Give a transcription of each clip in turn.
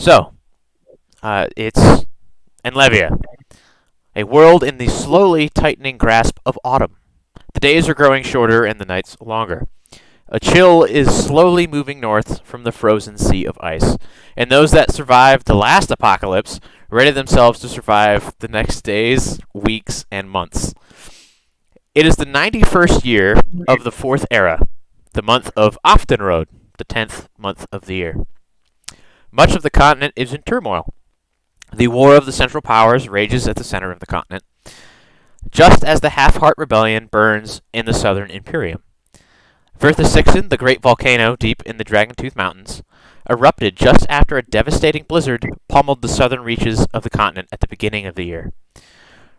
So, it's Enlevia, a world in the slowly tightening grasp of autumn. The days are growing shorter and the nights longer. A chill is slowly moving north from the frozen sea of ice, and those that survived the last apocalypse ready themselves to survive the next days, weeks, and months. It is the 91st year of the Fourth Era, the month of Aftenrod, the 10th month of the year. Much of the continent is in turmoil. The War of the Central Powers rages at the center of the continent, just as the Half-Heart Rebellion burns in the southern Imperium. Verthasixen, the great volcano deep in the Dragontooth Mountains, erupted just after a devastating blizzard pummeled the southern reaches of the continent at the beginning of the year.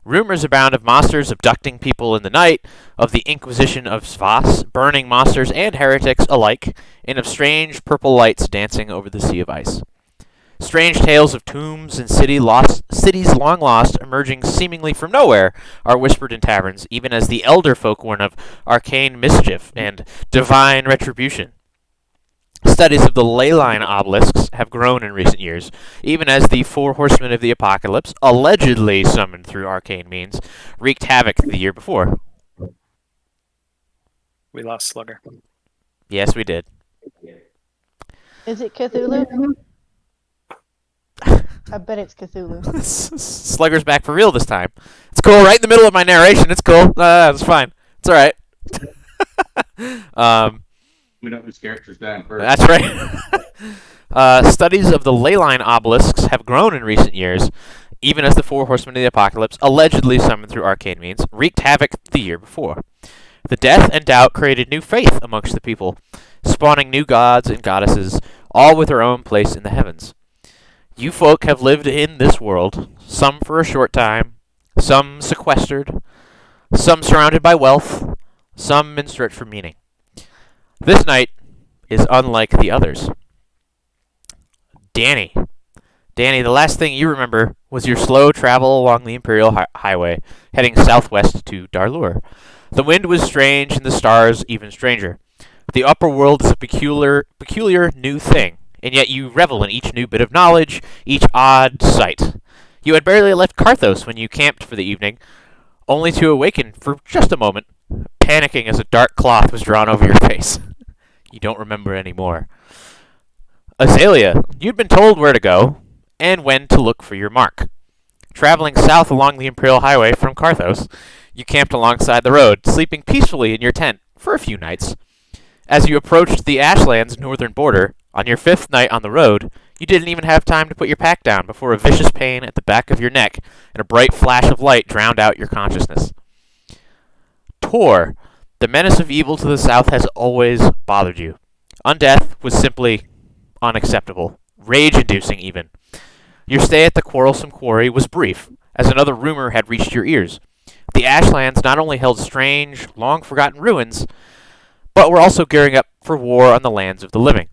Rumors abound of monsters abducting people in the night, of the Inquisition of Svas burning monsters and heretics alike, and of strange purple lights dancing over the sea of ice. Strange tales of tombs and cities long lost, emerging seemingly from nowhere, are whispered in taverns, even as the elder folk warn of arcane mischief and divine retribution. Studies of the ley line obelisks have grown in recent years, even as the four horsemen of the apocalypse, allegedly summoned through arcane means, wreaked havoc the year before. We lost Slugger. Yes, we did. Is it Cthulhu? I bet it's Cthulhu. Slugger's back for real this time. It's cool, right in the middle of my narration. It's cool. It's fine. It's all right. We know whose character's dying first. That's right. Studies of the ley line obelisks have grown in recent years, even as the four horsemen of the apocalypse, allegedly summoned through arcane means, wreaked havoc the year before. The death and doubt created new faith amongst the people, spawning new gods and goddesses, all with their own place in the heavens. You folk have lived in this world, some for a short time, some sequestered, some surrounded by wealth, some in search for meaning. This night is unlike the others. Danny, the last thing you remember was your slow travel along the Imperial Highway, heading southwest to Darlur. The wind was strange and the stars even stranger. The upper world is a peculiar new thing, and yet you revel in each new bit of knowledge, each odd sight. You had barely left Karthos when you camped for the evening, only to awaken for just a moment, panicking as a dark cloth was drawn over your face. You don't remember anymore. Azalea, you'd been told where to go, and when to look for your mark. Traveling south along the Imperial Highway from Karthos, you camped alongside the road, sleeping peacefully in your tent for a few nights. As you approached the Ashland's northern border, on your fifth night on the road, you didn't even have time to put your pack down before a vicious pain at the back of your neck and a bright flash of light drowned out your consciousness. Tor, the menace of evil to the south has always bothered you. Undeath was simply unacceptable, rage-inducing even. Your stay at the quarrelsome quarry was brief, as another rumor had reached your ears. The Ashlands not only held strange, long-forgotten ruins, but were also gearing up for war on the lands of the living.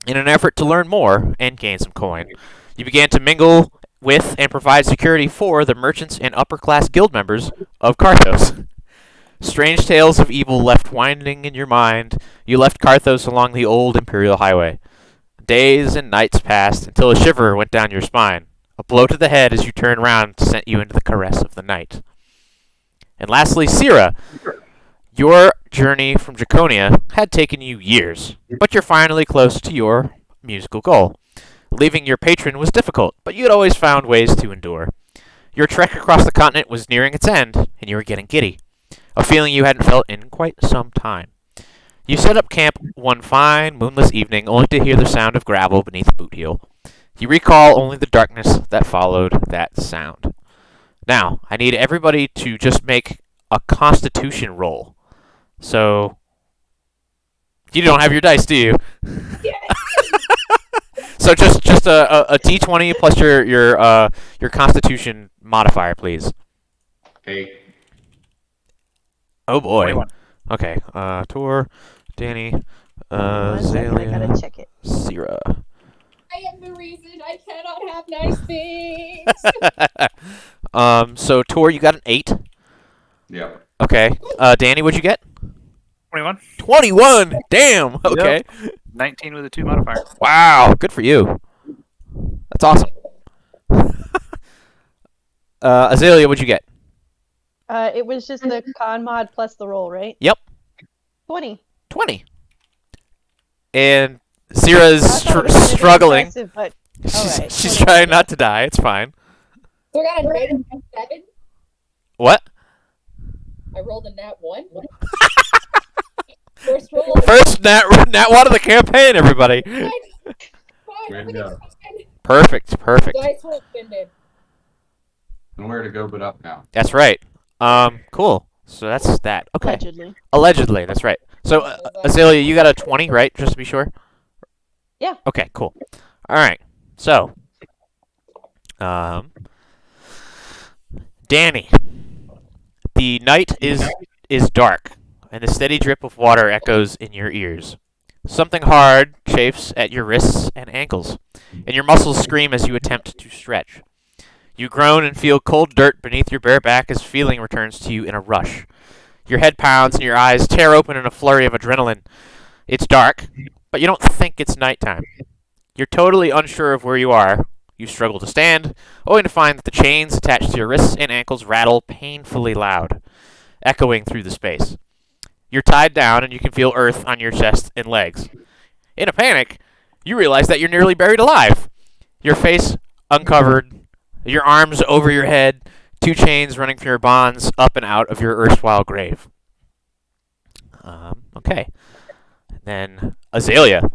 In an effort to learn more and gain some coin, you began to mingle with and provide security for the merchants and upper-class guild members of Karthos. Strange tales of evil left winding in your mind. You left Karthos along the old Imperial Highway. Days and nights passed until a shiver went down your spine. A blow to the head as you turned round sent you into the caress of the night. And lastly, Cyra. Your journey from Draconia had taken you years, but you're finally close to your musical goal. Leaving your patron was difficult, but you had always found ways to endure. Your trek across the continent was nearing its end, and you were getting giddy, a feeling you hadn't felt in quite some time. You set up camp one fine, moonless evening, only to hear the sound of gravel beneath a boot heel. You recall only the darkness that followed that sound. Now, I need everybody to just make a Constitution roll. So, you don't have your dice, do you? Yeah. So just a D20 plus your Constitution modifier, please. Hey. Oh boy. 21. Okay. Tor, Danny, 1 second, I gotta Azalea, check it. Cyra. I am the reason I cannot have nice things. So Tor, you got an 8. Yep. Okay. Danny, what'd you get? 21. 21. Damn. Okay. 19 with a 2 modifier. Wow. Good for you. That's awesome. Azalea, what'd you get? It was just the con mod plus the roll, right? Yep. 20. 20. And Cyra's I thought it was gonna be struggling. impressive, but She's, alright, she's whatever. trying not to die. It's fine. So I got a negative 7. What? I rolled a nat 1. First roll. First nat one of the campaign, everybody. Fine, Way to go. Perfect. Dice roll offended. Nowhere to go but up now. That's right. Cool. So that's that. Okay. Allegedly. Allegedly, that's right. So, Azalea, you got a 20, right? Just to be sure? Yeah. Okay, cool. Alright. So, Danny. The night is dark, and the steady drip of water echoes in your ears. Something hard chafes at your wrists and ankles, and your muscles scream as you attempt to stretch. You groan and feel cold dirt beneath your bare back as feeling returns to you in a rush. Your head pounds and your eyes tear open in a flurry of adrenaline. It's dark, but you don't think it's nighttime. You're totally unsure of where you are. You struggle to stand, only to find that the chains attached to your wrists and ankles rattle painfully loud, echoing through the space. You're tied down and you can feel earth on your chest and legs. In a panic, you realize that you're nearly buried alive. Your face uncovered, your arms over your head, 2 chains running from your bonds up and out of your erstwhile grave. Okay. And then Azalea.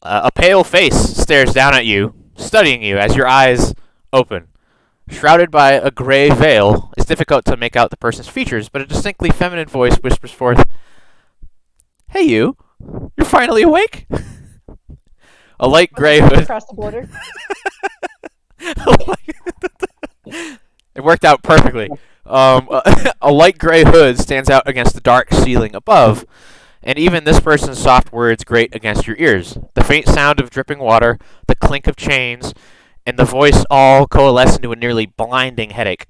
A pale face stares down at you, studying you as your eyes open. Shrouded by a gray veil, it's difficult to make out the person's features, but a distinctly feminine voice whispers forth, "Hey you, you're finally awake?" A light gray hood. Across the border. It worked out perfectly. A light gray hood stands out against the dark ceiling above, and even this person's soft words grate against your ears. The faint sound of dripping water, the clink of chains, and the voice all coalesce into a nearly blinding headache.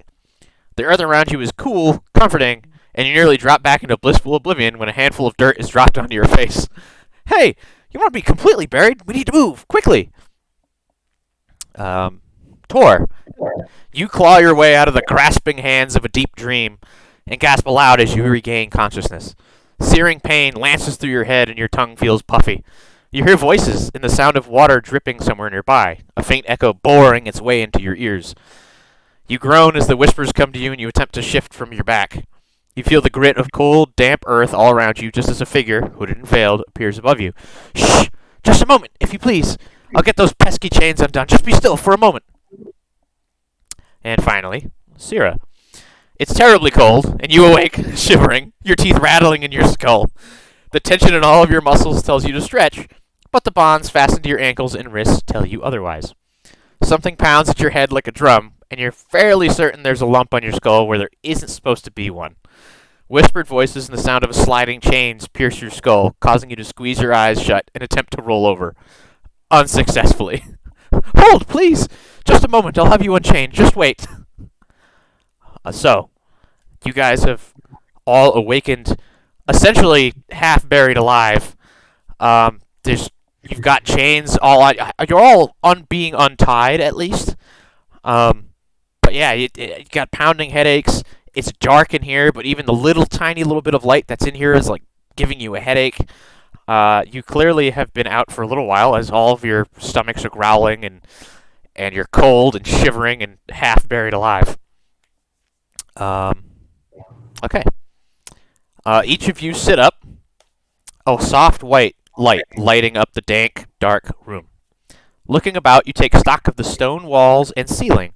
The earth around you is cool, comforting, and you nearly drop back into blissful oblivion when a handful of dirt is dropped onto your face. "Hey, you want to be completely buried? We need to move, quickly!" Tor, you claw your way out of the grasping hands of a deep dream and gasp aloud as you regain consciousness. Searing pain lances through your head and your tongue feels puffy. You hear voices and the sound of water dripping somewhere nearby, a faint echo boring its way into your ears. You groan as the whispers come to you and you attempt to shift from your back. You feel the grit of cold, damp earth all around you just as a figure, hooded and veiled, appears above you. "Shh! Just a moment, if you please. I'll get those pesky chains undone. Just be still for a moment." And finally, Cyra. It's terribly cold, and you awake, shivering, your teeth rattling in your skull. The tension in all of your muscles tells you to stretch, but the bonds fastened to your ankles and wrists tell you otherwise. Something pounds at your head like a drum, and you're fairly certain there's a lump on your skull where there isn't supposed to be one. Whispered voices and the sound of sliding chains pierce your skull, causing you to squeeze your eyes shut and attempt to roll over. Unsuccessfully. "Hold, please! Just a moment, I'll have you unchained. Just wait." So, you guys have all awakened, essentially half buried alive. You've got chains all on. You're all being untied, at least. But yeah, you got pounding headaches. It's dark in here, but even the tiny little bit of light that's in here is like giving you a headache. You clearly have been out for a little while, as all of your stomachs are growling, and you're cold and shivering and half buried alive. Okay. Each of you sit up. A soft white light lighting up the dank, dark room. Looking about, you take stock of the stone walls and ceiling,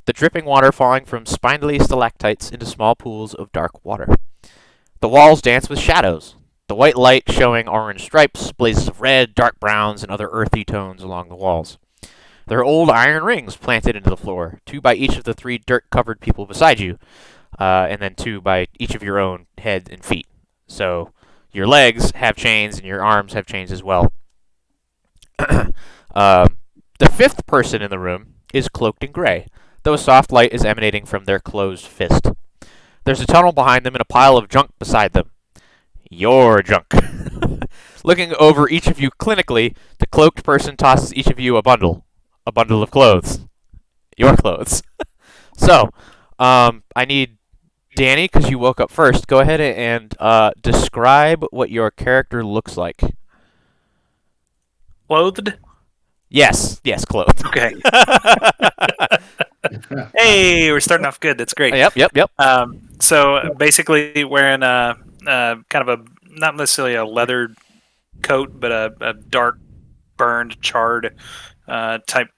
the dripping water falling from spindly stalactites into small pools of dark water. The walls dance with shadows, the white light showing orange stripes, blazes of red, dark browns, and other earthy tones along the walls. There are old iron rings planted into the floor, 2 by each of the 3 dirt-covered people beside you, and then 2 by each of your own head and feet. So your legs have chains, and your arms have chains as well. The 5th person in the room is cloaked in gray, though a soft light is emanating from their closed fist. There's a tunnel behind them and a pile of junk beside them. Your junk. Looking over each of you clinically, the cloaked person tosses each of you a bundle. a bundle of clothes. Your clothes. So, I need Danny, because you woke up first. Go ahead and describe what your character looks like. Clothed? Yes, clothed. Okay. Hey, we're starting off good. That's great. Yep. So basically wearing a kind of a, not necessarily a leather coat, but a dark, burned, charred type.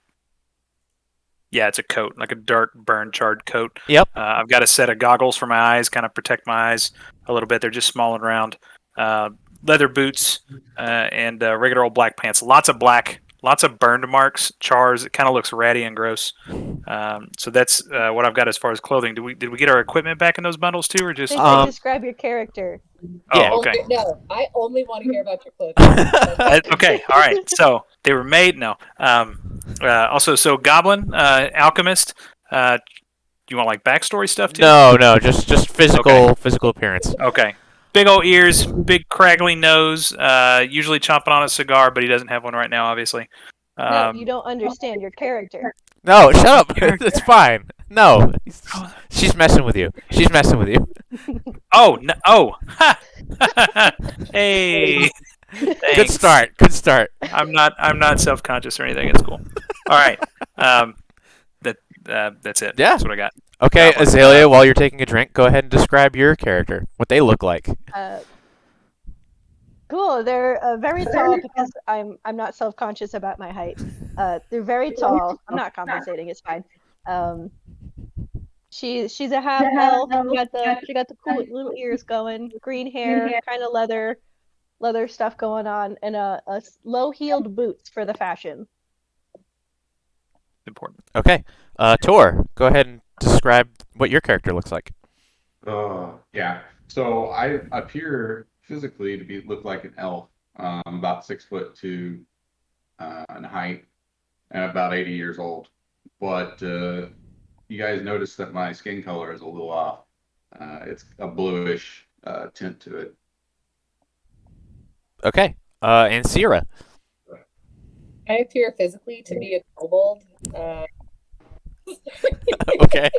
Yeah, it's a coat, like a dark, burned, charred coat. Yep. I've got a set of goggles for my eyes, kind of protect my eyes a little bit. They're just small and round. Leather boots and regular old black pants. Lots of black, lots of burned marks, chars. It kind of looks ratty and gross. So that's what I've got as far as clothing. Did we get our equipment back in those bundles too, or just? They say describe your character. Yeah. Oh, okay. No, I only want to hear about your clothes. Okay, all right. So they were made. No. Also, so Goblin, Alchemist. You want like backstory stuff too? No, just physical appearance. Okay. Big old ears, big craggly nose. Usually chomping on a cigar, but he doesn't have one right now, obviously. No, you don't understand your character. No, shut up. It's fine. No, she's messing with you. Oh no! Oh, ha! Hey. Good Thanks. start. I'm not self-conscious or anything. It's cool. All right. That's it. Yeah. That's what I got. Okay, Goblin. Azalea, while you're taking a drink, go ahead and describe your character. What they look like. Cool. They're very tall because I'm not self-conscious about my height. They're very tall. I'm not compensating. It's fine. She's a half elf. She got the cool little ears going, green hair, kind of leather stuff going on, and a low-heeled boots for the fashion. Important. Okay. Tor, go ahead and describe what your character looks like. Yeah. So I appear physically to look like an elf. I'm about 6'2" in height and about 80 years old. But you guys notice that my skin color is a little off. It's a bluish tint to it. Okay. And Cyra. I appear physically to be a kobold. Okay.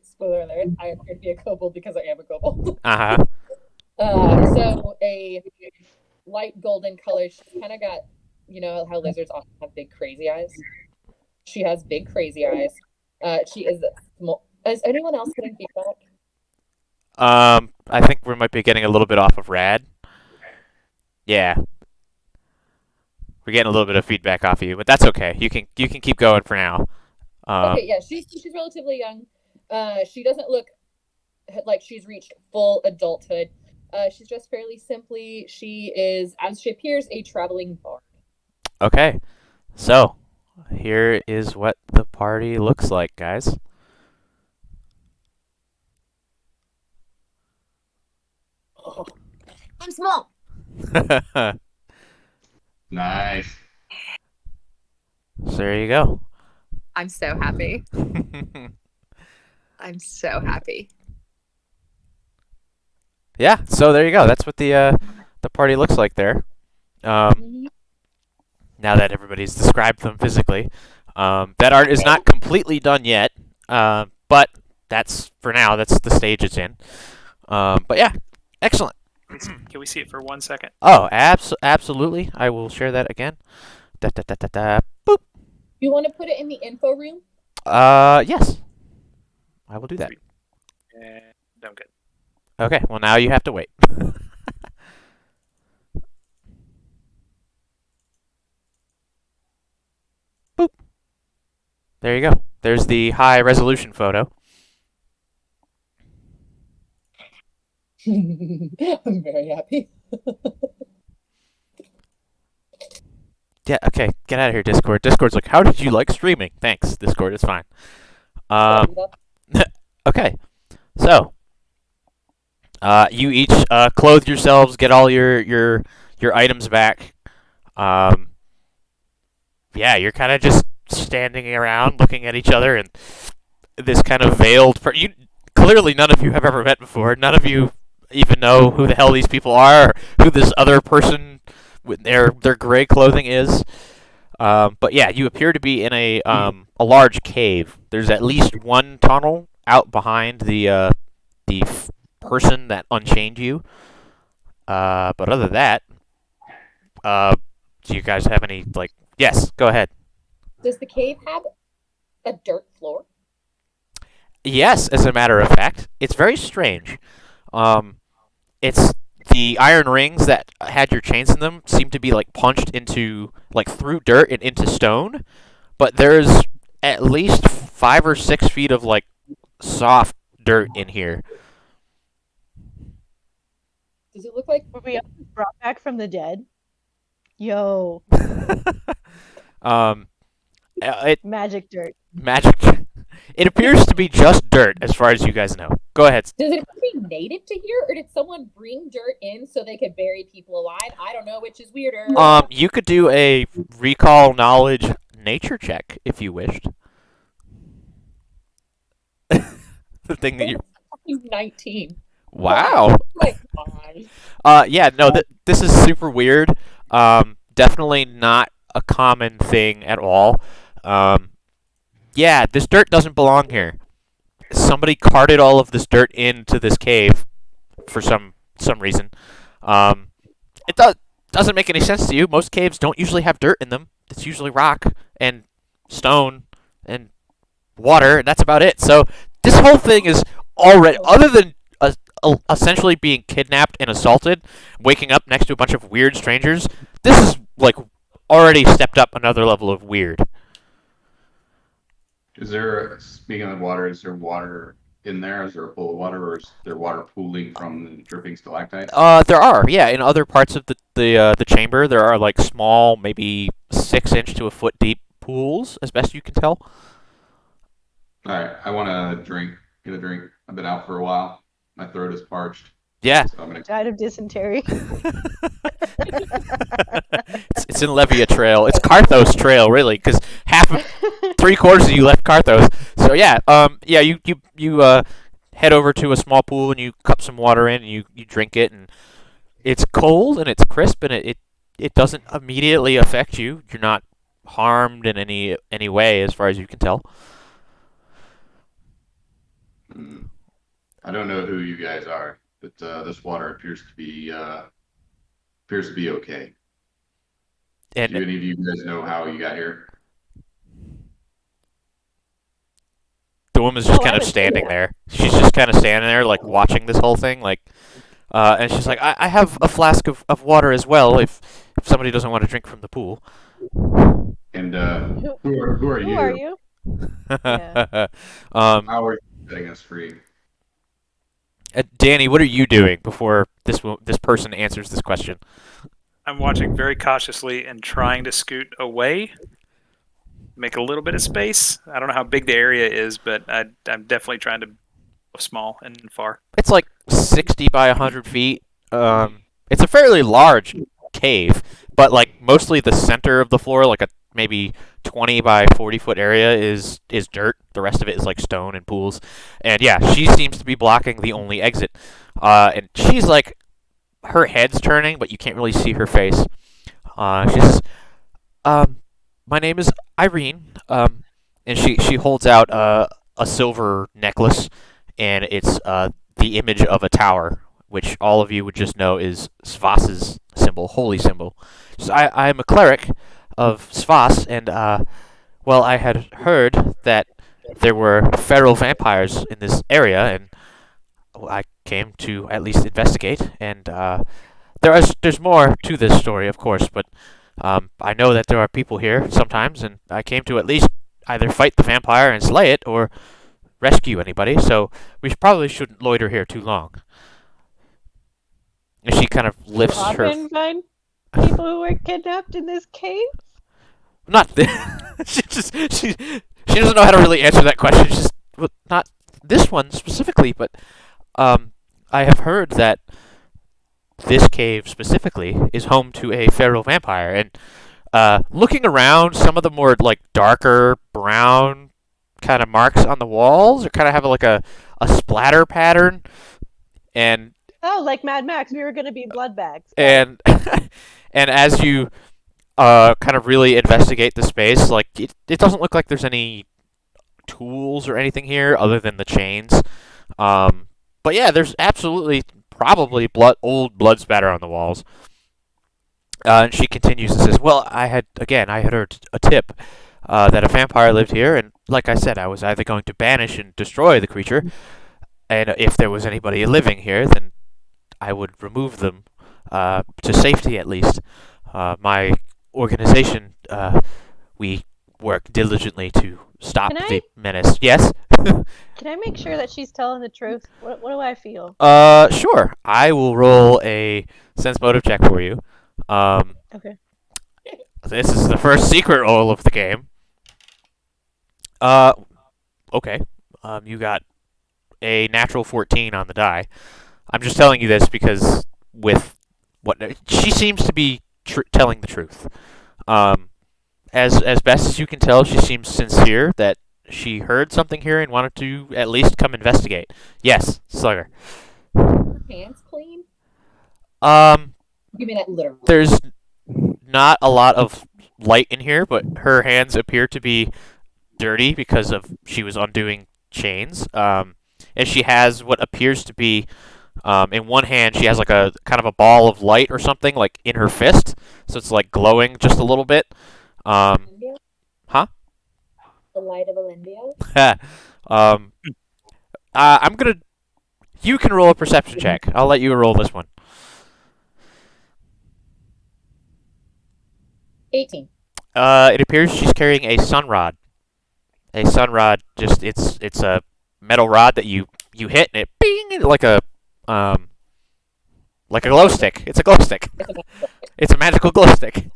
Spoiler alert, I appear to be a kobold because I am a kobold. Uh-huh. So a light golden color. She's kind of got, you know how lizards often have big crazy eyes? She has big crazy eyes. She is small. Is anyone else getting feedback? I think we might be getting a little bit off of Rad. Yeah. We're getting a little bit of feedback off of you, but that's okay. You can keep going for now. Okay, yeah, she's relatively young. She doesn't look like she's reached full adulthood. She's dressed fairly simply. She is, as she appears, a traveling bard. Okay. So, here is what the party looks like, guys. Oh, I'm small. Nice. So there you go. I'm so happy. I'm so happy. Yeah, so there you go. That's what the party looks like there. Now that everybody's described them physically, that art is not completely done yet. But that's for now. That's the stage it's in. But yeah, excellent. Can we see it for 1 second? Oh, absolutely. I will share that again. Boop. You want to put it in the info room? Yes. I will do that. And I'm good. Okay, well now you have to wait. Boop. There you go. There's the high resolution photo. I'm very happy. Yeah, okay, get out of here, Discord. Discord's like, how did you like streaming? Thanks, Discord, it's fine. Okay, so you each clothe yourselves, get all your items back. Yeah, you're kind of just standing around, looking at each other, and this kind of veiled. Clearly, none of you have ever met before. None of you even know who the hell these people are, or who this other person with their gray clothing is. But yeah, you appear to be in a large cave. There's at least one tunnel out behind the person that unchained you. But other than that, do you guys have any like? Yes, go ahead. Does the cave have a dirt floor? Yes, as a matter of fact, it's very strange. Um, it's the iron rings that had your chains in them seem to be like punched into like through dirt and into stone, but there's at least 5 or 6 feet of like soft dirt in here. Does it look like Were we brought back from the dead? Yo, um, it magic dirt. magic. It appears to be just dirt, as far as you guys know. Go ahead. does it have to be native to here, or did someone bring dirt in so they could bury people alive? I don't know which is weirder. You could do a recall knowledge nature check if you wished. The thing that you. 19. Wow. Oh my gosh. Yeah, no, this is super weird. Definitely not a common thing at all. Yeah, this dirt doesn't belong here. Somebody carted all of this dirt into this cave for some reason. It doesn't make any sense to you. Most caves don't usually have dirt in them. It's usually rock and stone and water, and that's about it. So this whole thing is already, other than essentially being kidnapped and assaulted, waking up next to a bunch of weird strangers, this is like already stepped up another level of weird. Is there, speaking of water, is there water in there? Is there a pool of water, or is there water pooling from the dripping stalactites? There are, yeah, in other parts of the chamber, there are like small, maybe 6 inch to a foot deep pools, as best you can tell. All right, I want to get a drink. I've been out for a while. My throat is parched. Yeah. So I'm gonna. Died of dysentery. It's in Levia Trail. It's Carthos Trail, really, because 3/4 of you left Carthos. So yeah, you head over to a small pool and you cup some water in and you drink it, and it's cold and it's crisp, and it doesn't immediately affect you. You're not harmed in any way, as far as you can tell. I don't know who you guys are, but this water appears to be okay. And Do any of you guys know how you got here? the woman's just Oh, kind I of would say standing that. there. She's just kind of standing there, like watching this whole thing, like, and she's like, I have a flask of water as well, if somebody doesn't want to drink from the pool. And who are you? Who are you? Yeah. How are you setting us free? Danny, what are you doing before this person answers this question? I'm watching very cautiously and trying to scoot away, make a little bit of space. I don't know how big the area is, but I'm definitely trying to go small and far. It's like 60 by 100 feet. It's a fairly large cave, but like mostly the center of the floor, like a maybe 20 by 40 foot area is dirt. The rest of it is like stone and pools. And yeah, she seems to be blocking the only exit. And she's like, her head's turning, but you can't really see her face. She says, my name is Irene. And she holds out a silver necklace, and it's the image of a tower, which all of you would just know is Svas's symbol, holy symbol. So I am a cleric of Svas, and well, I had heard that there were feral vampires in this area, and I came to at least investigate. And there's more to this story, of course, but I know that there are people here sometimes, and I came to at least either fight the vampire and slay it, or rescue anybody. So we probably shouldn't loiter here too long. And she kind of lifts her. Often find people who were kidnapped in this cave. Not she doesn't know how to really answer that question. She's well, not this one specifically, but I have heard that this cave specifically is home to a feral vampire. And looking around, some of the more like darker brown kind of marks on the walls are kind of have like a splatter pattern. And Oh, like Mad Max, we were gonna be blood bags. and and as you kind of really investigate the space. Like it doesn't look like there's any tools or anything here other than the chains. But yeah, there's absolutely probably old blood spatter on the walls. And she continues and says, "Well, I had heard a tip that a vampire lived here, and like I said, I was either going to banish and destroy the creature, and if there was anybody living here, then I would remove them to safety at least. My organization, we work diligently to stop Can I- the menace. Yes." Can I make sure that she's telling the truth? What do I feel? Sure. I will roll a sense motive check for you. Okay. This is the first secret roll of the game. Okay. You got a natural 14 on the die. I'm just telling you this because with what she seems to be telling the truth. As best as you can tell, she seems sincere that she heard something here and wanted to at least come investigate. Yes, Slugger. Her hands clean? You mean that literally? There's not a lot of light in here, but her hands appear to be dirty because of she was undoing chains. And she has what appears to be, in one hand, she has like a kind of a ball of light or something like in her fist, so it's like glowing just a little bit. Olympia? Huh? The light of Olympia? I'm gonna. You can roll a perception check. I'll let you roll this one. 18. It appears she's carrying a sun rod. A sun rod, just it's a metal rod that you hit and it bing like a glow stick. It's a glow stick. It's a magical glow stick.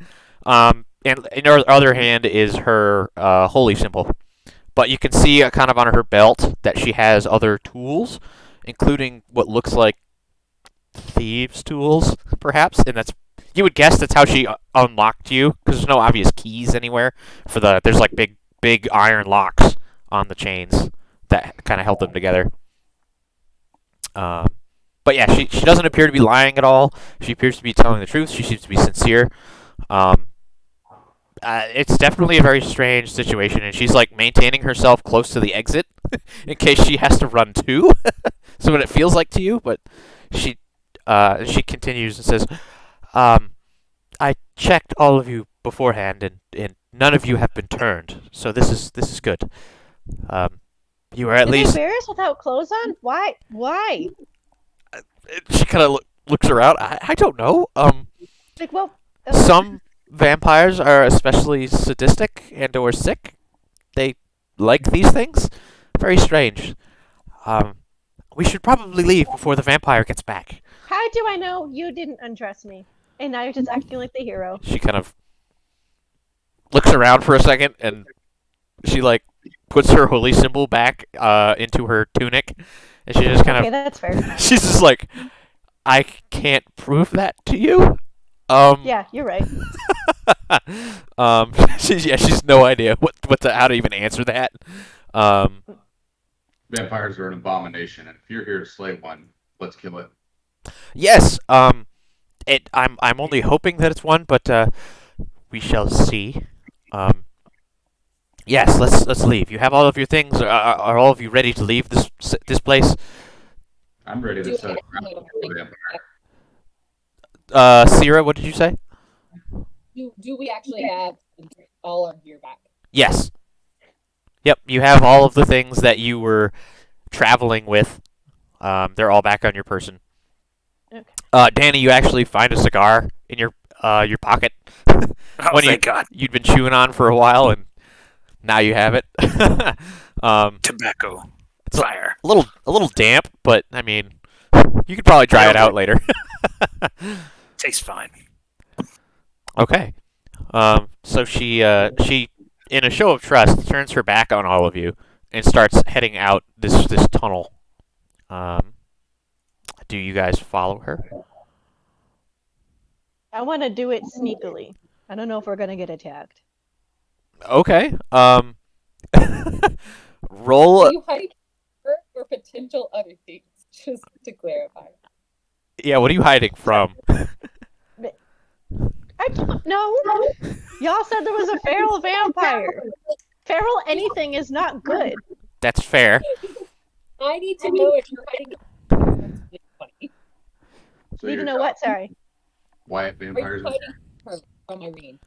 And in her other hand is her holy symbol. But you can see kind of on her belt that she has other tools, including what looks like thieves' tools, perhaps. And you would guess that's how she unlocked you, because there's no obvious keys anywhere there's like big iron locks on the chains that kind of held them together. But yeah, she doesn't appear to be lying at all. She appears to be telling the truth. She seems to be sincere. It's definitely a very strange situation, and she's like maintaining herself close to the exit in case she has to run too. So what it feels like to you, but she continues and says, "I checked all of you beforehand, and none of you have been turned. So this is good. You are at least." Bears without clothes on? Why? Why? She kind of looks around. I don't know. Like, well, Some vampires are especially sadistic and/or sick. They like these things. Very strange. We should probably leave before the vampire gets back. how do I know you didn't undress me? And now you're just acting like the hero. She kind of looks around for a second, and she like puts her holy symbol back into her tunic, and she just kind Okay, of that's fair. she's just like, I can't prove that to you. Yeah, you're right. She's no idea how to even answer that. Vampires are an abomination, and if you're here to slay one, let's kill it. Yes. I'm only hoping that it's one, but we shall see. Yes. Let's leave. You have all of your things. Are all of you ready to leave this place? I'm ready Do to set I a trap have for the vampire. Cyra, what did you say? Do we actually have all our gear back? Yes. Yep. You have all of the things that you were traveling with. They're all back on your person. Okay. Danny, you actually find a cigar in your pocket. Oh, When thank God. You'd been chewing on for a while, and now you have it. Tobacco. It's Fire. a little damp, but I mean, you could probably dry it out later. Tastes fine. Okay. So she, in a show of trust, turns her back on all of you and starts heading out this tunnel. Do you guys follow her? I want to do it sneakily. I don't know if we're gonna get attacked. Okay. Roll. Are you hiding her or potential other things? Just to clarify. Yeah. What are you hiding from? I don't know. Y'all said there was a feral vampire. Feral anything is not good. That's fair. I need to know if you're fighting. That's really funny. So Need to you're know what? Sorry. White Are you vampires. fighting her from Irene?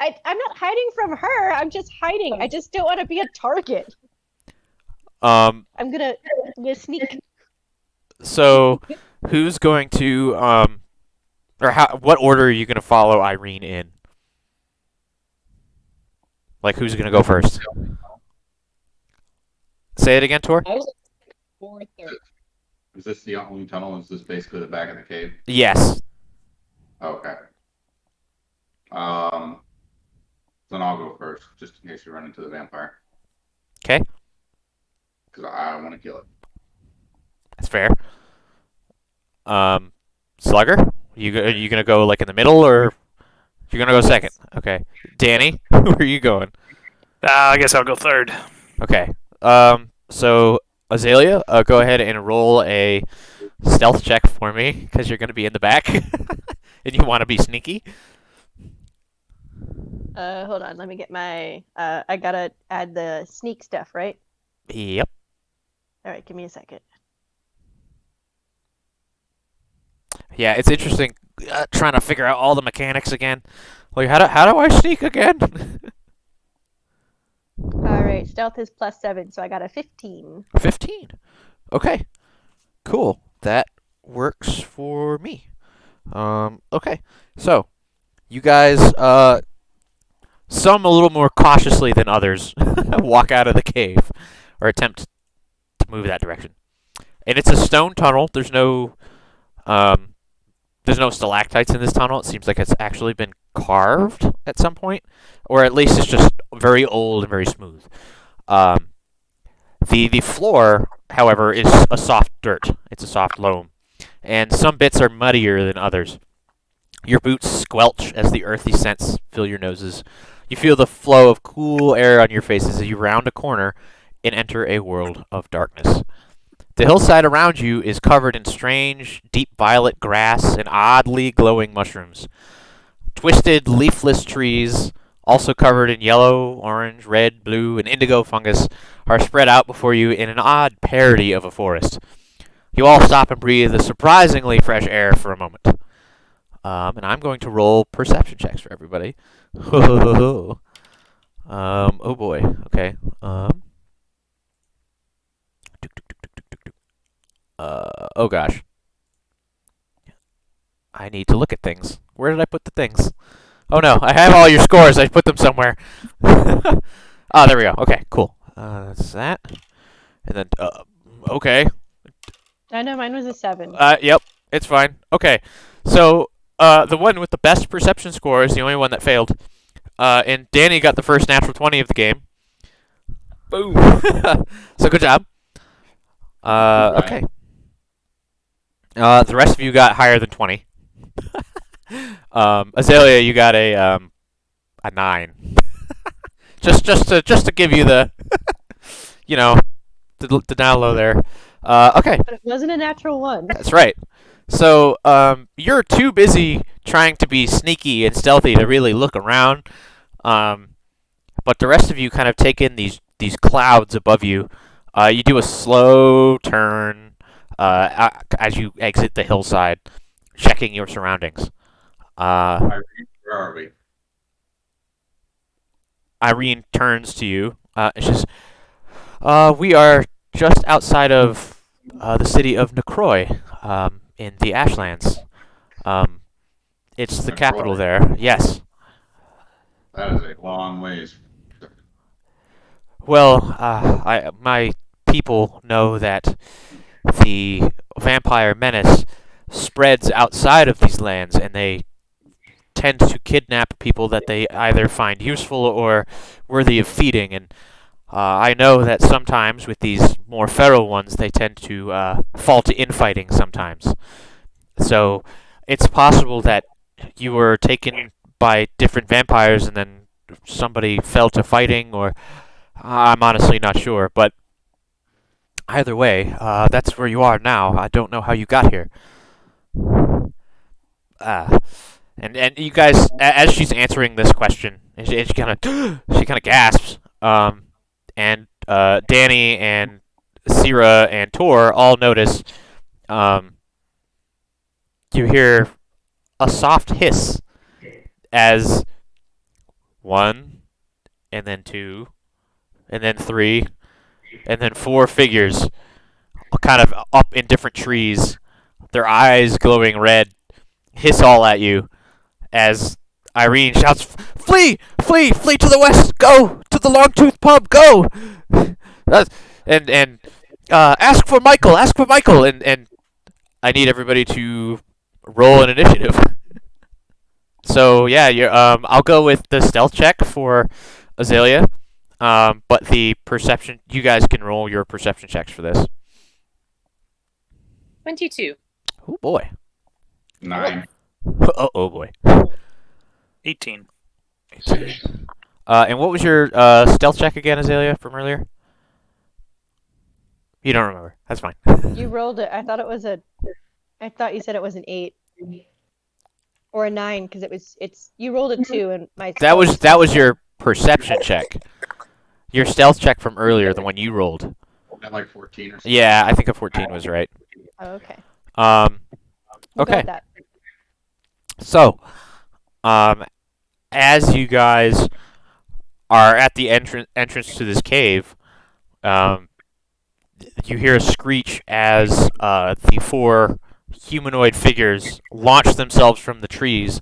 I'm not hiding from her. I'm just hiding. I just don't want to be a target. Um, I'm gonna sneak. so who's going to or what order are you going to follow Irene in? Like, who's going to go first? Say it again, Tor. I was 4:30. Is this the only tunnel? Is this basically the back of the cave? Yes. Okay. Then I'll go first, just in case you run into the vampire. Okay. Because I want to kill it. That's fair. Slugger, are you gonna go like in the middle, or you're gonna go second? Okay. Danny, where are you going? I guess I'll go third. Okay. So Azalea, go ahead and roll a stealth check for me because you're gonna be in the back, and you want to be sneaky. Hold on. Let me get my. I gotta add the sneak stuff, right? Yep. All right. Give me a second. Yeah, it's interesting trying to figure out all the mechanics again. Like, how do I sneak again? All right. Stealth is +7, so I got a 15. 15. Okay. Cool. That works for me. Okay. So, you guys, some a little more cautiously than others, walk out of the cave, or attempt to move that direction. And it's a stone tunnel. There's no stalactites in this tunnel. It seems like it's actually been carved at some point, or at least it's just very old and very smooth. The floor, however, is a soft dirt. It's a soft loam, and some bits are muddier than others. Your boots squelch as the earthy scents fill your noses. You feel the flow of cool air on your faces as you round a corner and enter a world of darkness. The hillside around you is covered in strange, deep violet grass and oddly glowing mushrooms. Twisted, leafless trees, also covered in yellow, orange, red, blue, and indigo fungus, are spread out before you in an odd parody of a forest. You all stop and breathe the surprisingly fresh air for a moment. And I'm going to roll perception checks for everybody. Oh boy. Okay. Oh gosh. I need to look at things. Where did I put the things? Oh no, I have all your scores. I put them somewhere. Oh, there we go. Okay, cool. That's that. And then, okay. I know mine was a 7. Yep, it's fine. Okay, so the one with the best perception score is the only one that failed. And Danny got the first natural 20 of the game. Boom. So good job. Okay. The rest of you got higher than 20. Azalea, you got a 9. just to give you the, the down low there. Okay. But it wasn't a natural 1. That's right. So, you're too busy trying to be sneaky and stealthy to really look around. But the rest of you kind of take in these clouds above you. You do a slow turn as you exit the hillside, checking your surroundings. Irene, where are we? Irene turns to you and says, "We are just outside of the city of Necroy, in the Ashlands. It's the Necroy? capital there. Yes. That is a long ways. Well, my people know that the vampire menace spreads outside of these lands, and they tend to kidnap people that they either find useful or worthy of feeding. And I know that sometimes with these more feral ones, they tend to fall to infighting sometimes. So it's possible that you were taken by different vampires and then somebody fell to fighting, or I'm honestly not sure. But either way, that's where you are now. I don't know how you got here. And you guys, as she's answering this question, and she kind of gasps. And Danny and Cyra and Tor all notice. You hear a soft hiss as 1, and then 2, and then 3, and then 4 figures, kind of up in different trees, their eyes glowing red, hiss all at you as Irene shouts, "Flee! Flee! Flee to the west! Go! To the Longtooth pub! Go!" and ask for Michael! Ask for Michael! And I need everybody to roll an initiative. So yeah, I'll go with the stealth check for Azalea. But the perception, you guys can roll your perception checks for this. 22. Oh boy. 9. Oh boy. 18. And what was your stealth check again, Azalea, from earlier? You don't remember. That's fine. You rolled it. I thought you said it was an 8 or a 9 because you rolled a 2 and my. That was your perception check. Your stealth check from earlier, the one you rolled. At like 14 or something. Yeah, I think a 14 was right. Oh, okay. We'll go Okay. with that. So, as you guys are at the entrance to this cave, you hear a screech as the 4 humanoid figures launch themselves from the trees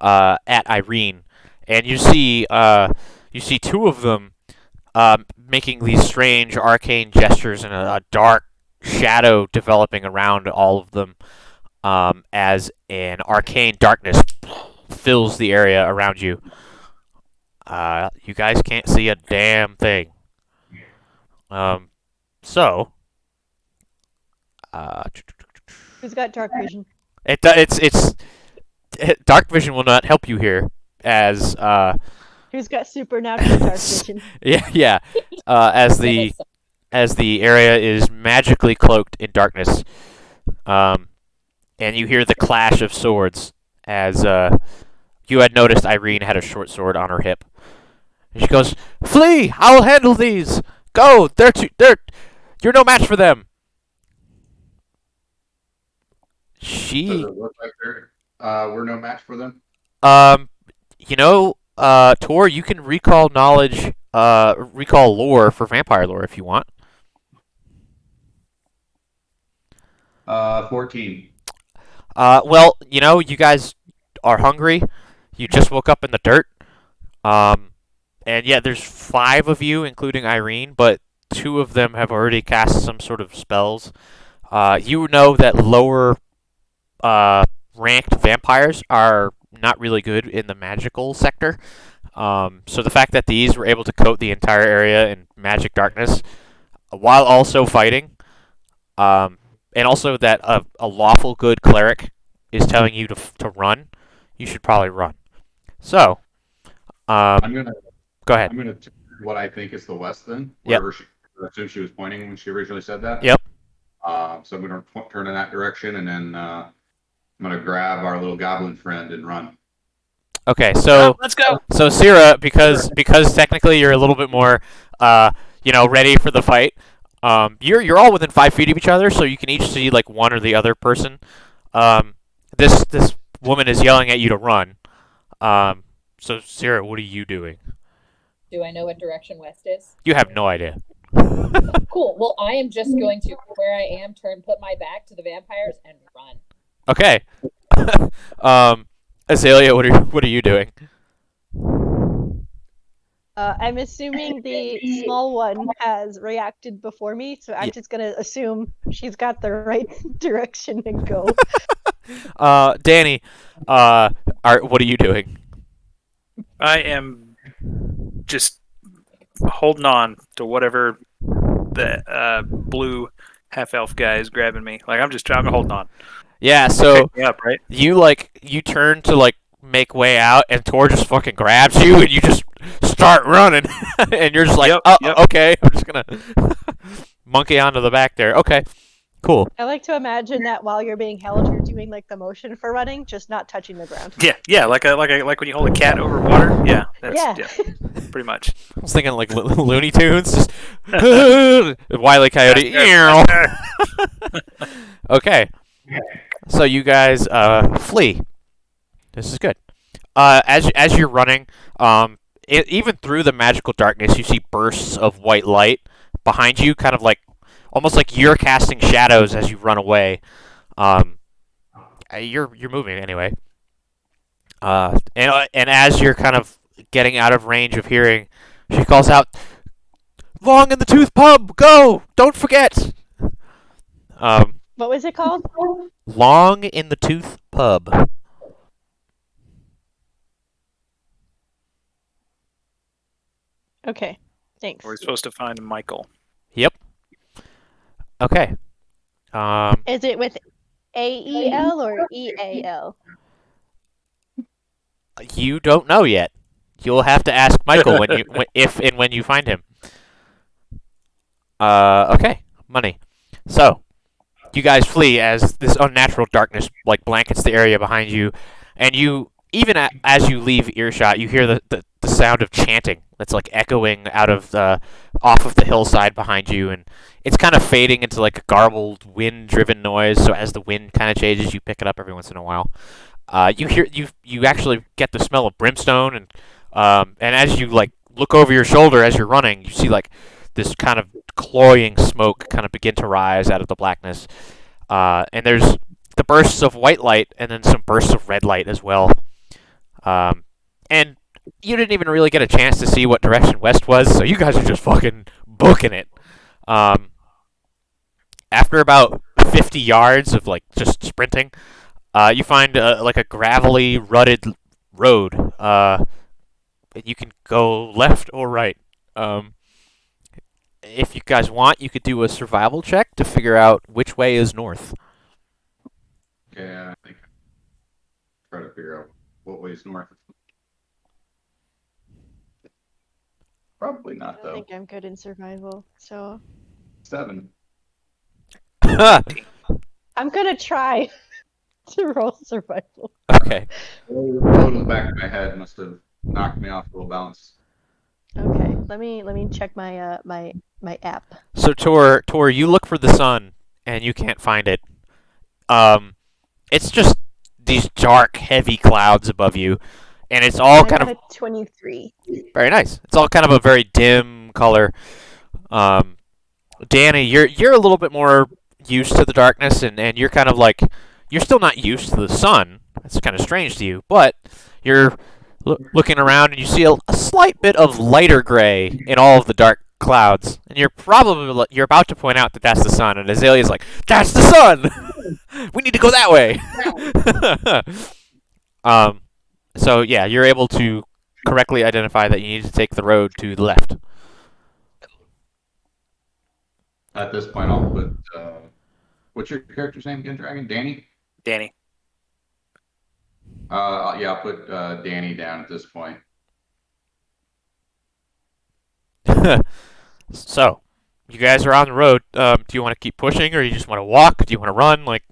at Irene, and you see 2 of them making these strange arcane gestures and a dark shadow developing around all of them as an arcane darkness fills the area around you. You guys can't see a damn thing. So, Who's got dark vision? dark vision will not help you here, as Who's got supernatural dark vision? yeah, as the area is magically cloaked in darkness, and you hear the clash of swords as you had noticed Irene had a short sword on her hip. And she goes, "Flee! I'll handle these. Go! You're no match for them." Does She, it look like we're no match for them? Tor, you can recall knowledge, recall lore for vampire lore if you want. 14. Well, you guys are hungry. You just woke up in the dirt. And yeah, there's 5 of you, including Irene, but 2 of them have already cast some sort of spells. You know that lower ranked vampires are not really good in the magical sector. So the fact that these were able to coat the entire area in magic darkness while also fighting, and also that a lawful good cleric is telling you to run, you should probably run. So, I'm gonna go ahead. turn what I think is the west then. Yep. Wherever I assume she was pointing when she originally said that. Yep. So I'm gonna turn in that direction, and then I'm gonna grab our little goblin friend and run. Okay, so Let's go. so Cyra, because technically you're a little bit more ready for the fight. You're all within 5 feet of each other, so you can each see like one or the other person. This woman is yelling at you to run. So Cyra, what are you doing? Do I know what direction west is? You have no idea. Cool. Well, I am just going to where I am, put my back to the vampires, and run. Okay. Azalea, what are you doing? I'm assuming the small one has reacted before me, so I'm just gonna assume she's got the right direction and go. Danny, what are you doing? I am just holding on to whatever the blue half elf guy is grabbing me. Like I'm holding on. Yeah, so Pick me up, right? you turn to make way out, and Tor just fucking grabs you, and you just start running, and you're just like, Yep, yep. okay, I'm just gonna monkey onto the back there. Okay, Cool. I like to imagine that while you're being held, you're doing like the motion for running, just not touching the ground. Yeah, like when you hold a cat over water. Yeah, Yeah. pretty much. I was thinking like Looney Tunes, just Wile E. Coyote. Okay, so you guys flee. This is good. As you're running, even through the magical darkness, you see bursts of white light behind you, kind of like almost like you're casting shadows as you run away. You're moving anyway. And as you're kind of getting out of range of hearing, she calls out, "Long in the Tooth Pub, go! Don't forget." What was it called? Long in the Tooth Pub. Okay, thanks. We're supposed to find Michael. Yep. Okay. Is it with AEL or EAL? You don't know yet. You'll have to ask Michael if and when you find him. Okay. Money. So, you guys flee as this unnatural darkness like blankets the area behind you, and you as you leave earshot, you hear the sound of chanting that's like echoing out of off of the hillside behind you, and it's kind of fading into like a garbled wind-driven noise. So as the wind kind of changes, you pick it up every once in a while. You actually get the smell of brimstone, and as you like look over your shoulder as you're running, you see like this kind of cloying smoke kind of begin to rise out of the blackness. And there's the bursts of white light and then some bursts of red light as well. And you didn't even really get a chance to see what direction west was, so you guys are just fucking booking it. After about 50 yards of like just sprinting, you find like a gravelly, rutted road. You can go left or right. If you guys want, you could do a survival check to figure out which way is north. Yeah, I think try to figure out what way is north. Probably not I though. think I'm good in survival, so 7. I'm gonna try to roll survival. Okay. The road in the back of my head must have knocked me off a little balance. Okay, let me check my my app. So Tor, you look for the sun and you can't find it. It's just these dark, heavy clouds above you, and it's all I kind got of a 23. very nice. It's all kind of a very dim color. Danny, you're a little bit more used to the darkness, and you're kind of like you're still not used to the sun. It's kind of strange to you, but you're looking around and you see a slight bit of lighter gray in all of the dark clouds, and you're about to point out that that's the sun, and Azalea's like, "That's the sun. We need to go that way." So yeah, you're able to correctly identify that you need to take the road to the left. At this point, I'll put. What's your character's name again, Dragon? Danny? Danny. Yeah, I'll put Danny down at this point. So, you guys are on the road. Do you want to keep pushing, or you just want to walk? Do you want to run? Like,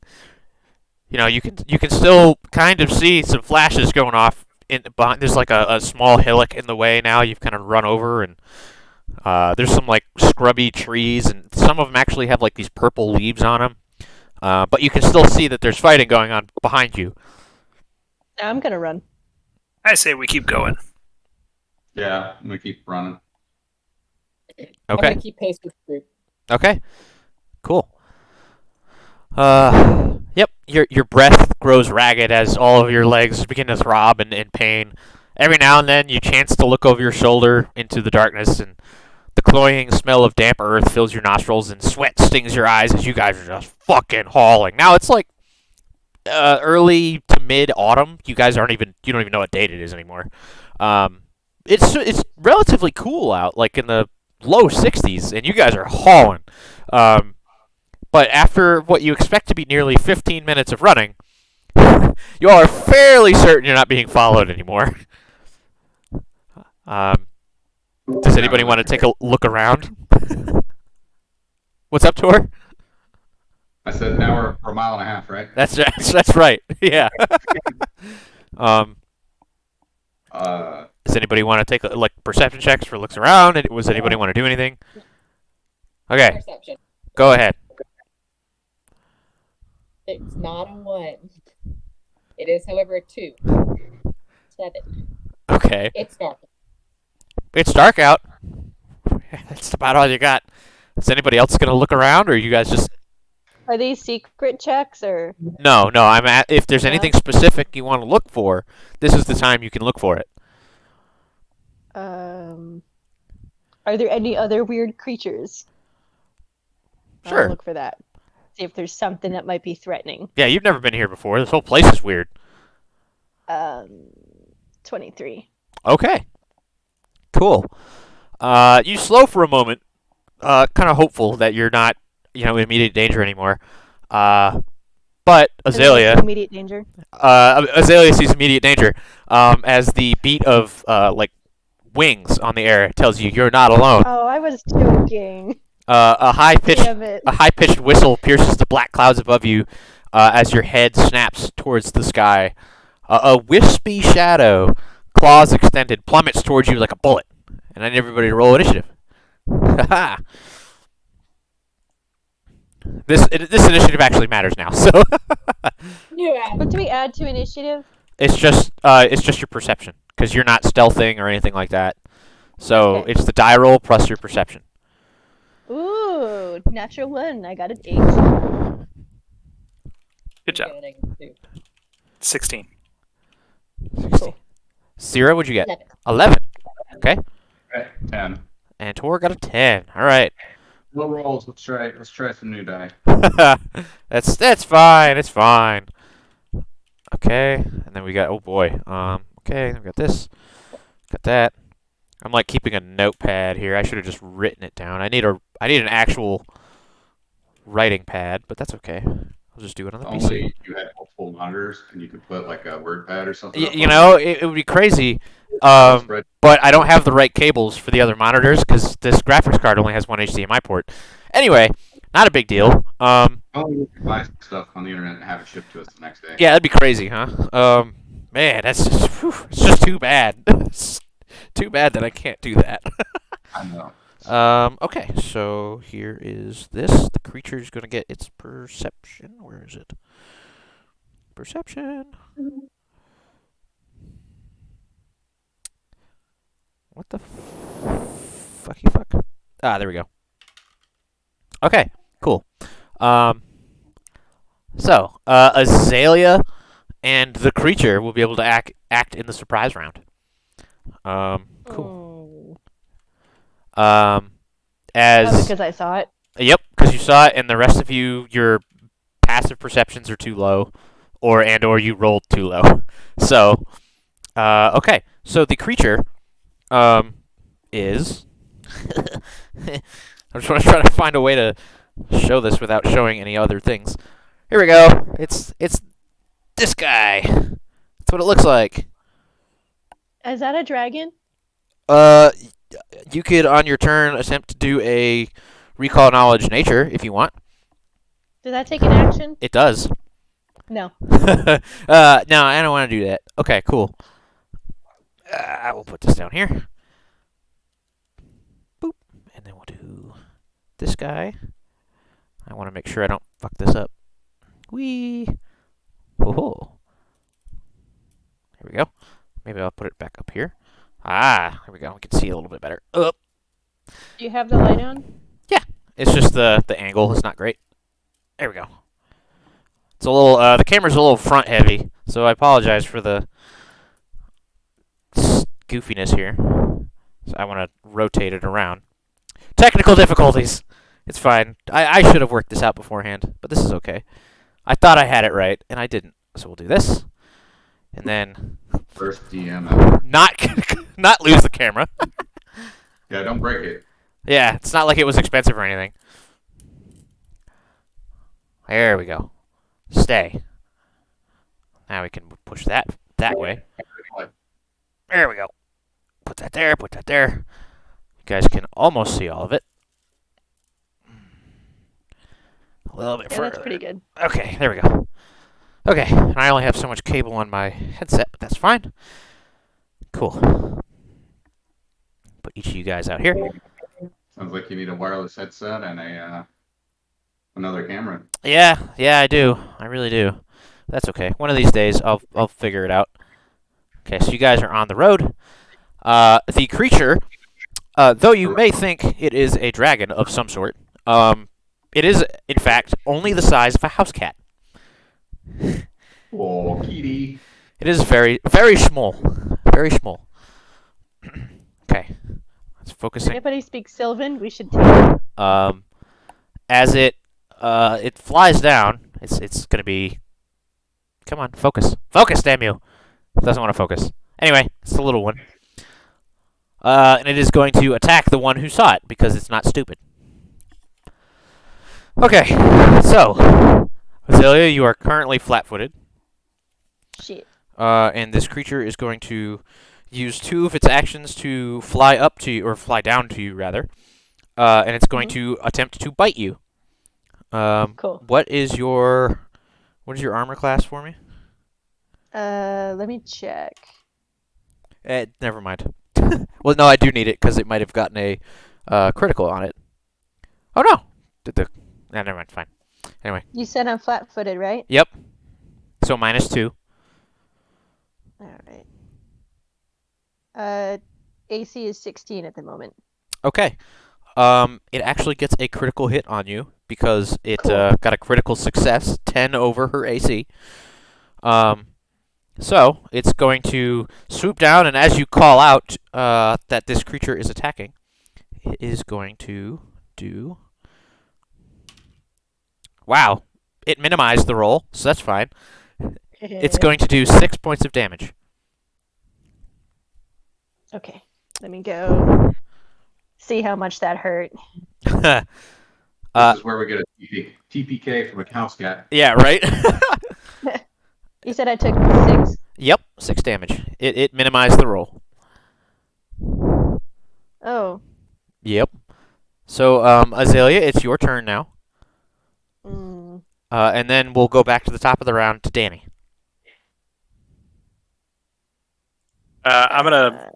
you can still kind of see some flashes going off behind. There's like a small hillock in the way now. You've kind of run over, and there's some like scrubby trees, and some of them actually have like these purple leaves on them. But you can still see that there's fighting going on behind you. I'm gonna run. I say we keep going. Yeah, I'm gonna keep running. I'm Okay. gonna keep pace with the group. Okay. Cool. Yep. Your breath grows ragged as all of your legs begin to throb in pain. Every now and then, you chance to look over your shoulder into the darkness, and the cloying smell of damp earth fills your nostrils, and sweat stings your eyes as you guys are just fucking hauling. Now it's like early to mid autumn. You don't even know what date it is anymore. It's relatively cool out, like in the low 60s, and you guys are hauling. But after what you expect to be nearly 15 minutes of running, you all are fairly certain you're not being followed anymore. Does anybody want to take a look around? What's up, Tor? I said now we're a mile and a half, right? That's right. Yeah. um, does anybody want to take perception checks for looks around? Was anybody want to do anything? Okay, Perception. go ahead. It's not a 1. It is, however, a 2. 7. Okay, It's dark. it's dark out. That's about all you got. Is anybody else gonna look around, or are you guys just? Are these secret checks or? No. If there's No? anything specific you want to look for, this is the time you can look for it. Are there any other weird creatures? Sure. I'll look for that. See if there's something that might be threatening. Yeah, you've never been here before. This whole place is weird. 23. Okay. Cool. You slow for a moment, kind of hopeful that you're not, in immediate danger anymore. But Azalea, Immediate danger. Azalea sees immediate danger, as the beat of wings on the air tells you you're not alone. Oh, I was joking. A high Damn it. pitched whistle pierces the black clouds above you, as your head snaps towards the sky. A wispy shadow, claws extended, plummets towards you like a bullet. And I need everybody to roll initiative. Haha. This initiative actually matters now. So Yeah. What do we add to initiative? it's just your perception, because you're not stealthing or anything like that. So Okay. it's the die roll plus your perception. Ooh, natural 1. I got an 8. Good job. Getting 2. 16. 16. Cyra, what'd you get? 11. 11. Okay. Okay, 10. And Tor got a 10. All right. Low rolls. Let's try some new die. That's fine. It's fine. Okay. And then we got, oh boy. Okay, we got this. Got that. I'm like keeping a notepad here. I should have just written it down. I need an actual writing pad, but that's okay. I'll just do it on the PC. Only you had multiple monitors, and you could put like a word pad or something. It would be crazy. But I don't have the right cables for the other monitors because this graphics card only has one HDMI port. Anyway, not a big deal. Oh, you can buy stuff on the internet and have it shipped to us the next day. Yeah, that'd be crazy, huh? Man, that's just, it's just too bad. It's too bad that I can't do that. I know. Okay, so here is this. The creature is going to get its perception. Where is it? Perception. What the fucky fuck? Ah, there we go. Okay, cool. So, Azalea and the creature will be able to act in the surprise round. Cool. Oh, because I saw it. Yep, because you saw it, and the rest of you, your passive perceptions are too low, or you rolled too low. So, okay. So the creature, is. I'm just want to try to find a way to show this without showing any other things. Here we go. It's this guy. That's what it looks like. Is that a dragon? You could on your turn attempt to do a recall knowledge nature if you want. Does that take an action? It does. No. No, I don't want to do that. Okay, cool. I will put this down here. Boop. And then we'll do this guy. I want to make sure I don't fuck this up. Whee! Whoa. Here we go. Maybe I'll put it back up here. Ah, here we go. We can see a little bit better. Do you have the light on? Yeah. It's just the angle is not great. There we go. It's a little, the camera's a little front heavy, so I apologize for the goofiness here. So I want to rotate it around. Technical difficulties. It's fine. I should have worked this out beforehand, but this is okay. I thought I had it right, and I didn't. So we'll do this. And then First DM ever. not lose the camera. Yeah, don't break it. Yeah, it's not like it was expensive or anything. There we go. Stay. Now we can push that way. There we go. Put that there, put that there. You guys can almost see all of it. A little bit Yeah, further. that's pretty good. Okay, there we go. Okay, and I only have so much cable on my headset, but that's fine. Cool. Put each of you guys out here. Sounds like you need a wireless headset and another camera. Yeah, I do. I really do. That's okay. One of these days, I'll figure it out. Okay, so you guys are on the road. The creature, though you may think it is a dragon of some sort, it is, in fact, only the size of a house cat. Oh, kitty. It is very, very small. Very small. Okay. Let's focus in. Anybody speak Sylvan? We should take it. As it flies down, it's gonna be. Come on, focus. Focus, damn you! It doesn't want to focus. Anyway, it's the little one. And it is going to attack the one who saw it because it's not stupid. Okay, so Azalea, you are currently flat-footed. Shit. And this creature is going to use 2 of its actions to fly up to you, or fly down to you, rather. And it's going to attempt to bite you. Cool. What is your armor class for me? Let me check. Never mind. Well, no, I do need it because it might have gotten a critical on it. Oh no! No, never mind. Fine. Anyway. You said I'm flat-footed, right? Yep. So -2. All right. AC is 16 at the moment. Okay. It actually gets a critical hit on you because it Cool. got a critical success, 10 over her AC. So it's going to swoop down, and as you call out that this creature is attacking, it is going to do. Wow! It minimized the roll, so that's fine. It's going to do 6 points of damage. Okay. Let me go see how much that hurt. This is where we get a TPK from a house cat. Yeah, right? You said I took 6? Yep, 6 damage. It minimized the roll. Oh. Yep. So, Azalea, it's your turn now. Mm. And then we'll go back to the top of the round to Danny. I'm gonna.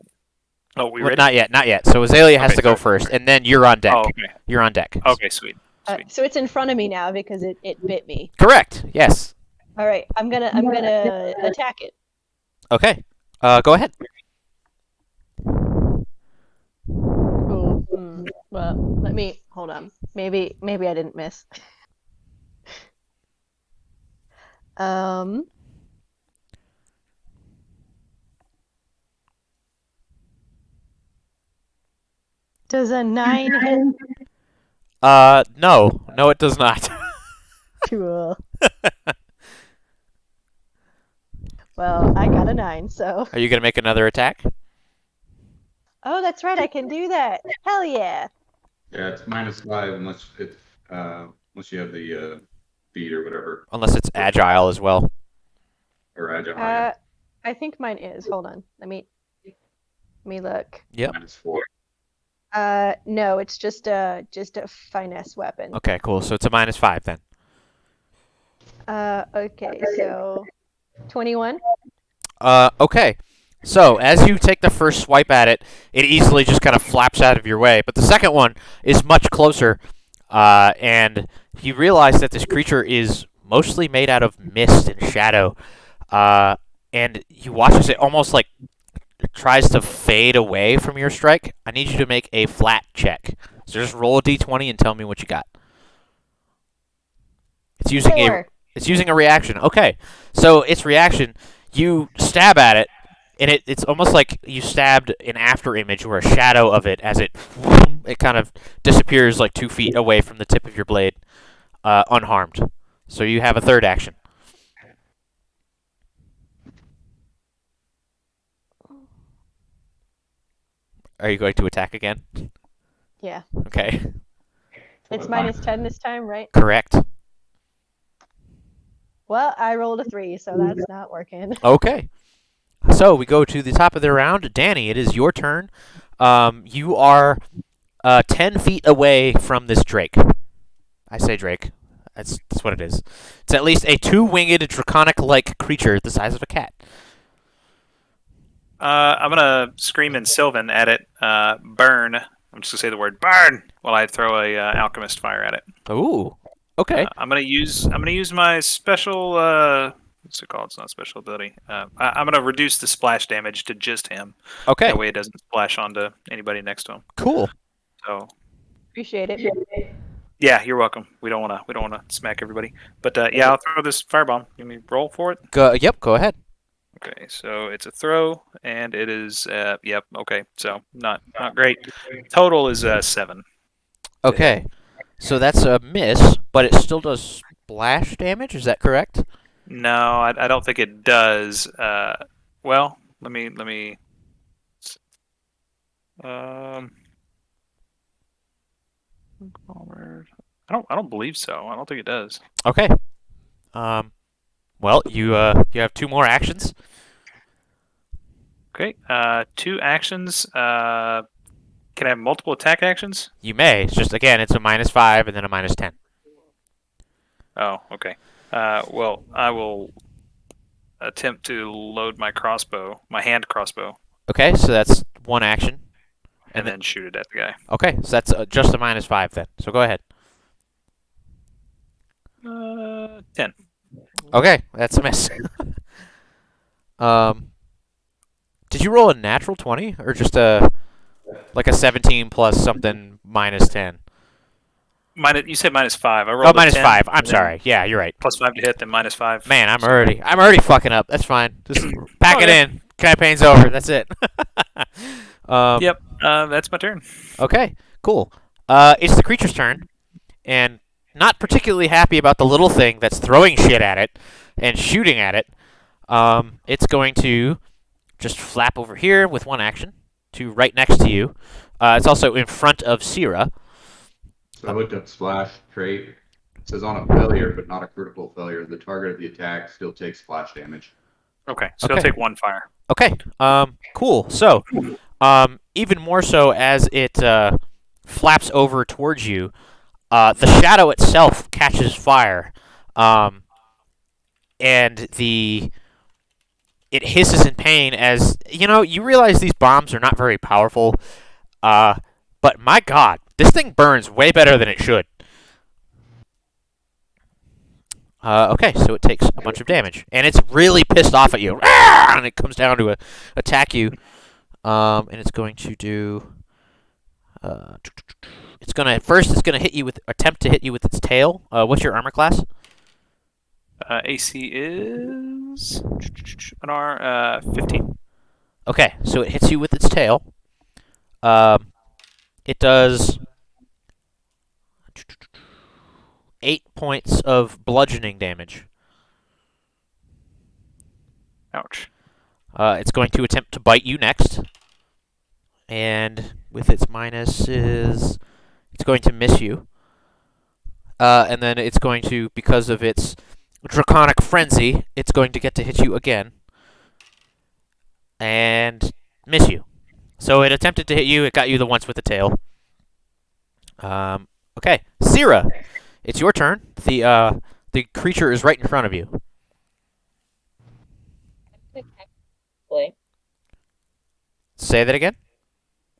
Oh, we Well, ready? not yet. So Azalea has Okay, to go sorry. first, and then you're on deck. Oh, okay. You're on deck. Okay, sweet. So it's in front of me now because it bit me. Correct. Yes. All right. I'm gonna attack it. Okay. Go ahead. Cool. Well, let me hold on. Maybe I didn't miss. Does a 9 hit? No, it does not. Cool. Well, I got a 9, so. Are you gonna make another attack? Oh, that's right. I can do that. Hell yeah. Yeah, it's -5 unless you have the feet or whatever, Unless it's agile as well. or agile. Yeah. I think mine is. Hold on. Let me look. Yep. -4. No, it's just a finesse weapon. Okay, cool. So it's a -5 then. Okay, so 21. Okay. So as you take the first swipe at it, it easily just kind of flaps out of your way. But the second one is much closer, and you realize that this creature is mostly made out of mist and shadow. And you watch as it almost like tries to fade away from your strike. I need you to make a flat check. So just roll a d20 and tell me what you got. It's using 4. It's using a reaction. Okay. So its reaction, you stab at it, and it's almost like you stabbed an after image or a shadow of it as it kind of disappears like 2 feet away from the tip of your blade, unharmed. So you have a third action. Are you going to attack again? Yeah. Okay. It's -10 this time, right? Correct. Well, I rolled a 3, so that's not working. Okay. So we go to the top of the round. Danny, it is your turn. You are 10 feet away from this drake. I say drake. That's what it is. It's at least a two-winged draconic-like creature the size of a cat. I'm gonna scream in Sylvan at it. Burn. I'm just gonna say the word burn while I throw a alchemist fire at it. Ooh. Okay. I'm gonna use my special. What's it called? It's not a special ability. I'm gonna reduce the splash damage to just him. Okay. That way it doesn't splash onto anybody next to him. Cool. So Appreciate it. yeah, you're welcome. We don't wanna smack everybody. But yeah, I'll throw this firebomb. Give me roll for it. Yep. Go ahead. Okay, so it's a throw, and it is. Yep. Okay, so not great. Total is 7. Okay. So that's a miss, but it still does splash damage. Is that correct? No, I don't think it does. Well, let me. I don't believe so. I don't think it does. Okay. Well, you have 2 more actions. Okay. 2 actions. Can I have multiple attack actions? You may. It's just again, it's a -5 and then a -10. Oh, okay. Well, I will attempt to load my crossbow, my hand crossbow, Okay, so that's 1 action. and then shoot it at the guy. Okay, so that's just a -5 then. So go ahead. 10. Okay, that's a miss. Did you roll a natural 20 or just a 17 plus something -10? You said -5. I rolled Oh, a 10, -5. I'm and then sorry. Yeah, you're right. +5 to hit, then -5. Man, I'm already fucking up. That's fine. Just pack it Okay. in. Campaign's over. That's it. Yep. That's my turn. Okay, cool. It's the creature's turn, and not particularly happy about the little thing that's throwing shit at it and shooting at it. It's going to just flap over here with 1 action to right next to you. It's also in front of Cyra. So I looked up splash trait. It says on a failure, but not a critical failure, the target of the attack still takes splash damage. Okay. So Okay. I'll take 1 fire. Okay. Cool. So, even more so as it flaps over towards you, the shadow itself catches fire, and it hisses in pain as you realize these bombs are not very powerful. But my God, this thing burns way better than it should. Okay, so it takes a bunch of damage, and it's really pissed off at you, and it comes down to attack you. And it's going to do. It's gonna attempt to hit you with its tail. What's your armor class? AC is an R 15. Okay, so it hits you with its tail. It does 8 points of bludgeoning damage. Ouch. It's going to attempt to bite you next. And with its minuses, it's going to miss you. And then it's going to, because of its draconic frenzy, it's going to get to hit you again. And miss you. So it attempted to hit you, it got you the once with the tail. Okay, Cyra, it's your turn. The creature is right in front of you. Flame. Say that again?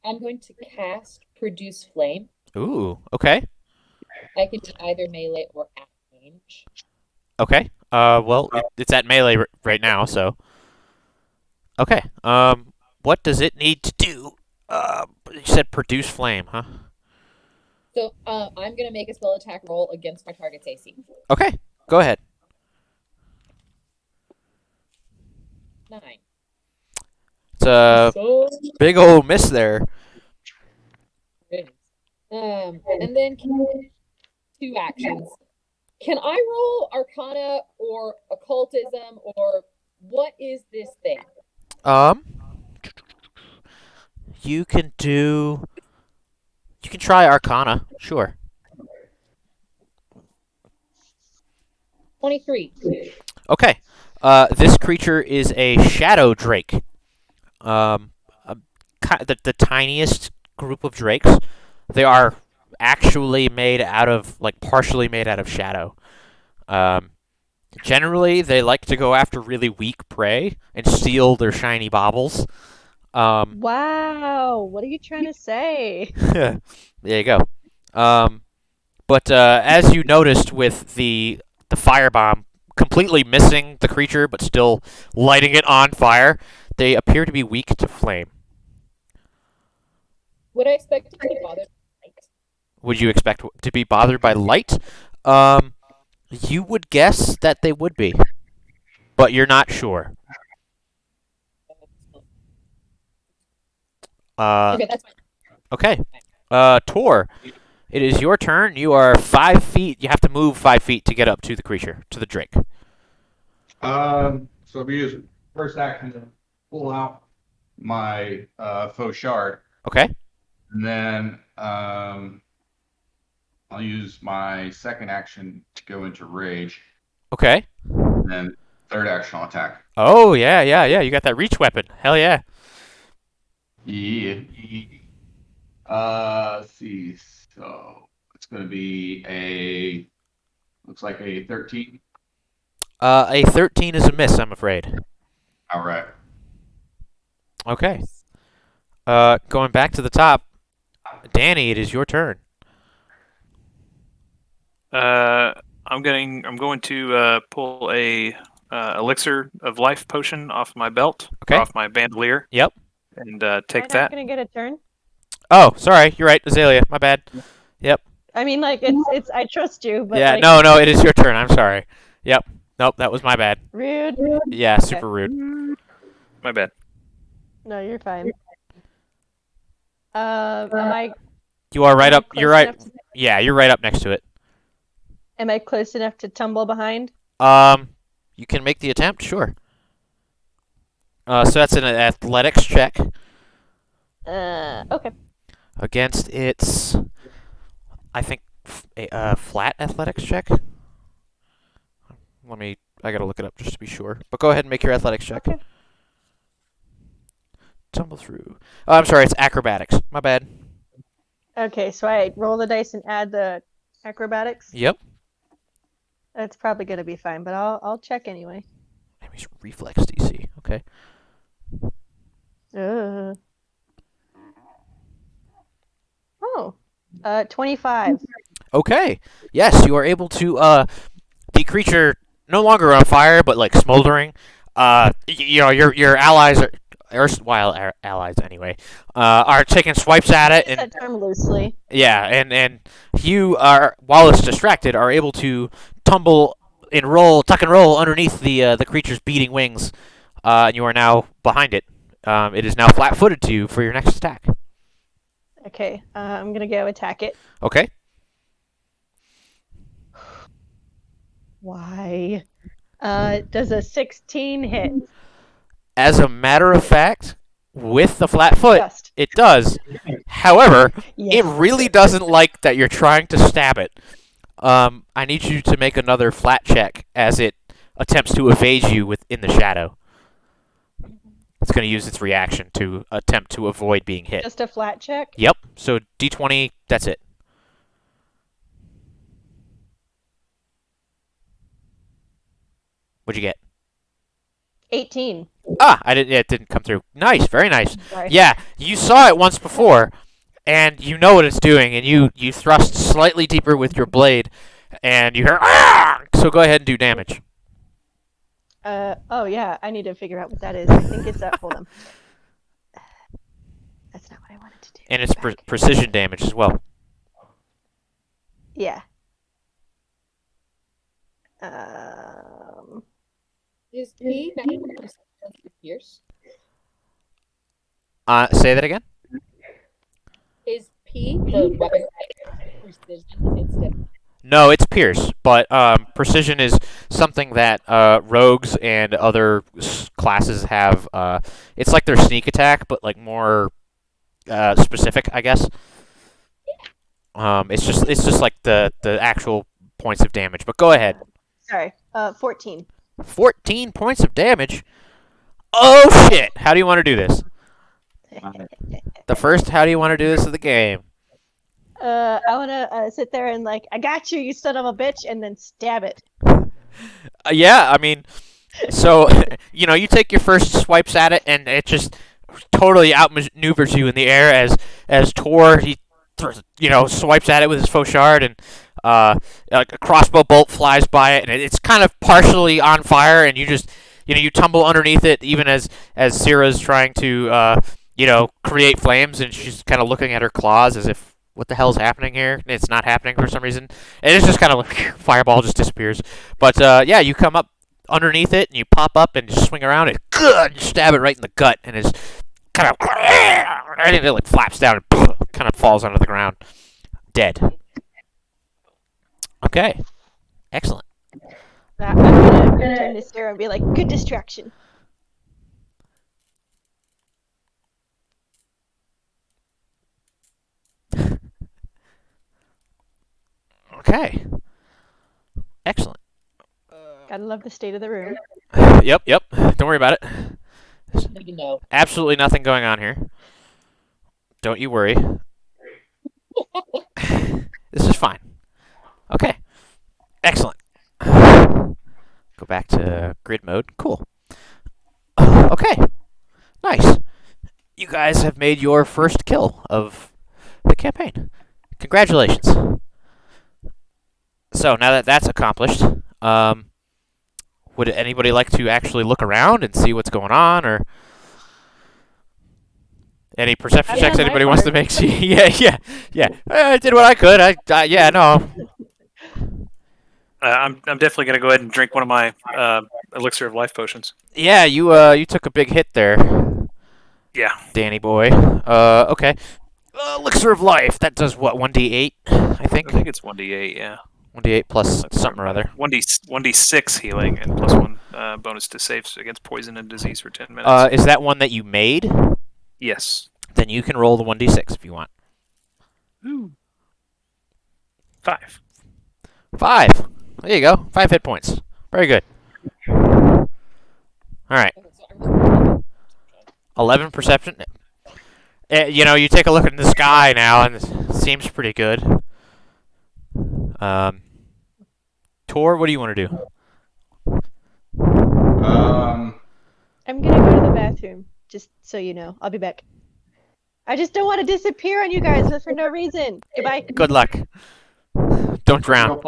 I'm going to cast Produce Flame. Ooh, okay. I can do either melee or at range. Okay. Well, it's at melee right now, so. Okay. What does it need to do? You said produce flame, huh? So I'm going to make a spell attack roll against my target's AC. Okay. Go ahead. 9. It's a So big old miss there. good. And then 2 actions. Can I roll Arcana or Occultism or what is this thing? You can try Arcana, sure. 23. Okay. This creature is a shadow drake. The tiniest group of drakes. They are actually made out of, like, partially made out of shadow. Generally, they like to go after really weak prey and steal their shiny baubles. Wow, what are you trying to say? There you go. But as you noticed with the firebomb completely missing the creature but still lighting it on fire, they appear to be weak to flame. Would I expect to be bothered? Would you expect to be bothered by light? You would guess that they would be, but you're not sure. Okay, that's fine. Okay. Tor, it is your turn. You are 5 feet. You have to move 5 feet to get up to the creature, to the drake. So we use first action to pull out my faux shard, Okay. and then I'll use my second action to go into rage, Okay. and then third action I'll attack. Oh, yeah. You got that reach weapon. Hell yeah. Yeah. Let's see. So it's going to be looks like a 13. A 13 is a miss, I'm afraid. All right. Okay. Going back to the top, Danny, it is your turn. I'm going to pull a elixir of life potion off my belt, Okay. or off my bandolier. Yep. And Am take I that. not gonna get a turn? Oh, sorry. You're right, Azalea. My bad. Yep. I mean, like it's. I trust you, but Yeah. like, No. It is your turn. I'm sorry. Yep. Nope. That was my bad. rude. Yeah. Super rude. My bad. No, you're fine. Am I? You are right am I up. You're close right. enough to- Yeah. You're right up next to it. Am I close enough to tumble behind? You can make the attempt. Sure. So that's an athletics check Okay. against its, I think, a flat athletics check. I gotta look it up just to be sure. But go ahead and make your athletics check. Okay. Tumble through. Oh, I'm sorry, it's acrobatics. My bad. Okay, so I roll the dice and add the acrobatics. Yep. That's probably gonna be fine, but I'll check anyway. Enemy's reflex DC. Okay. Oh, 25. Okay. Yes, you are able to. The creature no longer on fire, but like smoldering. You know your allies are erstwhile allies anyway. Are taking swipes at it, Use and that term loosely. yeah, and you are, while it's distracted, are able to tumble and roll, tuck and roll underneath the creature's beating wings. And you are now behind it. It is now flat-footed to you for your next attack. Okay, I'm gonna go attack it. Okay. Why? Does a 16 hit? As a matter of fact, with the flat foot, Just. it does. However, Yes. it really doesn't like that you're trying to stab it. I need you to make another flat check as it attempts to evade you within the shadow. It's going to use its reaction to attempt to avoid being hit. Just a flat check? Yep. So D20, that's it. What'd you get? 18. Ah, it didn't come through. Nice, very nice. Sorry. Yeah, you saw it once before, and you know what it's doing, and you thrust slightly deeper with your blade, and you hear ah! So go ahead and do damage. Oh yeah, I need to figure out what that is. I think it's hold on. That's not what I wanted to do. And it's precision damage as well. Yeah. Is P 90% pierce? Say that again? Is P the weapon type precision instead? No, it's pierce, but precision is something that rogues and other classes have. It's like their sneak attack, but like more specific, I guess. It's just like the actual points of damage. But go ahead. Sorry. 14. 14 points of damage. Oh shit! How do you want to do this? The first, how do you want to do this of the game? I wanna sit there and like, I got you, you son of a bitch, and then stab it. Yeah, I mean, so you take your first swipes at it, and it just totally outmaneuvers you in the air as Tor swipes at it with his faux shard, and a crossbow bolt flies by it, and it's kind of partially on fire, and you just you tumble underneath it, even as Cyra's trying to create flames, and she's kind of looking at her claws as if, what the hell's happening here? It's not happening for some reason, and it's just kind of like fireball just disappears. But yeah, you come up underneath it, and you pop up and just swing around it, and you stab it right in the gut, and it's kind of and it like flaps down and kind of falls onto the ground, dead. Okay, excellent. I'm gonna turn to Sarah and be like, good distraction. Okay, excellent. Gotta love the state of the room. Yep. Don't worry about it. You know. Absolutely nothing going on here. Don't you worry. This is fine. Okay. Excellent. Go back to grid mode. Cool. Okay. Nice. You guys have made your first kill of the campaign. Congratulations. So now that that's accomplished, would anybody like to actually look around and see what's going on, or any perception I've checks done my anybody wants to part. make? See, yeah. I did what I could. Yeah, no. I'm definitely gonna go ahead and drink one of my elixir of life potions. Yeah, you took a big hit there, Yeah. Danny boy. Okay. Elixir of life. That does what? 1d8, I think. I think it's 1d8. Yeah. 1d8 plus something or other. 1d6 healing and plus 1 bonus to saves against poison and disease for 10 minutes. Is that one that you made? Yes. Then you can roll the 1d6 if you want. Ooh. 5. 5. There you go. 5 hit points. Very good. All right. 11 perception. You take a look at the sky now, and it seems pretty good. Tor, what do you want to do? I'm gonna go to the bathroom, just so you know. I'll be back. I just don't want to disappear on you guys for no reason. Goodbye. Good luck. Don't drown.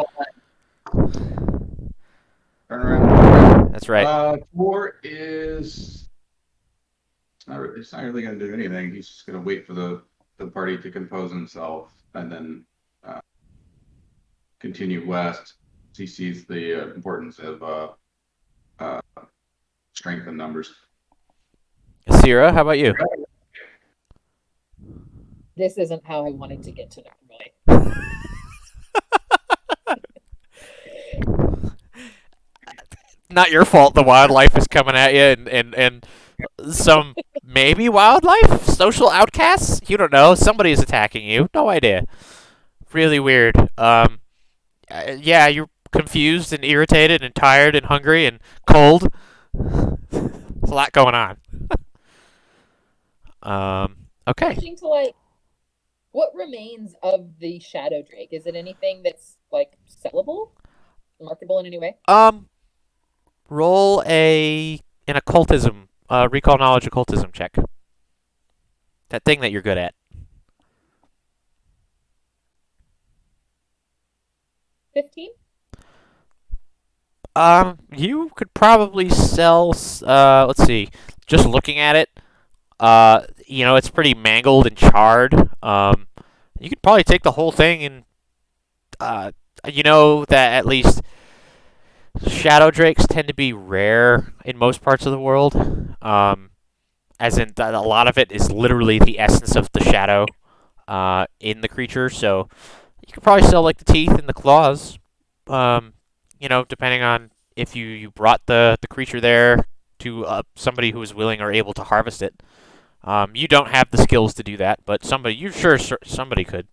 Turn around. That's right. Tor is. It's not really going to do anything. He's just going to wait for the party to compose himself and then continue west. He sees the importance of strength in numbers. Cyra, how about you? This isn't how I wanted to get to Norway. Not your fault the wildlife is coming at you, and some maybe wildlife? Social outcasts? You don't know. Somebody's attacking you. No idea. Really weird. Yeah, you're confused and irritated and tired and hungry and cold. There's a lot going on. Okay. Switching to like, what remains of the Shadow Drake? Is it anything that's like sellable, marketable in any way? Roll an occultism, recall knowledge occultism check. That thing that you're good at. 15? You could probably sell. Let's see. Just looking at it, it's pretty mangled and charred. You could probably take the whole thing and, that at least shadow drakes tend to be rare in most parts of the world. As in, a lot of it is literally the essence of the shadow, in the creature. So you could probably sell like the teeth and the claws. Depending on if you brought the creature there to somebody who is willing or able to harvest it. You don't have the skills to do that, but somebody could.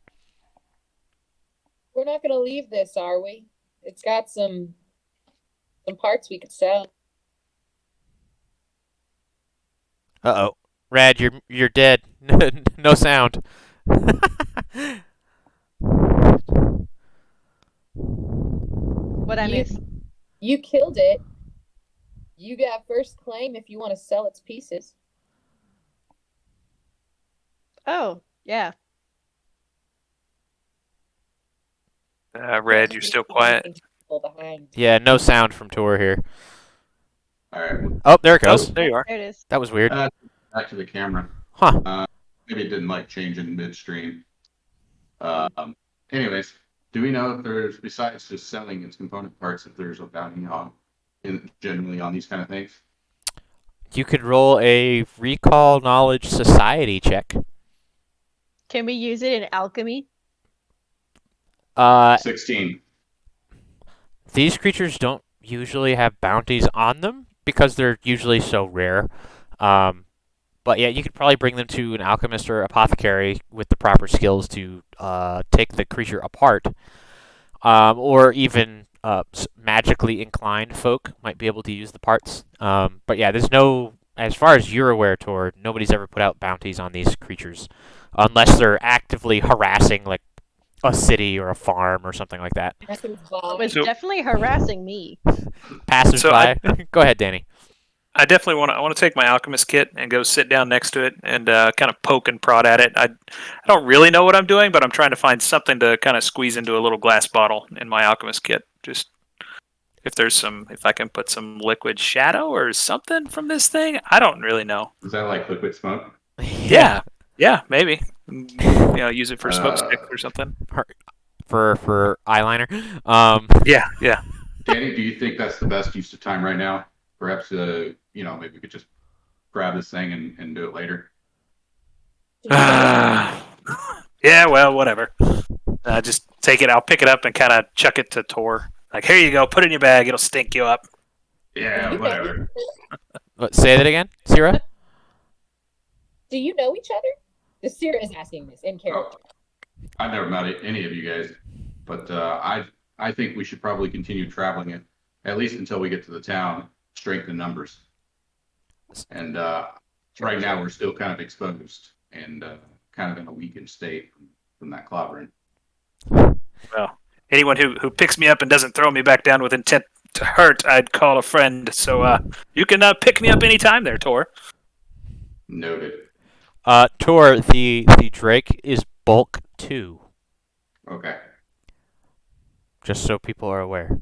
We're not going to leave this, are we? It's got some parts we could sell. Uh-oh. Rad, you're dead. No sound. What I You- miss? You killed it. You got first claim if you want to sell its pieces. Oh, yeah. Red, you're still quiet. Behind. Yeah, no sound from Tor here. All right. Oh, there it Oh, goes. there you are. There it is. That was weird. Back to the camera. Huh. Maybe it didn't like change in midstream. Anyways, do we know if there's, besides just selling its component parts, if there's a bounty on, generally on these kind of things? You could roll a Recall Knowledge Society check. Can we use it in alchemy? 16. These creatures don't usually have bounties on them because they're usually so rare. But yeah, you could probably bring them to an alchemist or apothecary with the proper skills to take the creature apart. Or even magically inclined folk might be able to use the parts. But yeah, there's no, as far as you're aware, Tor, nobody's ever put out bounties on these creatures. Unless they're actively harassing, like, a city or a farm or something like that. It was So- definitely harassing me. Passers-by. Go ahead, Danny. I definitely want to take my alchemist kit and go sit down next to it and kind of poke and prod at it. I don't really know what I'm doing, but I'm trying to find something to kind of squeeze into a little glass bottle in my alchemist kit. Just if I can put some liquid shadow or something from this thing. I don't really know. Is that like liquid smoke? Yeah, maybe. Use it for smoke sticks or something. For eyeliner. Yeah. Danny, do you think that's the best use of time right now? Perhaps, maybe we could just grab this thing and do it later. Yeah, well, whatever. Just take it. I'll pick it up and kind of chuck it to Tor. Like, here you go. Put it in your bag. It'll stink you up. Yeah, whatever. Say that again, Cyra? Do you know each other? The Cyra is asking this in character. I've never met any of you guys, but I think we should probably continue traveling it, at least until we get to the town, strengthen numbers. And right now we're still kind of exposed and kind of in a weakened state from that clobbering. Well, anyone who picks me up and doesn't throw me back down with intent to hurt, I'd call a friend. So you can pick me up anytime there, Tor. Noted. Tor, the Drake is bulk 2. Okay. Just so people are aware.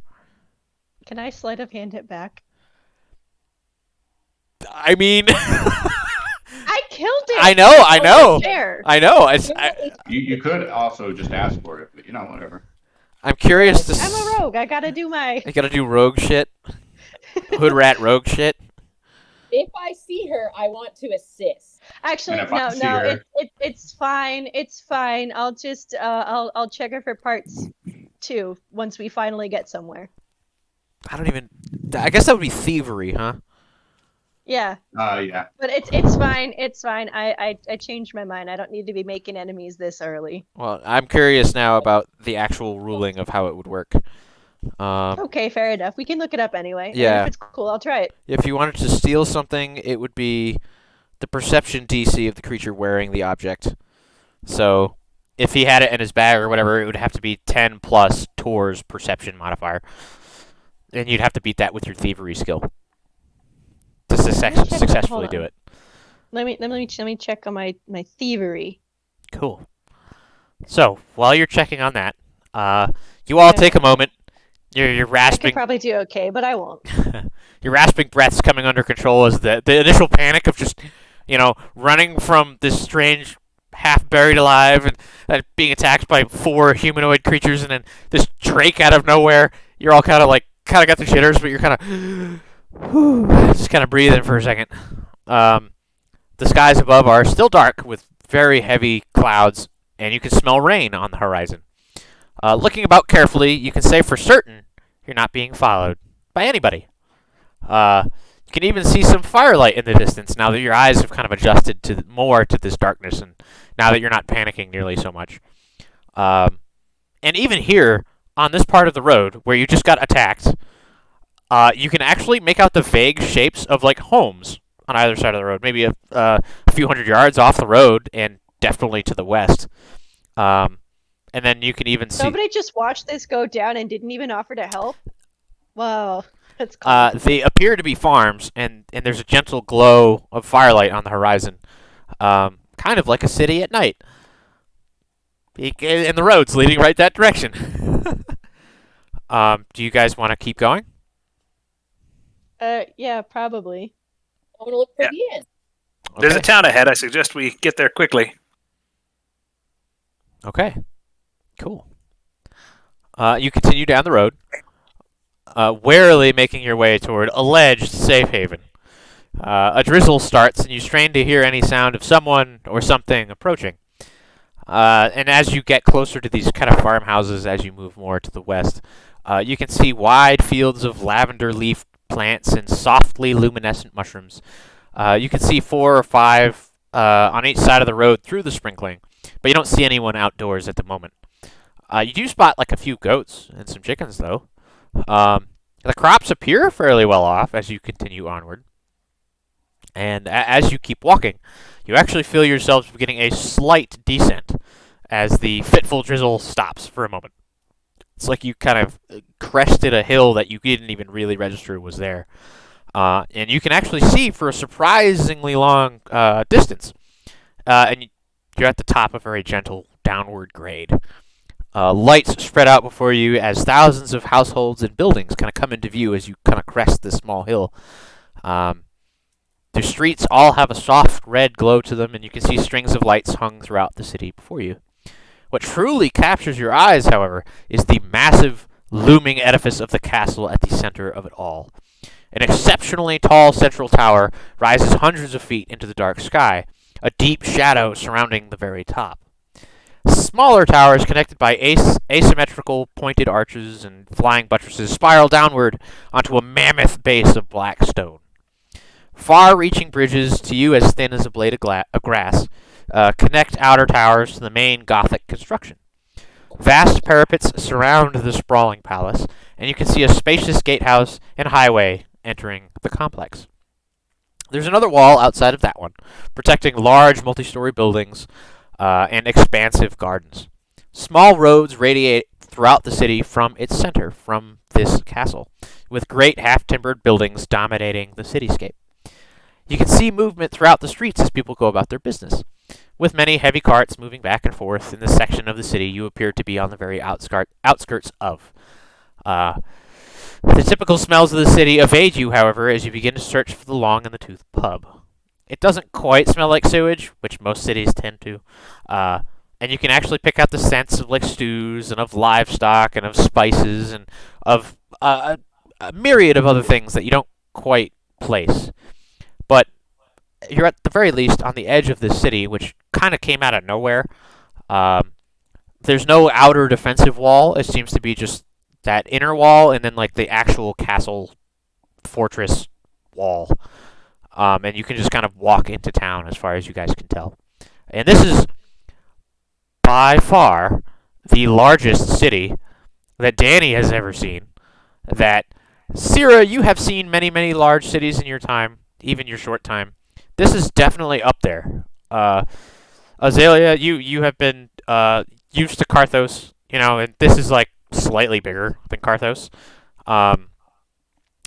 Can I sleight of hand it back? I mean, I killed it. I know. Fair. I know. You could also just ask for it, but whatever. I'm curious to. I'm a rogue. I gotta do my. I gotta do rogue shit. Hood rat rogue shit. If I see her, I want to assist. Actually, And if I see no. her- It's fine. It's fine. I'll just I'll check her for parts too once we finally get somewhere. I don't even. I guess that would be thievery, huh? Yeah, Yeah. but it's fine. It's fine. I changed my mind. I don't need to be making enemies this early. Well, I'm curious now about the actual ruling of how it would work. Okay, fair enough. We can look it up anyway. And Yeah. if it's cool, I'll try it. If you wanted to steal something, it would be the perception DC of the creature wearing the object. So, if he had it in his bag or whatever, it would have to be 10 plus Tor's perception modifier. And you'd have to beat that with your thievery skill to successfully do it. Let me check on my thievery. Cool. So, while you're checking on that, you all take a moment. You're I could rasping. probably do okay, but I won't. Your rasping breath's coming under control as the initial panic of just, running from this strange half buried alive and being attacked by 4 humanoid creatures and then this Drake out of nowhere. You're all kind of got the jitters, but you're kind of just kind of breathing for a second. The skies above are still dark with very heavy clouds, and you can smell rain on the horizon. Looking about carefully, you can say for certain you're not being followed by anybody. You can even see some firelight in the distance now that your eyes have kind of adjusted more to this darkness, and now that you're not panicking nearly so much. And even here, on this part of the road where you just got attacked, you can actually make out the vague shapes of homes on either side of the road, maybe a few hundred yards off the road and definitely to the west. And And then you can even see Somebody just watched this go down and didn't even offer to help. Wow, that's cool. they appear to be farms, and there's a gentle glow of firelight on the horizon, kind of like a city at night. And the road's leading right that direction. Do you guys want to keep going? Yeah, probably. I want to look for Yeah. the inn. There's a Okay. town ahead. I suggest we get there quickly. Okay. Cool. You continue down the road, warily making your way toward alleged safe haven. A drizzle starts, and you strain to hear any sound of someone or something approaching. And as you get closer to these kind of farmhouses, as you move more to the west, you can see wide fields of lavender leaf plants and softly luminescent mushrooms. You can see 4 or 5 on each side of the road through the sprinkling, but you don't see anyone outdoors at the moment. You do spot like a few goats and some chickens, though. The crops appear fairly well off as you continue onward. And as you keep walking, you actually feel yourselves beginning a slight descent as the fitful drizzle stops for a moment. It's like you kind of crested a hill that you didn't even really register was there. And you can actually see for a surprisingly long distance. And you're at the top of a very gentle downward grade. Lights spread out before you as thousands of households and buildings kind of come into view as you kind of crest this small hill. The streets all have a soft red glow to them, and you can see strings of lights hung throughout the city before you. What truly captures your eyes, however, is the massive, looming edifice of the castle at the center of it all. An exceptionally tall central tower rises hundreds of feet into the dark sky, a deep shadow surrounding the very top. Smaller towers connected by asymmetrical pointed arches and flying buttresses spiral downward onto a mammoth base of black stone. Far-reaching bridges, to you as thin as a blade of grass, connect outer towers to the main Gothic construction. Vast parapets surround the sprawling palace, and you can see a spacious gatehouse and highway entering the complex. There's another wall outside of that one, protecting large multi-story buildings and expansive gardens. Small roads radiate throughout the city from its center, from this castle, with great half-timbered buildings dominating the cityscape. You can see movement throughout the streets as people go about their business. With many heavy carts moving back and forth in the section of the city you appear to be on the very outskirts of. The typical smells of the city evade you, however, as you begin to search for the Long in the Tooth pub. It doesn't quite smell like sewage, which most cities tend to, and you can actually pick out the scents of like stews and of livestock and of spices and of a myriad of other things that you don't quite place. But you're at the very least on the edge of this city, which kind of came out of nowhere. There's no outer defensive wall. It seems to be just that inner wall and then like the actual castle fortress wall. And you can just kind of walk into town as far as you guys can tell. And this is by far the largest city that Danny has ever seen. That Cyra, you have seen many, many large cities in your time, even your short time. This is definitely up there. Azalea, you have been used to Karthos, and this is like slightly bigger than Karthos. And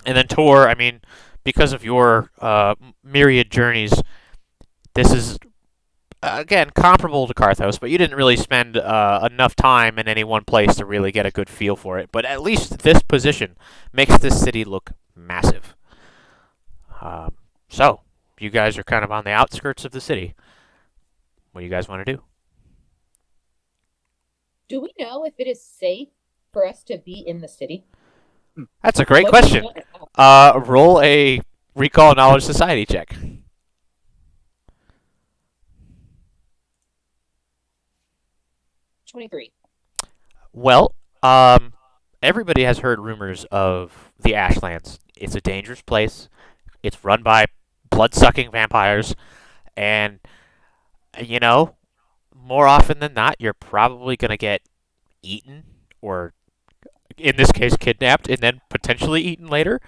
then Tor, I mean, because of your myriad journeys, this is again comparable to Karthos, but you didn't really spend enough time in any one place to really get a good feel for it. But at least this position makes this city look massive. So, you guys are kind of on the outskirts of the city. What do you guys want to do? Do we know if it is safe for us to be in the city? That's a great What do we question. know? Roll a Recall Knowledge Society check. 23. Well, everybody has heard rumors of the Ashlands. It's a dangerous place. It's run by blood-sucking vampires, and more often than not, you're probably gonna get eaten, or in this case, kidnapped, and then potentially eaten later.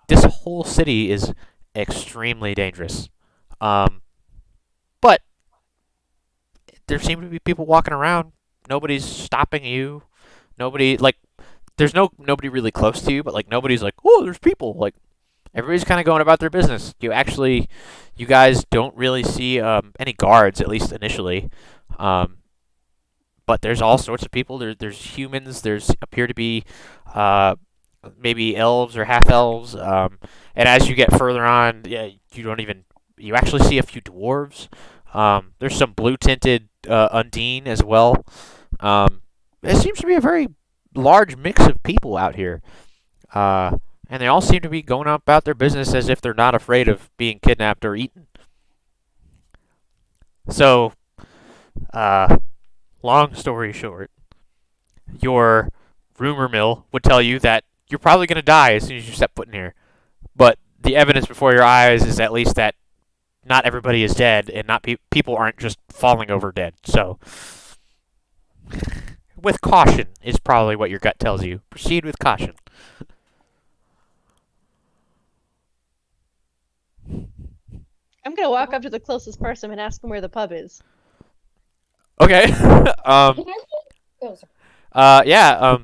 This whole city is extremely dangerous. But there seem to be people walking around Nobody's stopping you. Nobody like there's nobody really close to you, but like nobody's like, oh, there's people. Like everybody's kind of going about their business. You guys don't really see any guards, at least initially. But there's all sorts of people. There's humans. There's appear to be maybe elves or half elves. And as you get further on, yeah, you actually see a few dwarves. There's some blue tinted Undine as well. It seems to be a very large mix of people out here. And they all seem to be going about their business as if they're not afraid of being kidnapped or eaten. So, long story short, your rumor mill would tell you that you're probably going to die as soon as you step foot in here. But the evidence before your eyes is at least that not everybody is dead, and not people aren't just falling over dead. So, with caution is probably what your gut tells you. Proceed with caution. I'm gonna walk up to the closest person and ask him where the pub is. Okay. Can I? Oh, sorry. Yeah.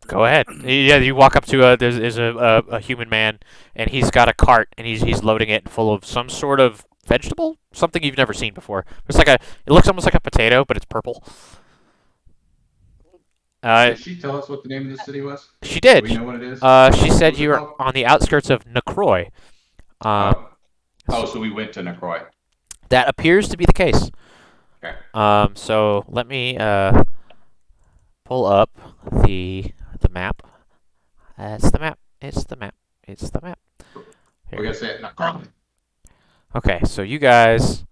Go ahead. Yeah, you walk up to there's a human man, and he's got a cart, and he's loading it full of some sort of vegetable, something you've never seen before. It looks almost like a potato, but it's purple. Did she tell us what the name of the city was? She did. Do we know what it is? She said What's it you're called? on the outskirts of Necroy. So we went to Necroy. That appears to be the case. Okay. So let me pull up the map. It's the map. It's the map. It's the map. We're gonna say it Necroy. Okay, so you guys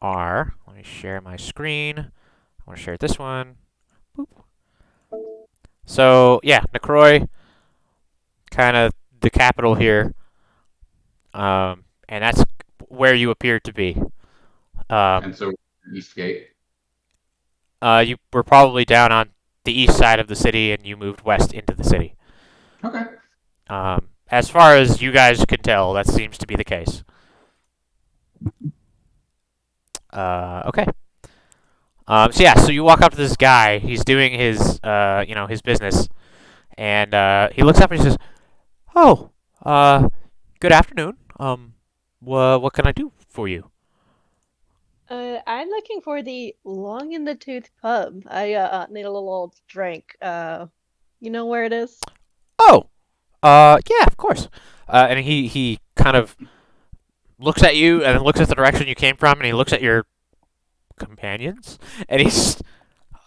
are. Let me share my screen. I want to share this one. Boop. So yeah, Necroy, kind of the capital here. And that's where you appear to be. And so Eastgate. You were probably down on the east side of the city, and you moved west into the city. Okay. As far as you guys can tell, that seems to be the case. Okay. So you walk up to this guy. He's doing his, his business, and he looks up and he says, "Oh, good afternoon. What can I do for you?" I'm looking for the Long in the Tooth pub. I need a little drink. You know where it is? Oh, yeah, of course. And he kind of looks at you and then looks at the direction you came from, and he looks at your companions, and he's,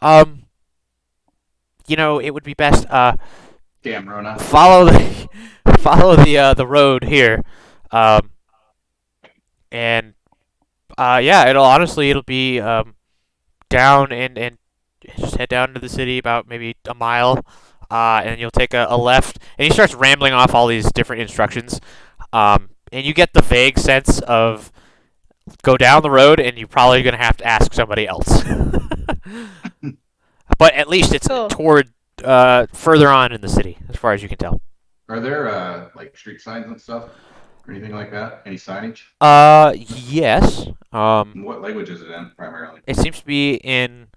it would be best, Damn, Rona. follow the road here, and yeah, it'll be down and just head down to the city about maybe a mile, and you'll take a left, and he starts rambling off all these different instructions, and you get the vague sense of go down the road, and you're probably gonna have to ask somebody else. But at least it's Cool. toward further on in the city, as far as you can tell. Are there like street signs and stuff? Or anything like that? Any signage? Yes. What language is it in primarily? It seems to be in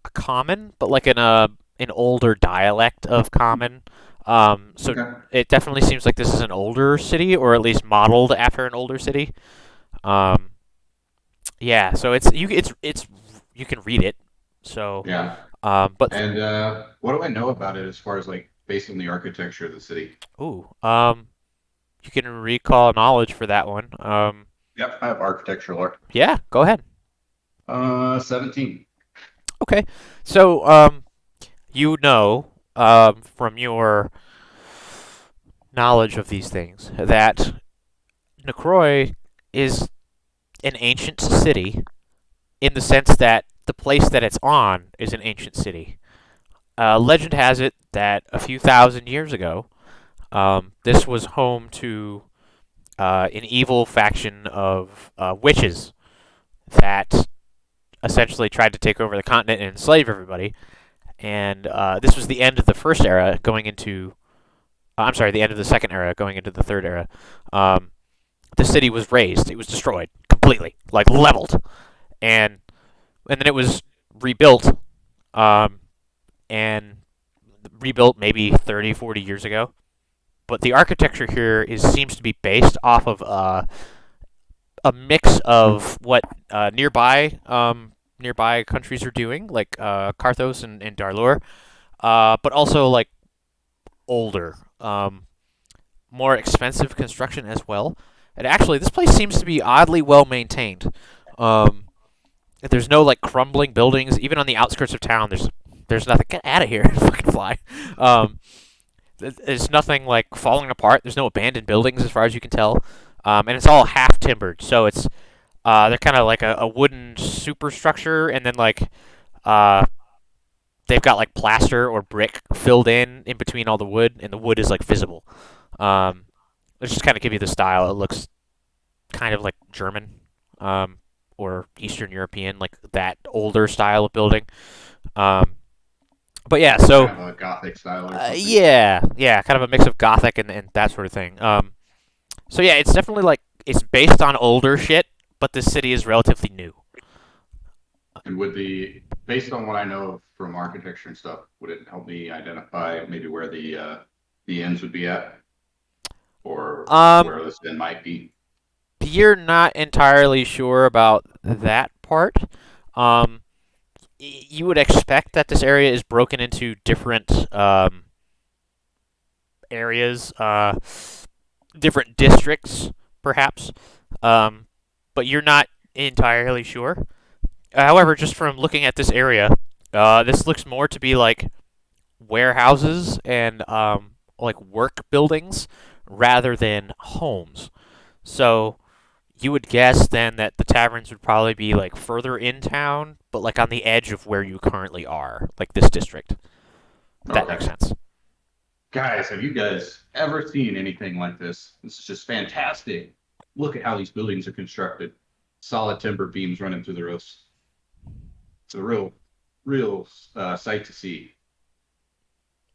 a common, but like in an older dialect of common. So Okay. it definitely seems like this is an older city, or at least modeled after an older city. Yeah. So it's you can read it. So Yeah. but And what do I know about it as far as like based on the architecture of the city? ooh, you can recall knowledge for that one. Yep, I have architectural art. Yeah, go ahead. 17. Okay. So from your knowledge of these things that Necroy is an ancient city in the sense that the place that it's on is an ancient city. Legend has it that a few thousand years ago, this was home to an evil faction of witches that essentially tried to take over the continent and enslave everybody. And this was the end of the first era, going into the end of the second era, going into the third era. The city was razed; it was destroyed completely, like leveled, and then it was rebuilt, and rebuilt maybe 30, 40 years ago. But the architecture here seems to be based off of a mix of what nearby countries are doing, like Karthos and Darlur, but also like older, more expensive construction as well. And actually, this place seems to be oddly well maintained. There's no like crumbling buildings, even on the outskirts of town. There's nothing. Get out of here, fucking fly. There's nothing like falling apart. There's no abandoned buildings as far as you can tell, and it's all half timbered. So it's they're kind of like a wooden superstructure, and then like they've got like plaster or brick filled in between all the wood, and the wood is like visible. Let's just kind of give you the style. It looks kind of like German, or Eastern European, like that older style of building. But yeah, so Kind of a Gothic style or something. yeah, kind of a mix of Gothic and that sort of thing. So yeah, it's definitely like it's based on older shit, but the city is relatively new. And based on what I know from architecture and stuff, would it help me identify maybe where the inns would be at, or where this inn might be? You're not entirely sure about that part. You would expect that this area is broken into different areas, different districts, perhaps, but you're not entirely sure. However, just from looking at this area, this looks more to be like warehouses and like work buildings rather than homes. So you would guess then that the taverns would probably be like further in town, but like on the edge of where you currently are, like this district. If that makes sense. Guys, have you guys ever seen anything like this? This is just fantastic. Look at how these buildings are constructed. Solid timber beams running through the roofs. It's a real sight to see.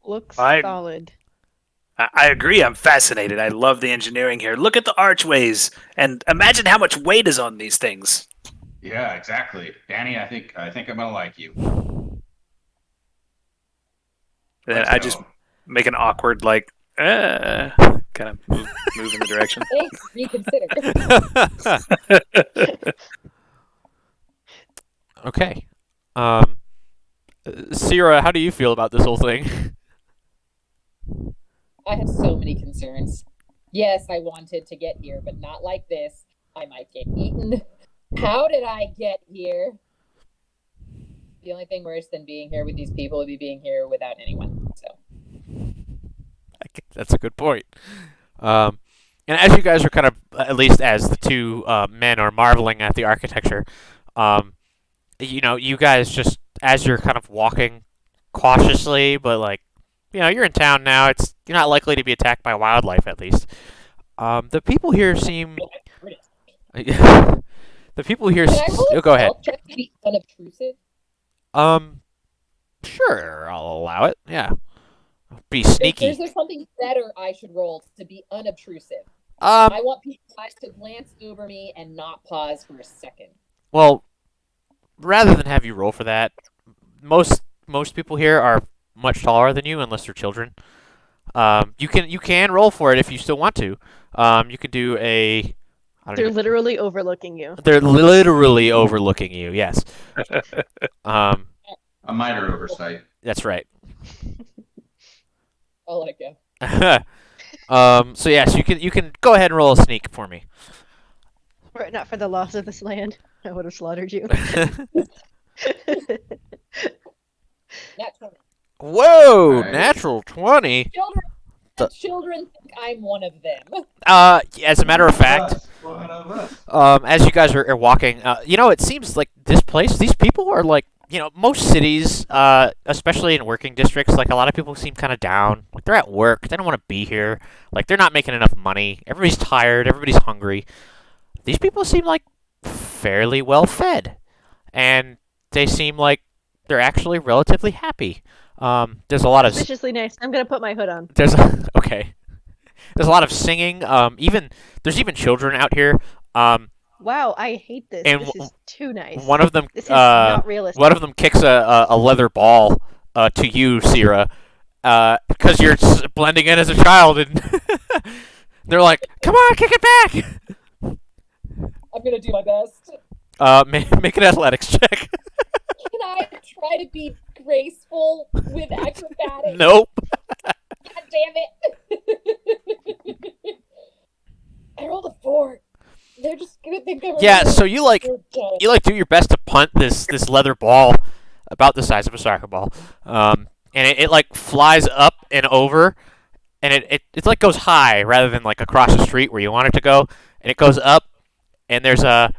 Looks I- solid. I agree. I'm fascinated. I love the engineering here. Look at the archways, and imagine how much weight is on these things. Yeah, exactly. Danny, I think I'm gonna like you. And Let's I go. just make an awkward kind of move in the direction. Thanks, reconsider. Okay. Cyra, how do you feel about this whole thing? I have so many concerns. Yes, I wanted to get here, but not like this. I might get eaten. How did I get here? The only thing worse than being here with these people would be being here without anyone. So That's a good point. And as you guys are kind of, at least as the two men are marveling at the architecture, you guys just, as you're kind of walking cautiously, but like, you're in town now. You're not likely to be attacked by wildlife, at least. The people here seem. The people here. can I roll a Go ahead. stealth check to be unobtrusive? Sure, I'll allow it. Yeah, be sneaky. Is there something better I should roll to be unobtrusive? Um, I want people to glance over me and not pause for a second. well, rather than have you roll for that, most people here are much taller than you, unless they're children. You can roll for it if you still want to. You could do a. I don't They're know. literally overlooking you. They're literally overlooking you. Yes. A minor oversight. That's right. I'll let go. So yes, you can go ahead and roll a sneak for me. Were it not for the loss of this land, I would have slaughtered you. Nat 20. Whoa, Nice. natural 20. Children think I'm one of them. As a matter of fact, One of us. as you guys are walking, it seems like this place, these people are like, most cities, especially in working districts, like a lot of people seem kind of down. Like they're at work, they don't want to be here. Like they're not making enough money. Everybody's tired, everybody's hungry. These people seem like fairly well fed, and they seem like they're actually relatively happy. There's a lot of Suspiciously nice. I'm gonna put my hood on. okay. There's a lot of singing. There's even children out here. Wow, I hate this. And This is too nice. one of them, This is not realistic. one of them kicks a leather ball to you, Cyra, because you're blending in as a child, and they're like, "Come on, kick it back!" I'm gonna do my best. Make an athletics check. Can I try to be graceful with acrobatics? Nope. God damn it! I rolled a 4. They're just gonna think I'm Yeah, so you do your best to punt this leather ball about the size of a soccer ball, and it like flies up and over, and it like goes high rather than like across the street where you want it to go, and it goes up, and there's a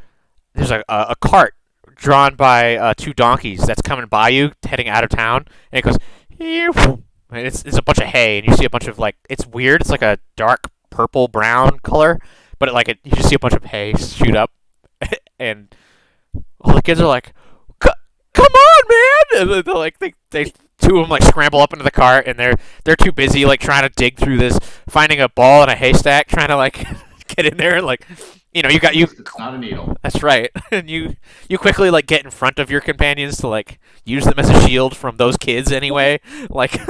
cart drawn by 2 donkeys that's coming by you heading out of town, and it goes, and it's a bunch of hay, and you see a bunch of like, it's weird, it's like a dark purple brown color, but you just see a bunch of hay shoot up, and all the kids are like, "Come on, man!" And they're like, they 2 of them like scramble up into the cart, and they're too busy like trying to dig through this, finding a ball in a haystack, trying to like get in there, and like, you It's not a needle. That's right, and you quickly like get in front of your companions to like use them as a shield from those kids anyway, like.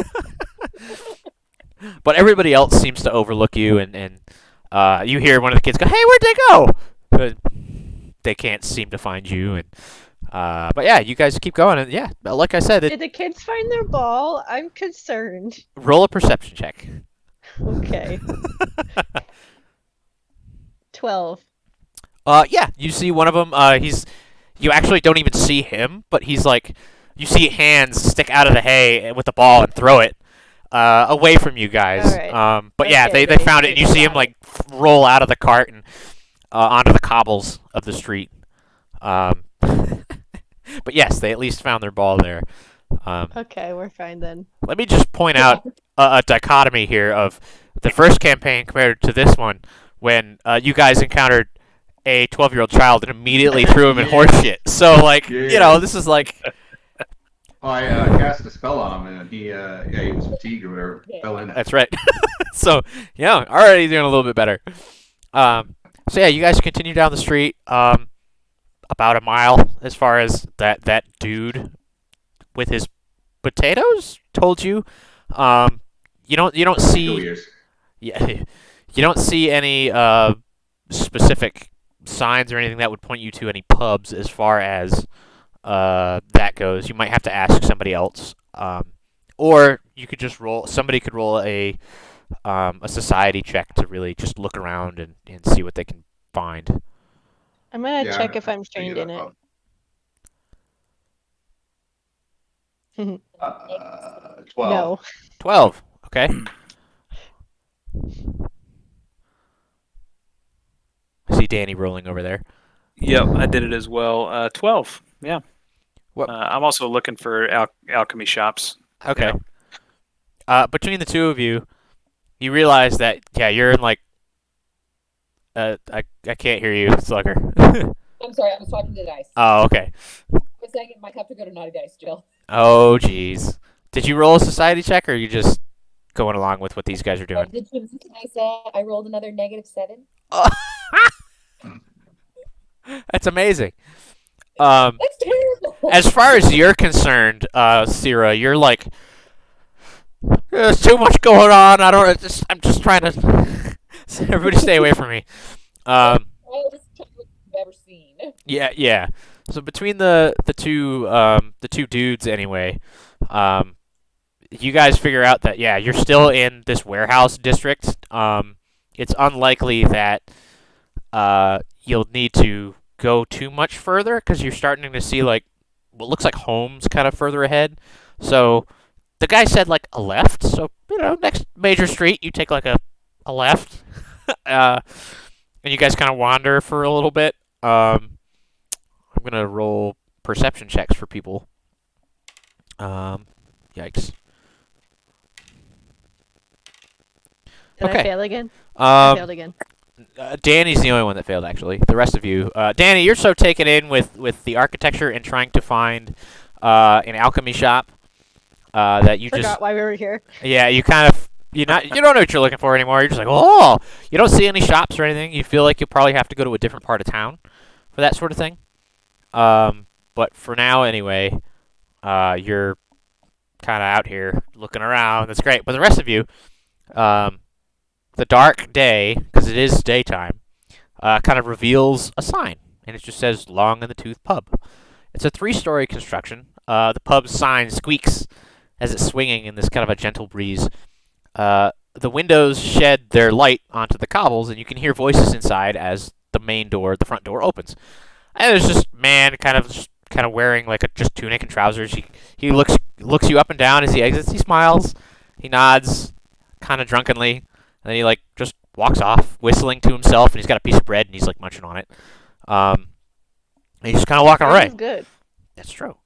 But everybody else seems to overlook you, and you hear one of the kids go, "Hey, where'd they go?" But they can't seem to find you, and but yeah, you guys keep going, and yeah, like I said, Did the kids find their ball? I'm concerned. roll a perception check. Okay. 12. Yeah, you see one of them. You actually don't even see him, but he's like, you see hands stick out of the hay with the ball and throw it away from you guys. All right. But yeah, Okay, they found it, and you see him got like roll out of the cart and onto the cobbles of the street. But yes, they at least found their ball there. Okay, we're fine then. Let me just point out a dichotomy here of the first campaign compared to this one, when you guys encountered a 12-year-old child and immediately threw him in horseshit. So, like, this is like... I cast a spell on him, and he was fatigued or whatever, fell in. That's right. So, yeah, already doing a little bit better. So, yeah, you guys continue down the street about a mile as far as that dude with his potatoes told you. You don't see... Yeah, you don't see any specific signs or anything that would point you to any pubs as far as that goes. You might have to ask somebody else, or you could just roll. Somebody could roll a society check to really just look around and see what they can find. I'm gonna check if I'm trained in it. 12. No. 12. Okay. I see Danny rolling over there. Yep, I did it as well. 12. Yeah. What? I'm also looking for alchemy shops. Okay. Yeah. Between the two of you, you realize that you're in like. I can't hear you, Slugger. I'm sorry, I was talking to dice. Oh, okay. I was saying it might have to go to naughty dice, Jill. Oh, jeez. Did you roll a society check, or are you just going along with what these guys are doing? Did you I say I rolled another -7? That's amazing. That's terrible. As far as you're concerned, Cyra, you're like, there's too much going on. I'm just trying to. Everybody, stay away from me. I'll just check what you've ever seen. Yeah. So between the two dudes anyway, you guys figure out that you're still in this warehouse district. It's unlikely that you'll need to go too much further because you're starting to see like what looks like homes kind of further ahead. So the guy said like a left. So next major street you take like a left, and you guys kind of wander for a little bit. I'm gonna roll perception checks for people. Yikes. Did Okay. I fail again? I failed again. Danny's the only one that failed, actually. The rest of you, Danny, you're so taken in with the architecture and trying to find an alchemy shop that you Forgot why we were here. Yeah, you kind of you don't know what you're looking for anymore. You're just like, oh, you don't see any shops or anything. You feel like you'll probably have to go to a different part of town. for that sort of thing. But for now, anyway, you're kind of out here looking around. That's great. But the rest of you, the dark day, because it is daytime, kind of reveals a sign, and it just says "Long in the Tooth Pub." It's a 3-story construction. The pub's sign squeaks as it's swinging in this kind of a gentle breeze. The windows shed their light onto the cobbles, and you can hear voices inside as the front door opens. And there's this man kind of wearing like a just tunic and trousers. He looks you up and down as he exits. He smiles, he nods, kind of drunkenly, and then he like just walks off, whistling to himself. And he's got a piece of bread and he's like munching on it. And he's just kind of walking away. That's good. That's true.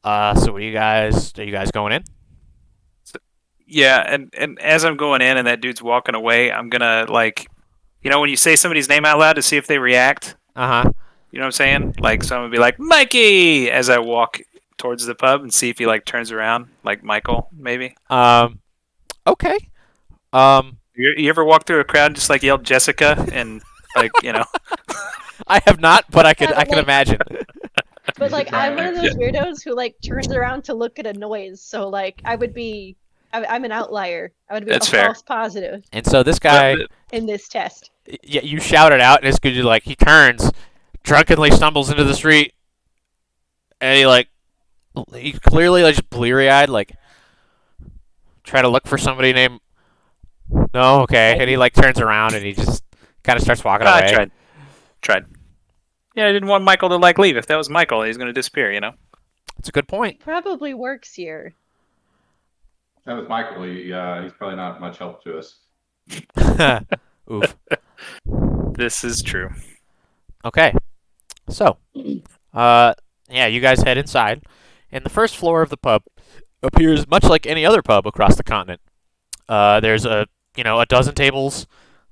So what are you guys going in? Yeah, and as I'm going in and that dude's walking away, I'm gonna like, when you say somebody's name out loud to see if they react. You know what I'm saying? Like, so I'm gonna be like, Mikey, as I walk towards the pub and see if he like turns around, like Michael, maybe. Okay. You ever walk through a crowd and just like yell Jessica and like, I have not, but I can Yeah, like- imagine. But like, I'm one of those weirdos who like turns around to look at a noise. So like, I'm an outlier. I would be That's a fair. false positive And so this guy, in this test. yeah, you shout it out, and it's good. Like he turns, drunkenly stumbles into the street, and he clearly like just bleary-eyed, like trying to look for somebody named. No, okay, and he like turns around and he just kind of starts walking away. I tried. Yeah, I didn't want Michael to like leave. If that was Michael, he's gonna disappear. It's a good point. Probably works here. That was Michael. He's probably not much help to us. Oof. This is true. Okay. So, yeah, you guys head inside, and the first floor of the pub appears much like any other pub across the continent. There's a dozen tables.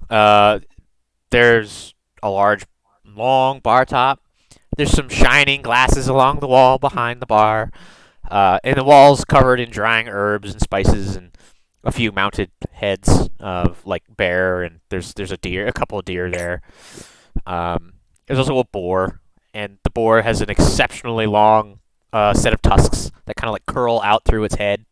There's a large, long bar top. There's some shining glasses along the wall behind the bar. And the walls covered in drying herbs and spices, and a few mounted heads of like bear, and there's a couple of deer there. There's also a boar, and the boar has an exceptionally long set of tusks that kind of like curl out through its head.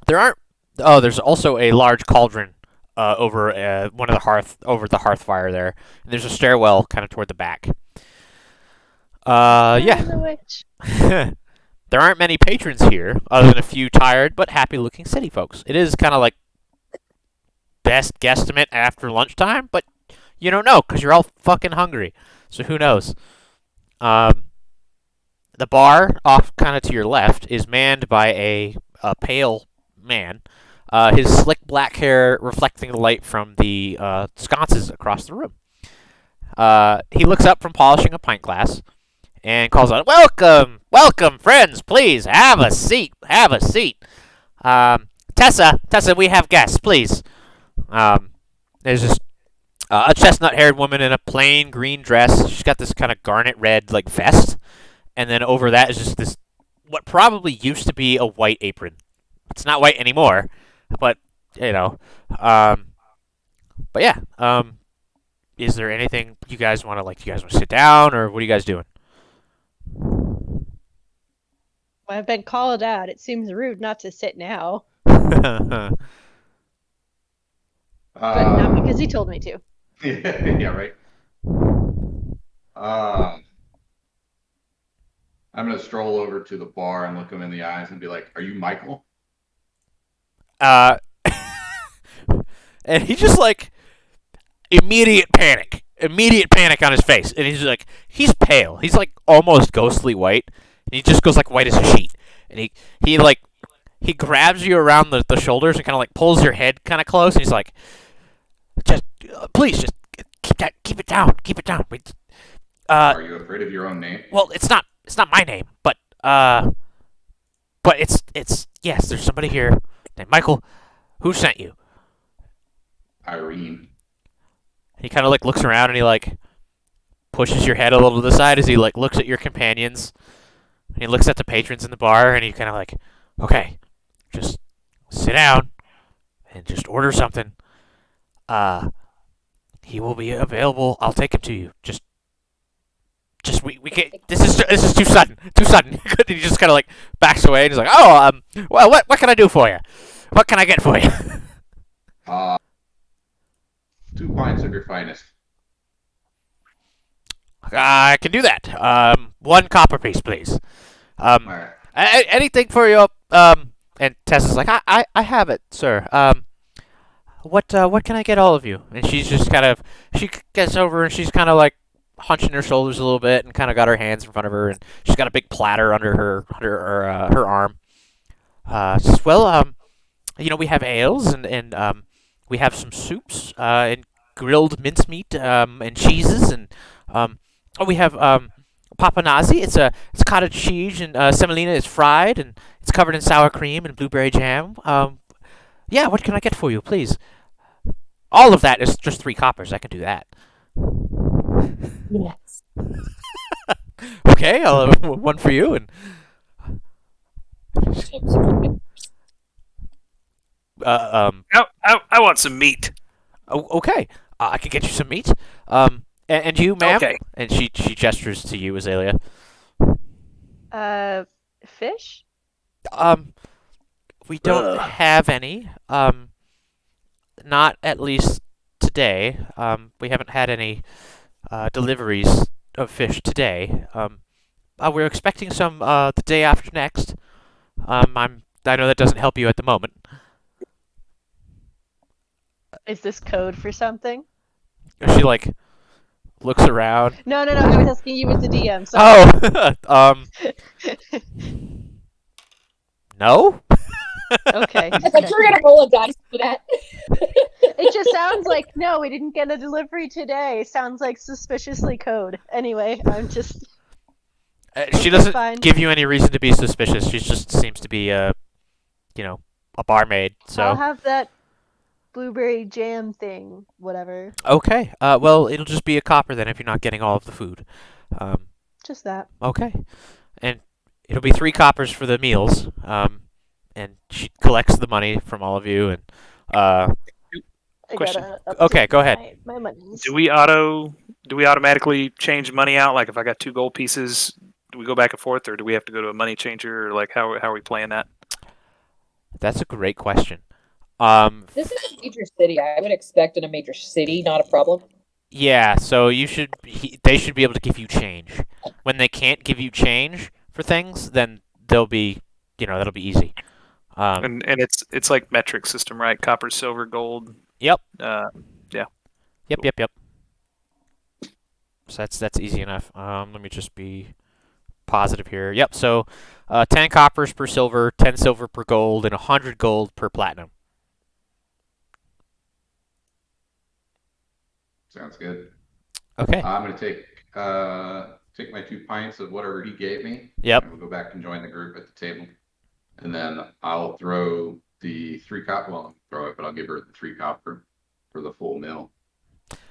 There's also a large cauldron over the hearth fire there, and there's a stairwell kind of toward the back. Yeah. I'm the witch. There aren't many patrons here, other than a few tired but happy-looking city folks. It is kind of like best guesstimate after lunchtime, but you don't know because you're all fucking hungry. So who knows? The bar off kind of to your left is manned by a pale man. His slick black hair reflecting the light from the sconces across the room. He looks up from polishing a pint glass and calls out, "Welcome, welcome, friends! Please have a seat. Have a seat. Tessa, we have guests, please." There's just a chestnut-haired woman in a plain green dress. She's got this kind of garnet red like vest, and then over that is just this what probably used to be a white apron. It's not white anymore, but But yeah. Is there anything you guys want to like? Do you guys want to sit down, or what are you guys doing? I've been called out. It seems rude not to sit now, Uh, but not because he told me to. Yeah, right. I'm gonna stroll over to the bar and look him in the eyes and be like, "Are you Michael?" and he just like immediate panic on his face, and he's pale. He's like almost ghostly white, and he just goes like white as a sheet. And he grabs you around the shoulders and kind of like pulls your head kind of close, and he's like, "Just please, just keep it down. Are you afraid of your own name? Well, it's not my name, but it's yes. There's somebody here named Michael. Who sent you?" Irene. He kind of like looks around and he like pushes your head a little to the side as he like looks at your companions. And he looks at the patrons in the bar and he kind of like, "Okay, just sit down and just order something. He will be available. I'll take him to you. Just we can't. This is too sudden. Too sudden. He just kind of like backs away and he's like, oh, well, what can I do for you? What can I get for you? 2 pints of your finest. I can do that. 1 copper piece, please. All right. Anything for you. And Tessa's like, I have it, sir. What can I get all of you? And she's just she gets over and she's kind of like hunching her shoulders a little bit and kind of got her hands in front of her and she's got a big platter under her arm. Says, well, we have ales and we have some soups and grilled mincemeat and cheeses and we have papanazi. It's cottage cheese and semolina is fried and it's covered in sour cream and blueberry jam. Yeah, what can I get for you, please? All of that is just 3 coppers. I can do that. Yes. Okay, I'll have 1 for you and. I want some meat. Okay, I can get you some meat. And you, ma'am. Okay. And she gestures to you, Azalea. Fish? We don't have any. Not at least today. We haven't had any deliveries of fish today. We're expecting some the day after next. I know that doesn't help you at the moment. Is this code for something? She like looks around. No. I was asking you as the DM. Sorry. Oh, no. Okay. I thought you were gonna roll a dice for that. It just sounds like no, we didn't get a delivery today. Sounds like suspiciously code. Anyway, I'm just. She doesn't fine. give you any reason to be suspicious. She just seems to be a barmaid. So I'll have that blueberry jam thing, whatever. okay. Well, it'll just be a copper then if you're not getting all of the food. Just that. Okay, and it'll be 3 coppers for the meals. And she collects the money from all of you and. I Question. gotta Okay, go ahead. My monies. Do we automatically change money out? Like if I got 2 gold pieces, do we go back and forth, or do we have to go to a money changer, or like how are we playing that? That's a great question. This is a major city. I would expect in a major city, not a problem. Yeah. So they should be able to give you change. When they can't give you change for things, then they'll be, that'll be easy. And it's like metric system, right? Copper, silver, gold. Yep. Yeah. Yep. So that's easy enough. Let me just be positive here. Yep. So, 10 coppers per silver, 10 silver per gold, and 100 gold per platinum. Sounds good. Okay. I'm gonna take my 2 pints of whatever he gave me. Yep. And we'll go back and join the group at the table. And then I'll throw the 3 copper. Well, throw it, but I'll give her the 3 copper for the full meal.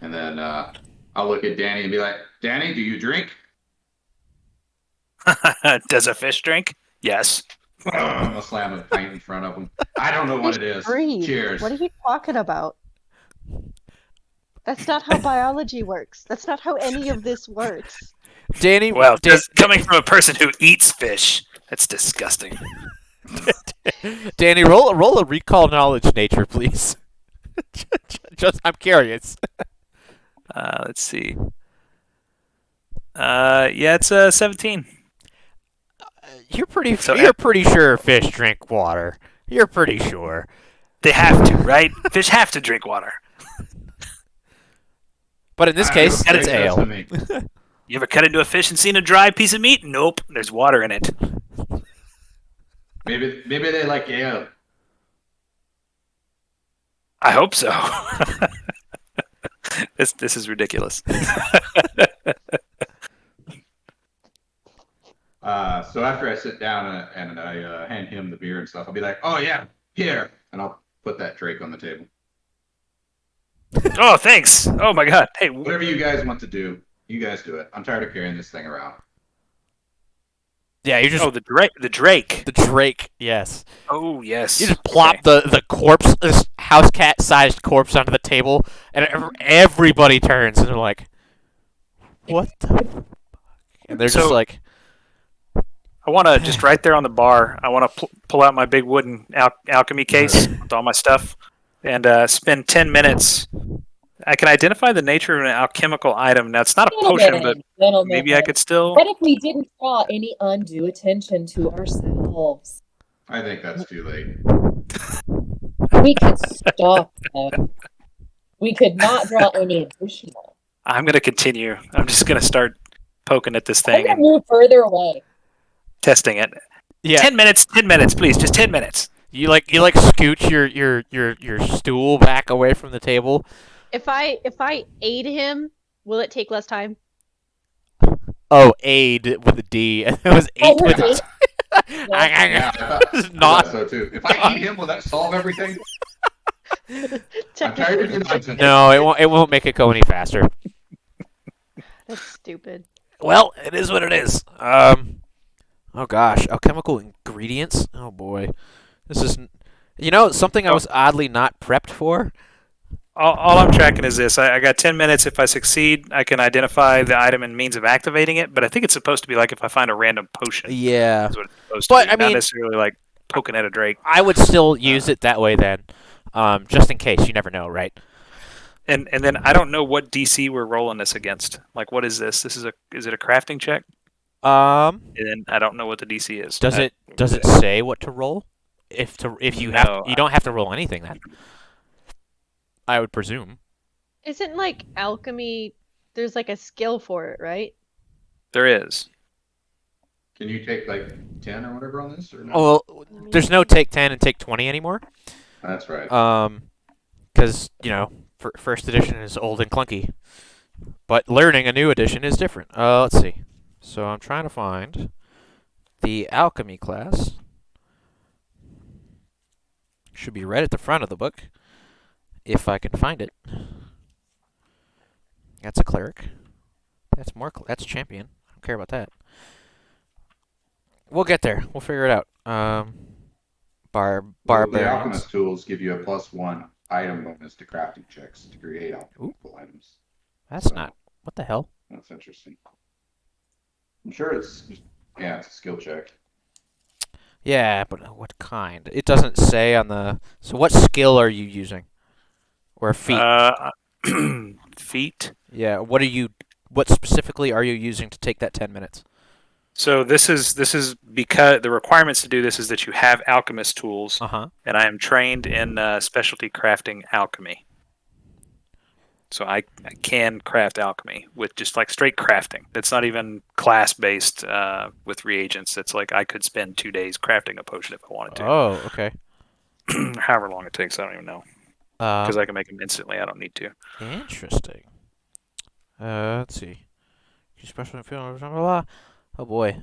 And then I'll look at Danny and be like, Danny, do you drink? Does a fish drink? Yes. I'm gonna slam a pint in front of him. I don't know what it is. Breathe. Cheers. What are you talking about? That's not how biology works. That's not how any of this works. Danny. Well, just coming from a person who eats fish, that's disgusting. Danny, roll a recall knowledge nature, please. I'm curious. Let's see. Yeah, it's 17. You're pretty So- sure fish drink water. You're pretty sure. They have to, right? Fish have to drink water. But in this case, Don't it's say that ale. to me. You ever cut into a fish and seen a dry piece of meat? Nope. There's water in it. Maybe they like ale. I hope so. This is ridiculous. So after I sit down and I hand him the beer and stuff, I'll be like, "Oh yeah, here," and I'll put that drink on the table. Oh, thanks. Oh my God. Hey, Whatever you guys want to do, you guys do it. I'm tired of carrying this thing around. Yeah, you just Oh, the Drake. The Drake. the Drake. Yes. Oh yes. You just plop the corpse, this house cat sized corpse onto the table, and everybody turns and they're like, "What the?" Fuck? And they're just So- like, I want to just right there on the bar. I want to pull out my big wooden alchemy case with all my stuff, and spend 10 minutes. I can identify the nature of an alchemical item. Now it's not a potion, but maybe I could still. What if we didn't draw any undue attention to ourselves? I think that's too late. We could stop them. We could not draw any additional. I'm gonna continue. I'm just gonna start poking at this I'm thing gonna and move further away. testing it. "Yeah." 10 minutes. 10 minutes, please. Just 10 minutes. You scooch your stool back away from the table. If I aid him, will it take less time? Oh, aid with a D. It was eight with a Yeah, I thought Not. so too. If I eat him, will that solve everything? I'm tired of your nonsense. No, it won't. It won't make it go any faster. That's stupid. Well, it is what it is. Oh gosh, alchemical ingredients. Oh boy, this is. Something I was oddly not prepped for. All I'm tracking is this. I got 10 minutes. If I succeed, I can identify the item and means of activating it. But I think it's supposed to be like if I find a random potion. Yeah, Is what it's supposed But, to be. I Not mean- necessarily like poking at a Drake. I would still use it that way then, just in case. You never know, right? And then I don't know what DC we're rolling this against. Like, what is this? Is it a crafting check? And then I don't know what the DC is. Does it say what to roll? If you No, you don't have to roll anything then. I would presume. Isn't like alchemy? There's like a skill for it, right? There is. Can you take like 10 or whatever on this or no? Oh, well, there's no take 10 and take 20 anymore. That's right. Because first edition is old and clunky, but learning a new edition is different. Let's see. So I'm trying to find the alchemy class. Should be right at the front of the book, if I can find it. That's a cleric. That's champion. I don't care about that. We'll get there. We'll figure it out. The Barbarians. Alchemist tools give you a +1 item bonus to crafting checks to create alchemical items. That's not. What the hell? That's interesting. I'm sure it's a skill check. Yeah, but what kind? It doesn't say on the. So what skill are you using? Or feat? Feet. Yeah. What specifically are you using to take that 10 minutes? So this is because the requirements to do this is that you have alchemist tools, Uh-huh. and I am trained in specialty crafting alchemy. So I can craft alchemy with just like straight crafting. It's not even class based with reagents. It's like I could spend 2 days crafting a potion if I wanted to. Oh, okay. However long it takes, I don't even know. Because Um, I can make them instantly. I don't need to. Interesting. Let's see. Special blah, blah, blah. Oh boy.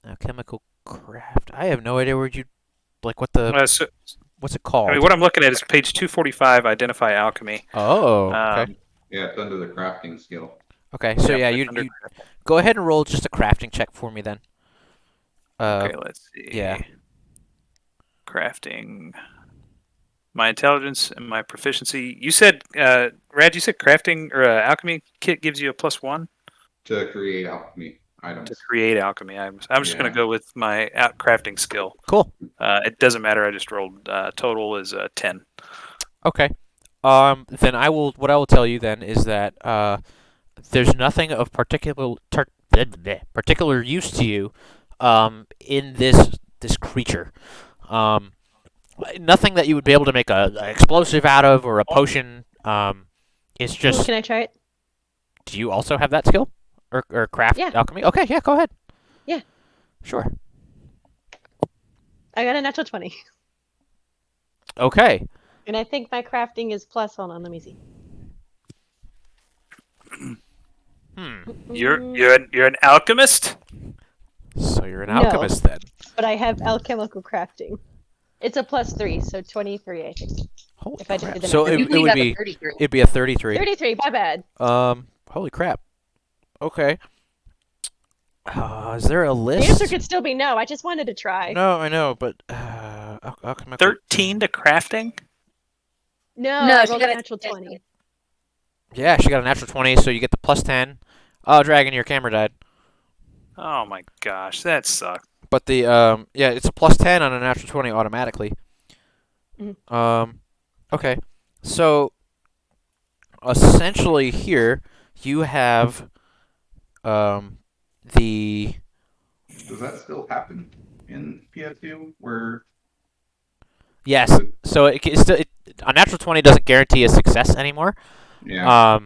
Alchemical craft. I have no idea where you what the So, what's it called? I mean, what I'm looking at is page 245. Identify alchemy. Oh, okay. Yeah, it's under the crafting skill. Okay, so yeah, you go ahead and roll just a crafting check for me then. Okay, let's see. yeah. Crafting. My intelligence and my proficiency. You said, Rad, you said crafting or alchemy kit gives you a +1 To create alchemy items. to create alchemy items. I'm just going Yeah. to go with my crafting skill. Cool. It doesn't matter. I just rolled. Total is 10. Okay. Then what I will tell you then is that there's nothing of particular use to you in this creature. Nothing that you would be able to make an explosive out of or a potion. It's Ooh, just. can I try it? Do you also have that skill or craft Yeah. alchemy? Okay, yeah, go ahead. Yeah. Sure. I got a natural 20. Okay. And I think my crafting is plus. Hold on, let me see. You're an alchemist. So you're an No. alchemist then. But I have alchemical crafting. It's a +3, so 23, I think. Holy If I just crap. did the So math. it You believe would that's a be 33. it'd be a 33. 33, my bad. Holy crap. Okay. Is there a The list? answer could still be no. I just wanted to try. No, I know, but alchemical. 13 to crafting. No, No, I she rolled got a a natural 20. Yeah, she got a natural 20, so you get the plus 10. Oh, Dragon, your camera died. Oh my gosh, that sucks. But the yeah, it's a plus 10 on a natural 20 automatically. Okay, so essentially here you have the Does that still happen in PS2? Where yes. So it's still a natural 20 doesn't guarantee a success anymore. yeah,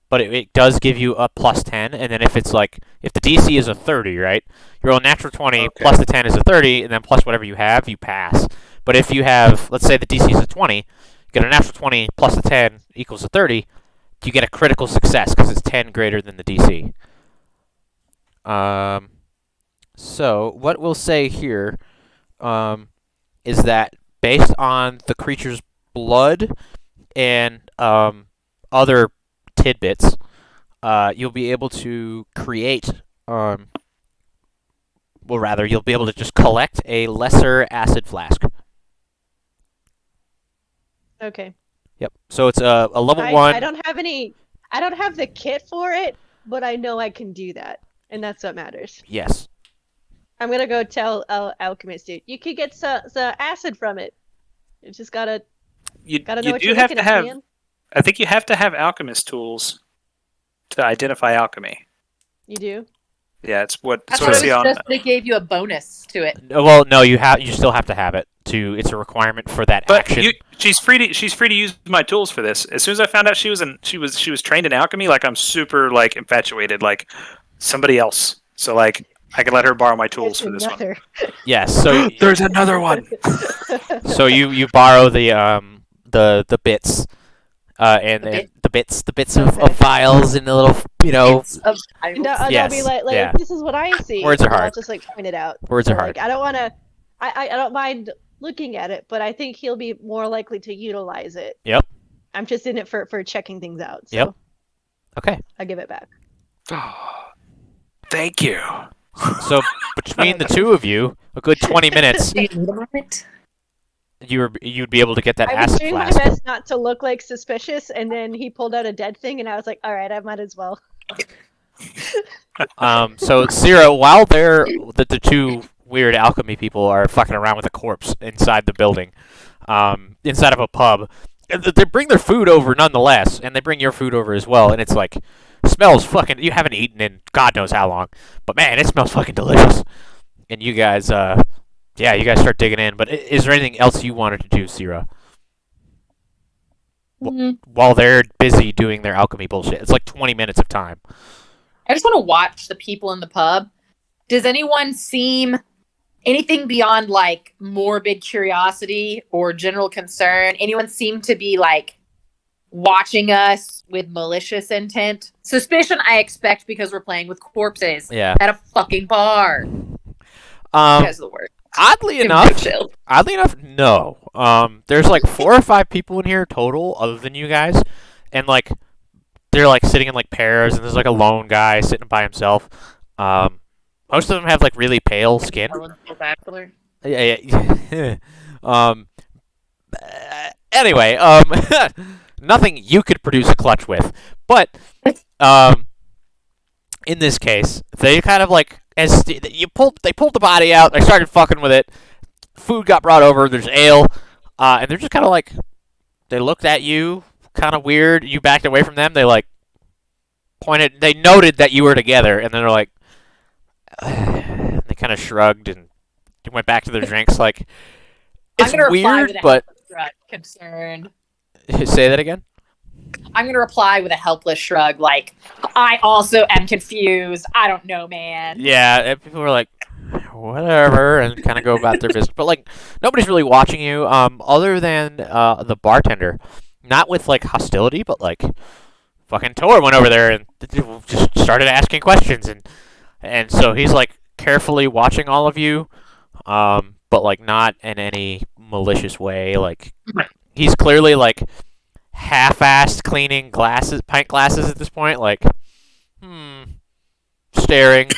But it does give you a plus 10, and then if it's like if the DC is a 30, right? You roll a natural 20 Okay. plus the 10 is a 30, and then plus whatever you have, you pass. But if you have, let's say the DC is a 20, you get a natural 20 plus the 10 equals a 30, you get a critical success because it's 10 greater than the DC. So what we'll say here is that based on the creature's blood and other tidbits, you'll be able to create, well, rather, you'll be able to just collect a lesser acid flask. Okay. Yep. So it's a level I 1. don't have any. I don't have the kit for it, but I know I can do that, and that's what matters. Yes. I'm gonna go tell Alchemist, dude. You could get some acid from it. You just gotta You know you what do you're have looking to at, have. man. I think you have to have alchemist tools to identify alchemy. You do. Yeah, it's what I it's thought what I it see was on. just they gave you a bonus to it. Well, no, you still have to have it. It's a requirement for that But action. she's free to use my tools for this. As soon as I found out she was trained in alchemy, like I'm super like infatuated, like somebody else. So like I can let her borrow my tools for this one. Another. Yes. So There's another one. so you borrow the bits. And the bits of files in the little, It's a And I'll Yes, be like yeah. this is what I see. Words are and I'll hard. just like point it out. Words are hard. Like I don't want to. I don't mind looking at it, but I think he'll be more likely to utilize it. Yep. I'm just in it for checking things out. So Yep. Okay. I give it back. Thank you. So between the two of you, a good 20 minutes, Do you need a moment? you'd be able to get that I was acid doing my flask. best not to look like suspicious, and then he pulled out a dead thing, and I was like, all right, I might as well. So Cyra, while the two weird alchemy people are fucking around with a corpse inside the building, inside of a pub, they bring their food over nonetheless, and they bring your food over as well, and it's like smells fucking. You haven't eaten in God knows how long, but man, it smells fucking delicious. And you guys, yeah, you guys start digging in. But is there anything else you wanted to do, Cyra? While they're busy doing their alchemy bullshit, it's like 20 minutes of time. I just want to watch the people in the pub. Does anyone seem anything beyond like morbid curiosity or general concern? Anyone seem to be like watching us with malicious intent? Suspicion, I expect, because we're playing with corpses Yeah. at a fucking bar. You guys are the worst. Oddly Give me enough, a chill. no. There's like 4 or 5 people in here total, other than you guys, and like they're like sitting in like pairs, and there's like a lone guy sitting by himself. Most of them have like really pale skin. Everyone's so bachelor. Yeah. Anyway, nothing you could produce a clutch with, but in this case, they kind of like they pulled the body out. They started fucking with it. Food got brought over. There's ale, and they're just kind of like they looked at you, kind of weird. You backed away from them. They like pointed. They noted that you were together, and then they're like, they kind of shrugged and went back to their drinks. Like it's I'm gonna reply weird, with a but helpless shrug, concerned. say that again. I'm gonna reply with a helpless shrug, like, I also am confused. I don't know, man. Yeah, and people were like, whatever, and kind of go about their business. But like, nobody's really watching you, other than the bartender. Not with like hostility, but like, fucking Tor went over there and just started asking questions, and so he's like carefully watching all of you, but like not in any malicious way. Like, he's clearly like half-assed cleaning pint glasses at this point, like, staring,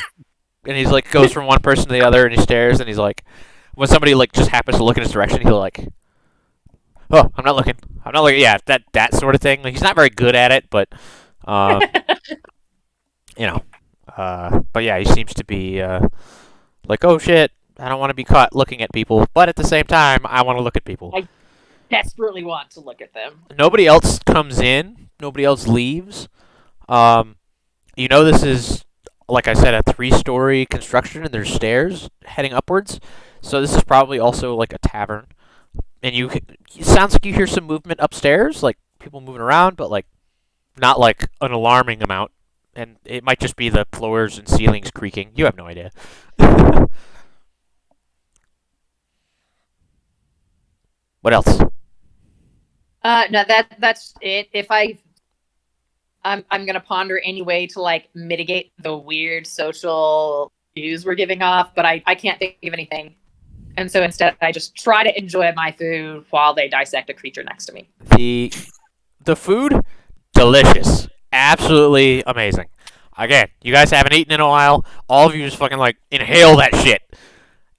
and he's like goes from one person to the other, and he stares, and he's like, when somebody like just happens to look in his direction, he'll like, oh, I'm not looking. I'm not looking. Yeah, that sort of thing. Like he's not very good at it, but you know, but yeah, he seems to be like, oh shit, I don't want to be caught looking at people, but at the same time, I want to look at people. I desperately want to look at them. Nobody else comes in. Nobody else leaves. This is, like I said, a 3-story construction, and there's stairs heading upwards. So this is probably also like a tavern. And it sounds like you hear some movement upstairs, like people moving around, but like not like an alarming amount. And it might just be the floors and ceilings creaking. You have no idea. What else? No, that's it. If I'm gonna ponder any way to like mitigate the weird social cues we're giving off, but I can't think of anything. And so instead I just try to enjoy my food while they dissect a creature next to me. The food, delicious. Absolutely amazing. Again, you guys haven't eaten in a while. All of you just fucking like inhale that shit.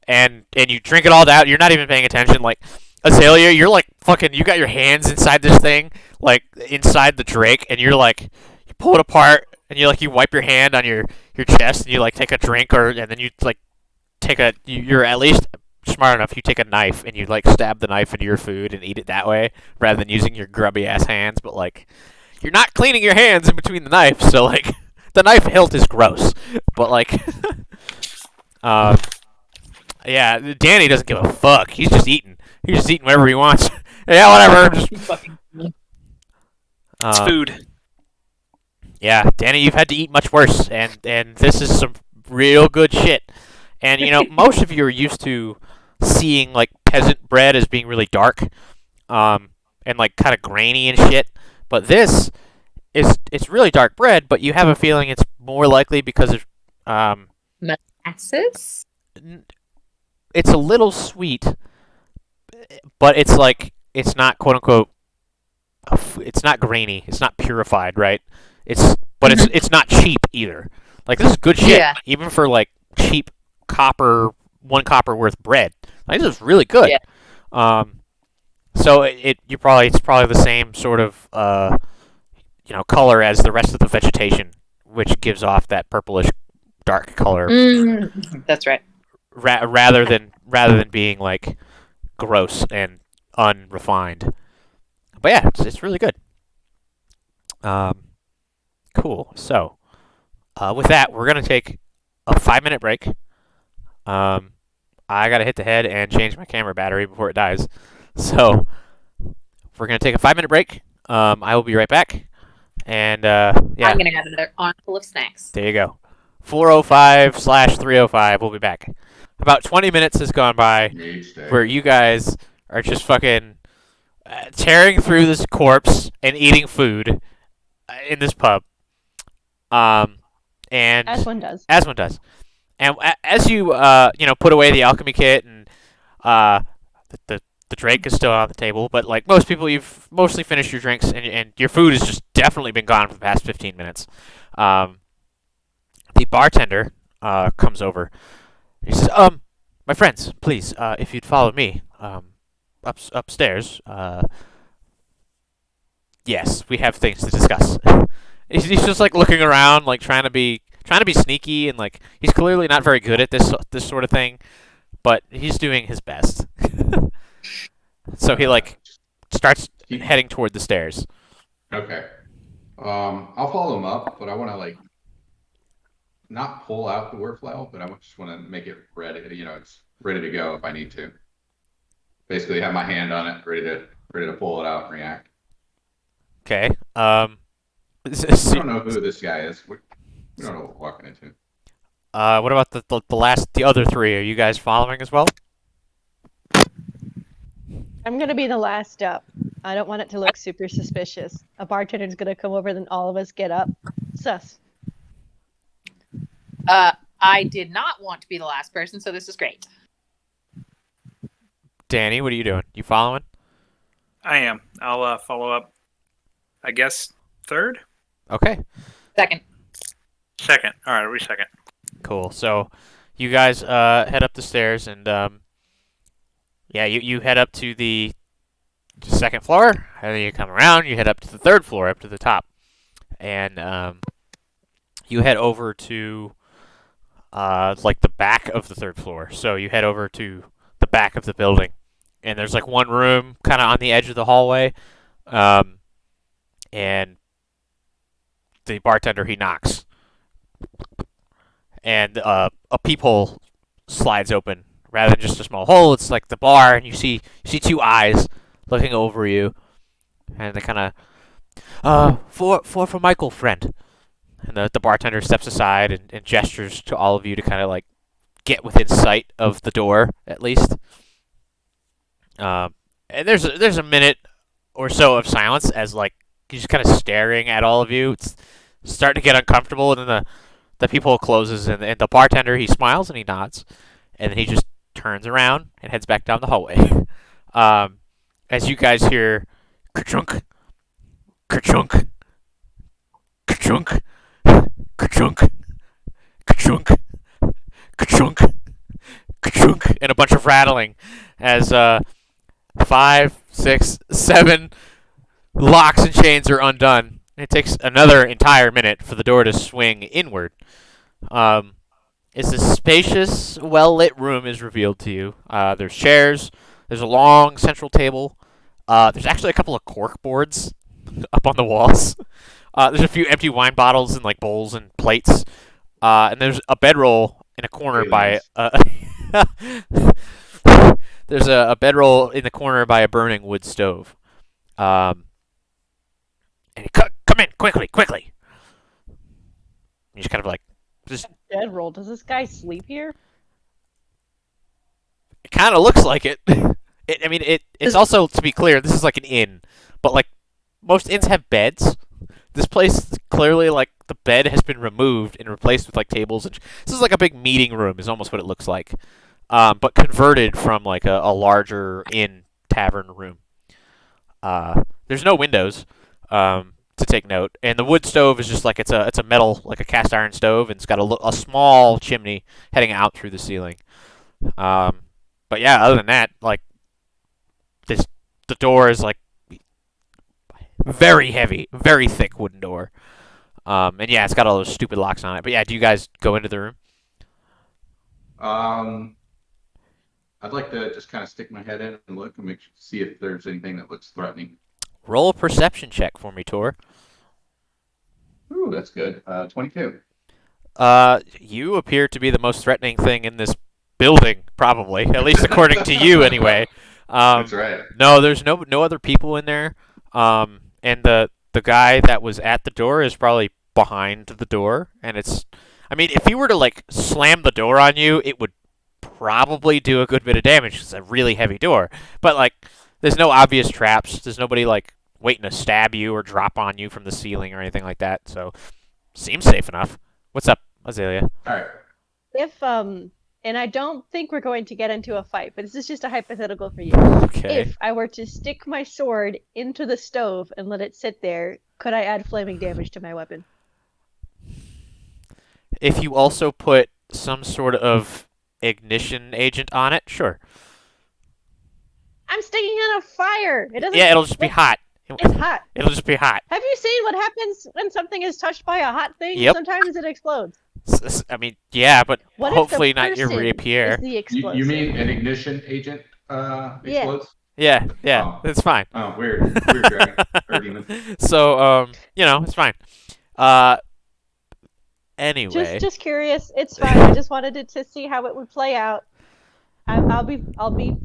And you drink it all down. You're not even paying attention. Like, Azalea, you're like fucking, you got your hands inside this thing, like inside the drake, and you're like, you pull it apart, and you wipe your hand on your chest, and you like take a drink, and then you like you're at least smart enough, you take a knife, and you like stab the knife into your food and eat it that way, rather than using your grubby ass hands, but like, you're not cleaning your hands in between the knives, so like, the knife hilt is gross, but like, yeah, Danny doesn't give a fuck, he's just eating. He's just eating whatever he wants. Yeah, whatever. It's food. Yeah, Danny, you've had to eat much worse, and this is some real good shit. And most of you are used to seeing like peasant bread as being really dark, and like kind of grainy and shit. But this it's really dark bread, but you have a feeling it's more likely because of Molasses? it's a little sweet. But it's like, it's not quote unquote, it's not grainy, it's not purified, right? It's not cheap either. Like, this is good shit, Yeah. even for like cheap one copper worth bread. Like, this is really good. Yeah. So it's probably the same sort of color as the rest of the vegetation, which gives off that purplish dark color. That's right. Rather than being like gross and unrefined. But yeah, it's really good. Cool. So, with that, we're gonna take a 5-minute break. I gotta hit the head and change my camera battery before it dies. So, we're gonna take a 5-minute break. I will be right back. And yeah. I'm gonna get another armful of snacks. There you go. 4:05/3:05. We'll be back. About 20 minutes has gone by where you guys are just fucking tearing through this corpse and eating food in this pub. And As one does. As one does. And as you put away the alchemy kit, and the drink is still on the table, but like most people, you've mostly finished your drinks, and your food has just definitely been gone for the past 15 minutes. The bartender comes over. He says, my friends, please, if you'd follow me, upstairs. Yes, we have things to discuss. He's just like looking around, like trying to be sneaky, and like he's clearly not very good at this sort of thing, but he's doing his best. So he like starts heading toward the stairs. Okay. I'll follow him up, but I want to like not pull out the war flail, but I just want to make it ready. It's ready to go if I need to. Basically, have my hand on it, ready to pull it out and react. Okay. I don't know who this guy is. We don't know what we're walking into. What about the other three? Are you guys following as well? I'm gonna be the last up. I don't want it to look super suspicious. A bartender's gonna come over, then all of us get up. Sus. I did not want to be the last person, so this is great. Danny, what are you doing? You following? I am. I'll follow up. I guess third? Okay. Second. Second. All right, we second. cool. So, you guys head up the stairs, and yeah, you head up to the second floor, and then you come around. You head up to the third floor, up to the top, and you head over to like the back of the third floor. So you head over to the back of the building, and there's like one room kind of on the edge of the hallway, and the bartender he knocks, and a peephole slides open rather than just a small hole. It's like the bar, and you see two eyes looking over you, and they kind of for Michael, friend. And the bartender steps aside and gestures to all of you to kind of like get within sight of the door at least. And there's a minute or so of silence as like he's just kind of staring at all of you. It's starting to get uncomfortable, and then the peephole closes, and the bartender he smiles and he nods, and then he just turns around and heads back down the hallway. As you guys hear ka-chunk, ka-chunk, ka-chunk, ka-chunk, ka-chunk, ka-chunk, ka-chunk, and a bunch of rattling as 5, 6, 7 locks and chains are undone. It takes another entire minute for the door to swing inward. It's a spacious, well-lit room is revealed to you. There's chairs. There's a long central table. There's actually a couple of cork boards up on the walls. There's a few empty wine bottles and like bowls and plates. And there's a bedroll in a corner by there's a bedroll in the corner by a burning wood stove. And come in quickly. You just kind of like just. Bedroll. Does this guy sleep here? It kind of looks like it. It's also, to be clear, this is like an inn, but like most inns have beds. This place clearly like the bed has been removed and replaced with like tables, and this is like a big meeting room. Is almost what it looks like, but converted from like a larger inn tavern room. There's no windows. To take note, and the wood stove is just like it's a metal, like a cast iron stove, and it's got a small chimney heading out through the ceiling. But yeah, other than that, like the door is like very heavy, very thick wooden door. And yeah, it's got all those stupid locks on it. But yeah, do you guys go into the room? I'd like to just kind of stick my head in and look and see if there's anything that looks threatening. Roll a perception check for me, Tor. Ooh, that's good. 22. You appear to be the most threatening thing in this building, probably. At least according to you, anyway. That's right. No, there's no other people in there. And the guy that was at the door is probably behind the door, and it's. I mean, if he were to like slam the door on you, it would probably do a good bit of damage. It's a really heavy door, but like, there's no obvious traps. There's nobody like waiting to stab you or drop on you from the ceiling or anything like that. So, seems safe enough. What's up, Azalea? All right. If and I don't think we're going to get into a fight, but this is just a hypothetical for you. Okay. If I were to stick my sword into the stove and let it sit there, could I add flaming damage to my weapon? If you also put some sort of ignition agent on it, sure. I'm sticking in a fire. It doesn't. Yeah, it'll just be hot. It's hot. It'll just be hot. Have you seen what happens when something is touched by a hot thing? Yep. Sometimes it explodes. I mean, yeah, but What hopefully if the not your person rapier. is the explosive? You mean an ignition agent explodes? Yeah, Oh. it's fine. Oh, weird dragon or demon. So, it's fine. Anyway. Just curious. It's fine. I just wanted to see how it would play out. I'll be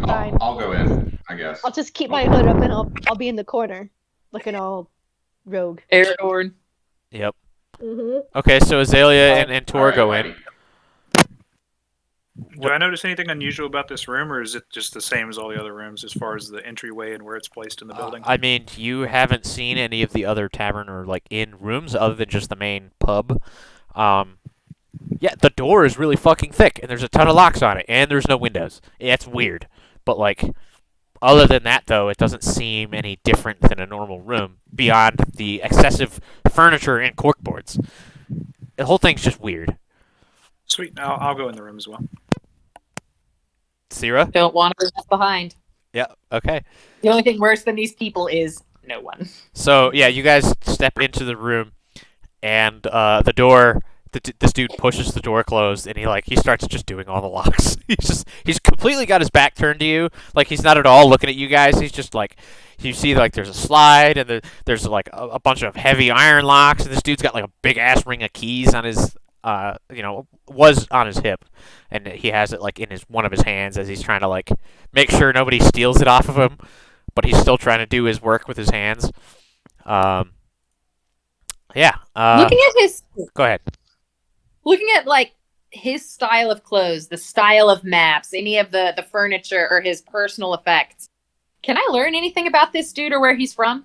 fine. I'll go in, I guess. I'll just keep my hood up and I'll be in the corner, looking all rogue. Aragorn. Yep. Mm-hmm. Okay, so Azalea and Tor Alright, go in. righty. Do I notice anything unusual about this room, or is it just the same as all the other rooms as far as the entryway and where it's placed in the building? I mean, you haven't seen any of the other tavern or like inn rooms other than just the main pub. Yeah, the door is really fucking thick, and there's a ton of locks on it, and there's no windows. It's weird, but like, other than that, though, it doesn't seem any different than a normal room beyond the excessive furniture and corkboards. The whole thing's just weird. Sweet. I'll go in the room as well. Cyra? Don't want to be left behind. Yeah. Okay. The only thing worse than these people is no one. So yeah, you guys step into the room, and the door. This dude pushes the door closed, and he starts just doing all the locks. He's completely got his back turned to you, like he's not at all looking at you guys. He's just like, you see like there's a slide, and there's like a bunch of heavy iron locks, and this dude's got like a big ass ring of keys on his was on his hip, and he has it like in one of his hands as he's trying to like make sure nobody steals it off of him, but he's still trying to do his work with his hands. Yeah. Go ahead. Looking at like his style of clothes, the style of maps, any of the furniture or his personal effects. Can I learn anything about this dude or where he's from?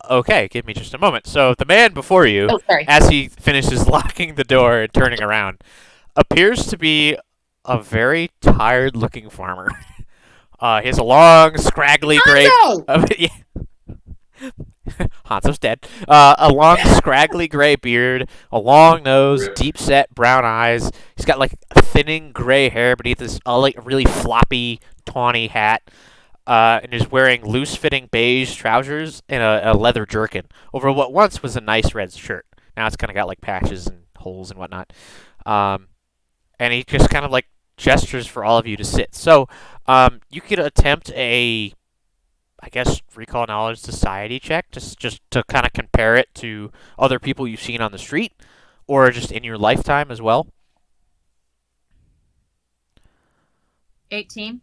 Okay, give me just a moment. So the man before you, as he finishes locking the door and turning around, appears to be a very tired-looking farmer. He has a long, scraggly gray. Yeah. Hanzo's dead. A long, scraggly gray beard, a long nose, deep-set brown eyes. He's got like thinning gray hair beneath this like really floppy, tawny hat. And is wearing loose-fitting beige trousers and a leather jerkin over what once was a nice red shirt. Now it's kind of got like patches and holes and whatnot. And he just kind of like gestures for all of you to sit. So you could attempt a, I guess, recall knowledge society check, just to kind of compare it to other people you've seen on the street, or just in your lifetime as well. 18.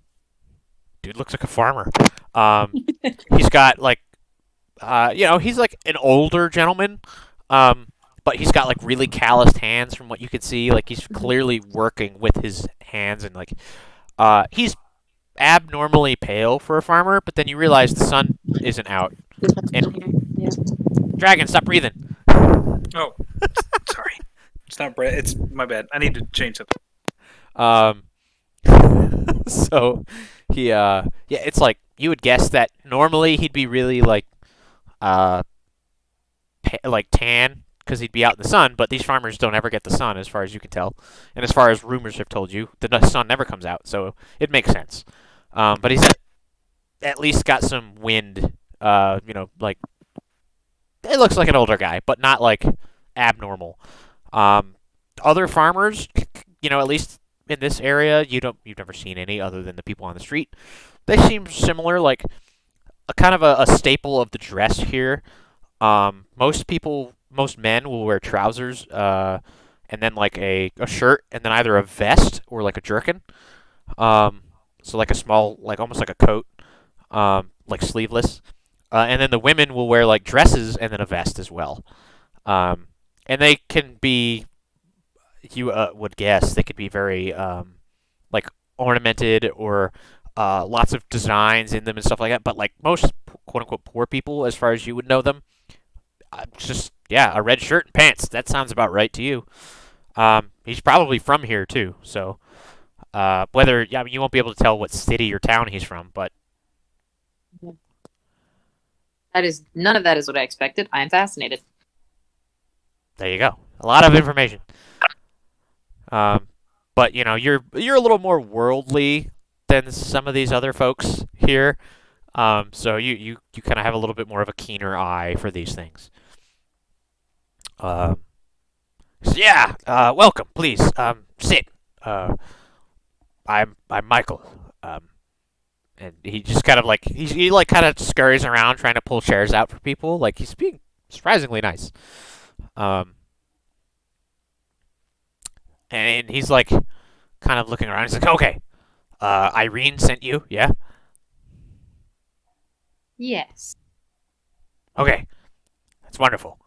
Dude looks like a farmer. He's got like, he's like an older gentleman, but he's got like really calloused hands from what you can see. Like he's clearly working with his hands, and like, he's abnormally pale for a farmer. But then you realize the sun isn't out. And Dragon, stop breathing. Oh, sorry. It's not breath. It's my bad. I need to change something. So he it's like you would guess that normally he'd be really like tan because he'd be out in the sun, but these farmers don't ever get the sun as far as you can tell, and as far as rumors have told you, the sun never comes out, so it makes sense. But he's at least got some wind. Like it looks like an older guy, but not like abnormal. Other farmers, at least in this area, you've never seen any other than the people on the street. They seem similar, like a kind of a staple of the dress here. Most men will wear trousers, and then like a shirt, and then either a vest or like a jerkin. So like a small, like almost like a coat, like sleeveless. And then the women will wear like dresses and then a vest as well. And they can be, you would guess, they could be very like ornamented or lots of designs in them and stuff like that. But like most quote unquote poor people, as far as you would know them, just a red shirt and pants. That sounds about right to you. He's probably from here too. So whether you won't be able to tell what city or town he's from, but none of that is what I expected. I am fascinated. There you go. A lot of information. But you're a little more worldly than some of these other folks here. So you kind of have a little bit more of a keener eye for these things. So welcome. Please, sit. I'm Michael. And he just kind of like he like kind of scurries around trying to pull chairs out for people. Like he's being surprisingly nice. And he's like kind of looking around. He's like, okay, Irene sent you, yeah? Yes. Okay, that's wonderful.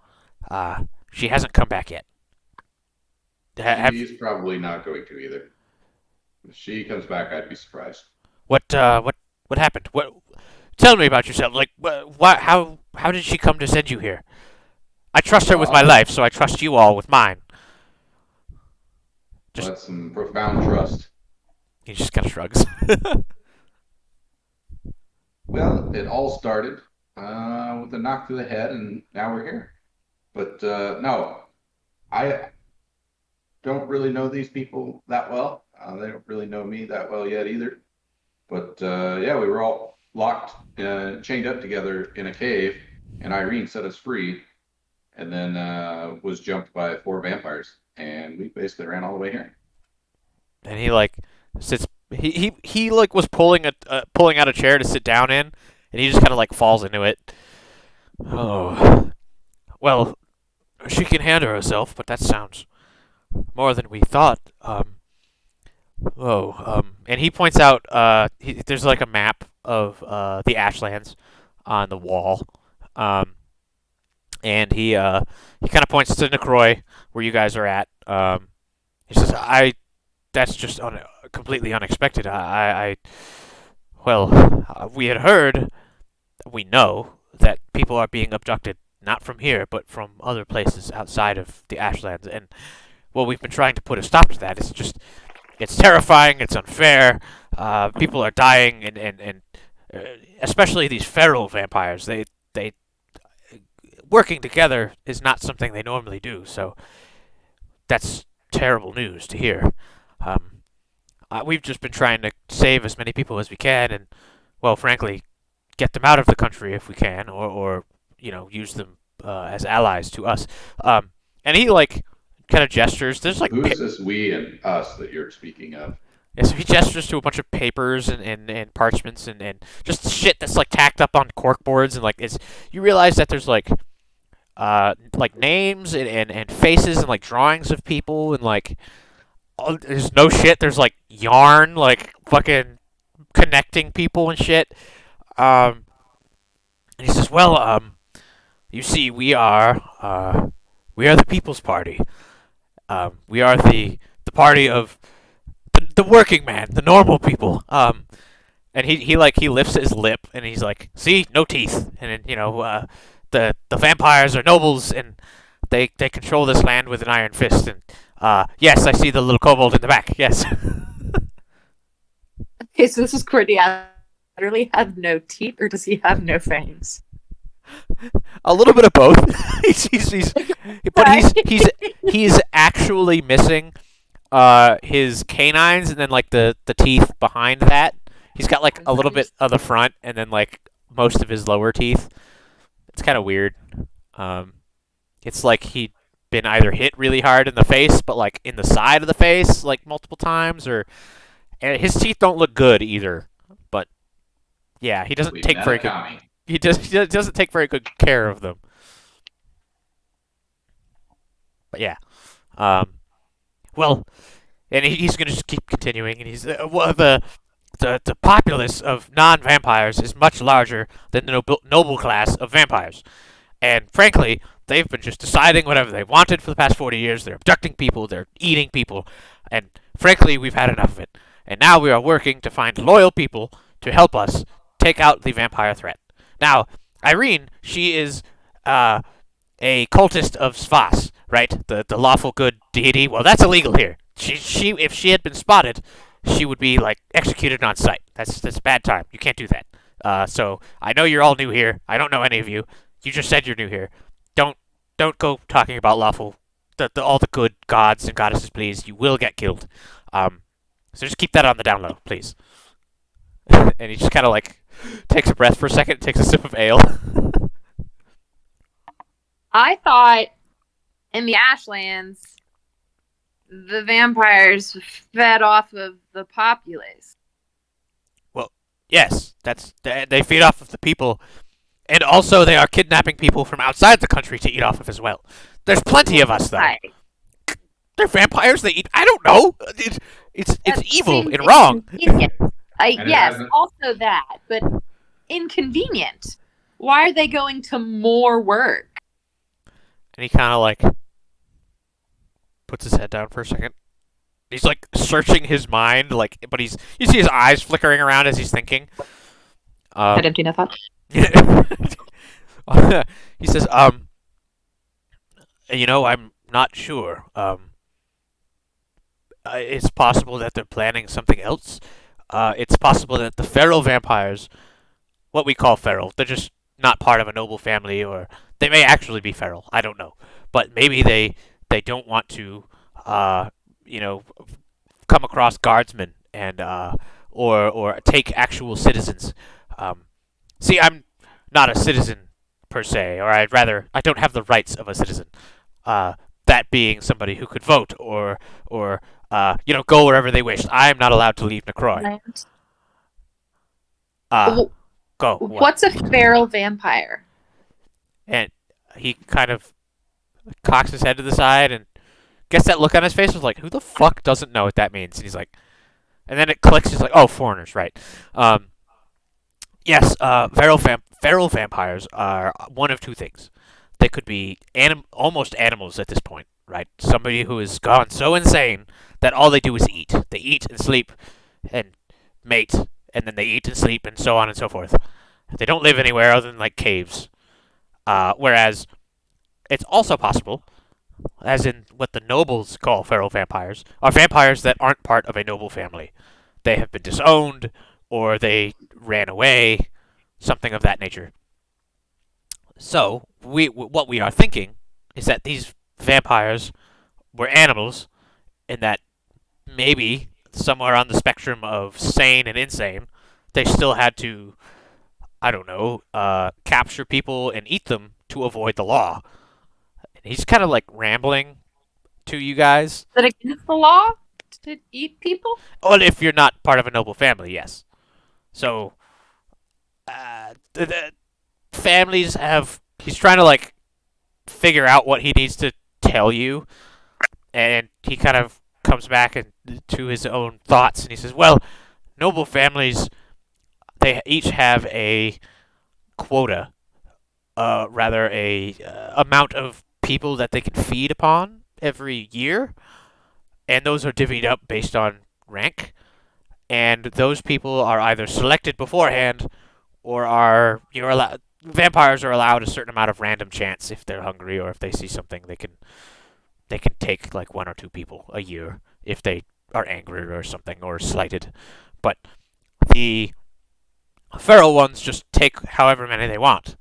She hasn't come back yet. She's probably not going to either. If she comes back, I'd be surprised. What happened? Tell me about yourself. Like, how did she come to send you here? I trust her with my life, so I trust you all with mine. That's some profound trust. He just kind of shrugs. Well, it all started with a knock to the head, and now we're here. But no, don't really know these people that well. They don't really know me that well yet either. But yeah, we were all locked, chained up together in a cave, and Irene set us free, and then was jumped by 4 vampires, and we basically ran all the way here. And he like sits. He like was pulling out a chair to sit down in, and he just kind of like falls into it. Oh, well, she can handle herself, but that sounds more than we thought. And he points out there's like a map of the Ashlands on the wall. And he kind of points to Necroy where you guys are at. He says, that's just completely unexpected. We had heard, we know that people are being abducted not from here, but from other places outside of the Ashlands, and well, we've been trying to put a stop to that. It's terrifying. It's unfair. People are dying, and especially these feral vampires. They working together is not something they normally do. So that's terrible news to hear. We've just been trying to save as many people as we can, and well, frankly, get them out of the country if we can, or use them as allies to us. And he like kind of gestures. There's like Who is this we and us that you're speaking of? yeah, so he gestures to a bunch of papers and parchments and just shit that's like tacked up on cork boards, and like you realize that there's like names and faces and like drawings of people, and like there's no shit. There's like yarn like fucking connecting people and shit. And he says, well, you see, we are the People's Party. We are the party of the working man, the normal people. And he lifts his lip and he's like, see, no teeth. And then, the vampires are nobles and they control this land with an iron fist. And yes, I see the little kobold in the back. Yes. Okay, so this is Cordy. Literally have no teeth, or does he have no fangs? A little bit of both. He's actually missing his canines and then like the teeth behind that. He's got like a little bit of the front and then like most of his lower teeth. It's kind of weird. It's like he'd been either hit really hard in the face, but like in the side of the face like multiple times, and his teeth don't look good either. But yeah, he doesn't take very good. He doesn't take very good care of them. But yeah, well, and he's gonna just keep continuing, and he's the populace of non-vampires is much larger than the noble class of vampires, and frankly, they've been just deciding whatever they wanted for the past 40 years. They're abducting people, they're eating people, and frankly, we've had enough of it. And now we are working to find loyal people to help us take out the vampire threat. Now, Irene, she is a cultist of Svas, right? The lawful good deity. Well, that's illegal here. She if she had been spotted, she would be like executed on sight. That's bad time. You can't do that. So I know you're all new here. I don't know any of you. You just said you're new here. Don't go talking about lawful all the good gods and goddesses, please. You will get killed. So just keep that on the down low, please. And he just kind of like takes a breath for a second, takes a sip of ale. I thought in the Ashlands, the vampires fed off of the populace. Well, yes, they feed off of the people, and also they are kidnapping people from outside the country to eat off of as well. There's plenty of us, though. Right. They're vampires. They eat. I don't know. It's evil and wrong. Yes, also that, but inconvenient. Why are they going to more work? And he kind of like puts his head down for a second. He's like searching his mind, but you see his eyes flickering around as he's thinking. Had empty no thought. He says, I'm not sure. It's possible that they're planning something else. It's possible that the feral vampires, what we call feral, they're just not part of a noble family, or they may actually be feral. I don't know, but maybe they don't want to you know, come across guardsmen and or take actual citizens. Um, See, I'm not a citizen per se, or I don't have the rights of a citizen. Uh, that being somebody who could vote or go wherever they wish. I'm not allowed to leave Necroy. Right. Go. What? What's a feral vampire? And he kind of cocks his head to the side and gets that look on his face. Was like, who the fuck doesn't know what that means? And he's like, and then it clicks. He's like, oh, foreigners, right? Yes, feral vampires are one of two things. They could be almost animals at this point, right? Somebody who has gone so insane that all they do is eat. They eat and sleep and mate, and then they eat and sleep and so on and so forth. They don't live anywhere other than like caves. Whereas it's also possible, as in what the nobles call feral vampires, are vampires that aren't part of a noble family. They have been disowned, or they ran away, something of that nature. So, what we are thinking is that these vampires were animals, and that maybe somewhere on the spectrum of sane and insane, they still had to, I don't know, capture people and eat them to avoid the law. And he's kind of like rambling to you guys. Is it against the law to eat people? Well, if you're not part of a noble family, yes. So, the families have. He's trying to like figure out what he needs to tell you, and he kind of comes back to his own thoughts, and he says, "Well, noble families, they each have a quota, rather a amount of people that they can feed upon every year, and those are divvied up based on rank." And those people are either selected beforehand, or vampires are allowed a certain amount of random chance if they're hungry or if they see something. They can take like one or two people a year if they are angry or something or slighted. But the feral ones just take however many they want.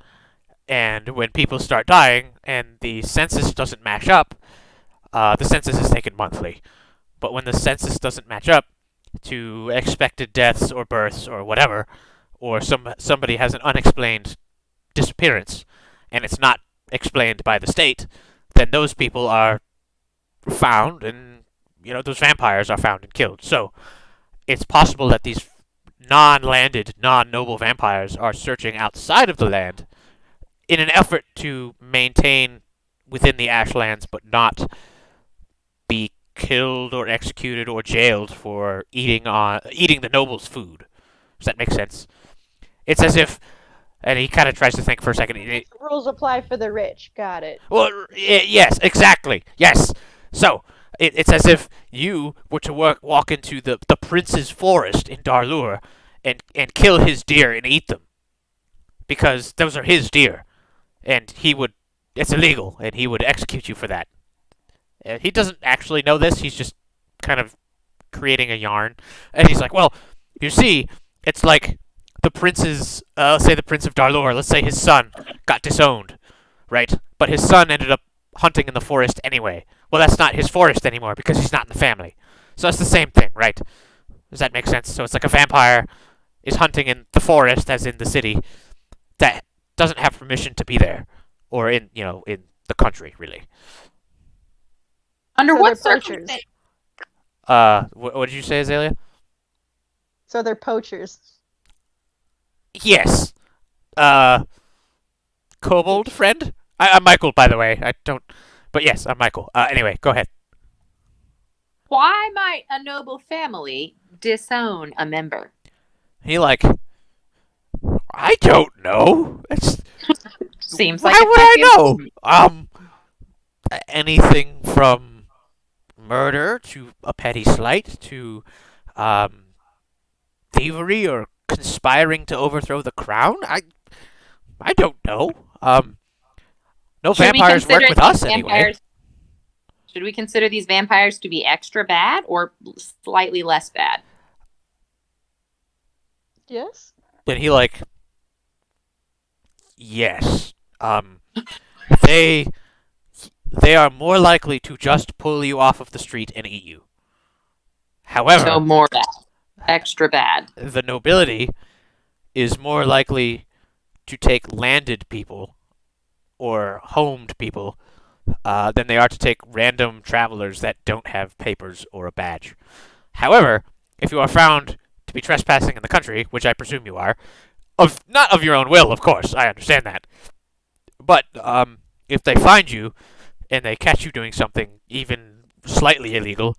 And when people start dying and the census doesn't match up, the census is taken monthly. But when the census doesn't match up to expected deaths or births or whatever, or somebody has an unexplained disappearance and it's not explained by the state, then those people are found, and those vampires are found and killed. So it's possible that these non-landed, non-noble vampires are searching outside of the land in an effort to maintain within the Ashlands, but not be killed or executed or jailed for eating the nobles' food. Does that make sense? It's as if, and he kind of tries to think for a second. Rules apply for the rich. Got it. Well, yes, exactly. Yes. So it's as if you were to walk into the prince's forest in Darlur and kill his deer and eat them, because those are his deer, and it's illegal, and he would execute you for that. He doesn't actually know this. He's just kind of creating a yarn, and he's like, well, you see, it's like the prince's, let's say the Prince of Darlor, let's say his son got disowned, right? But his son ended up hunting in the forest anyway. Well, that's not his forest anymore because he's not in the family. So it's the same thing, right? Does that make sense? So it's like a vampire is hunting in the forest, as in the city, that doesn't have permission to be there, or in the country, really. Under So what they're poachers. circumstances? What did you say, Azalea? So they're poachers. Yes. Kobold friend? I'm Michael, by the way. I don't... But yes, I'm Michael. Anyway, go ahead. Why might a noble family disown a member? He I don't know. Seems Why like would I know? Anything from murder to a petty slight to thievery or conspiring to overthrow the crown. I don't know. No vampires work with us anyway. Should we consider these vampires to be extra bad or slightly less bad? Yes. Then he yes. They they are more likely to just pull you off of the street and eat you. However, So more bad. Extra bad. the nobility is more likely to take landed people or homed people than they are to take random travelers that don't have papers or a badge. However, if you are found to be trespassing in the country, which I presume you are, not of your own will, of course, I understand that, but if they find you and they catch you doing something even slightly illegal,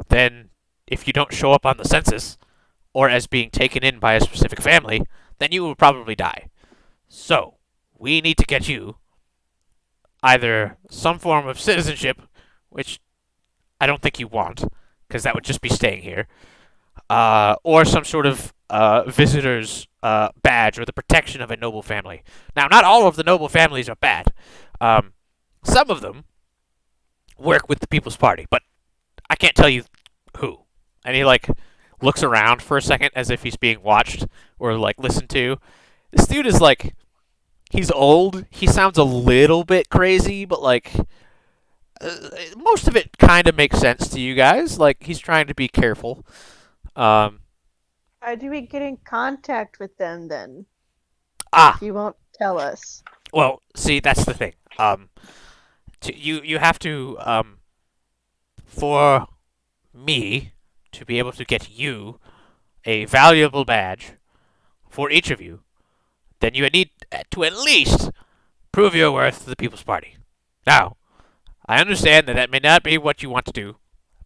then if you don't show up on the census or as being taken in by a specific family, then you will probably die. So, we need to get you either some form of citizenship, which I don't think you want, because that would just be staying here, or some sort of visitor's badge or the protection of a noble family. Now, not all of the noble families are bad. Some of them work with the People's Party, but I can't tell you who. And he looks around for a second as if he's being watched or listened to. This dude is he's old. He sounds a little bit crazy, but most of it kind of makes sense to you guys. He's trying to be careful. How do we get in contact with them then? If you won't tell us. Well, see, that's the thing. You have to for me to be able to get you a valuable badge for each of you, then you need to at least prove your worth to the People's Party. Now, I understand that may not be what you want to do,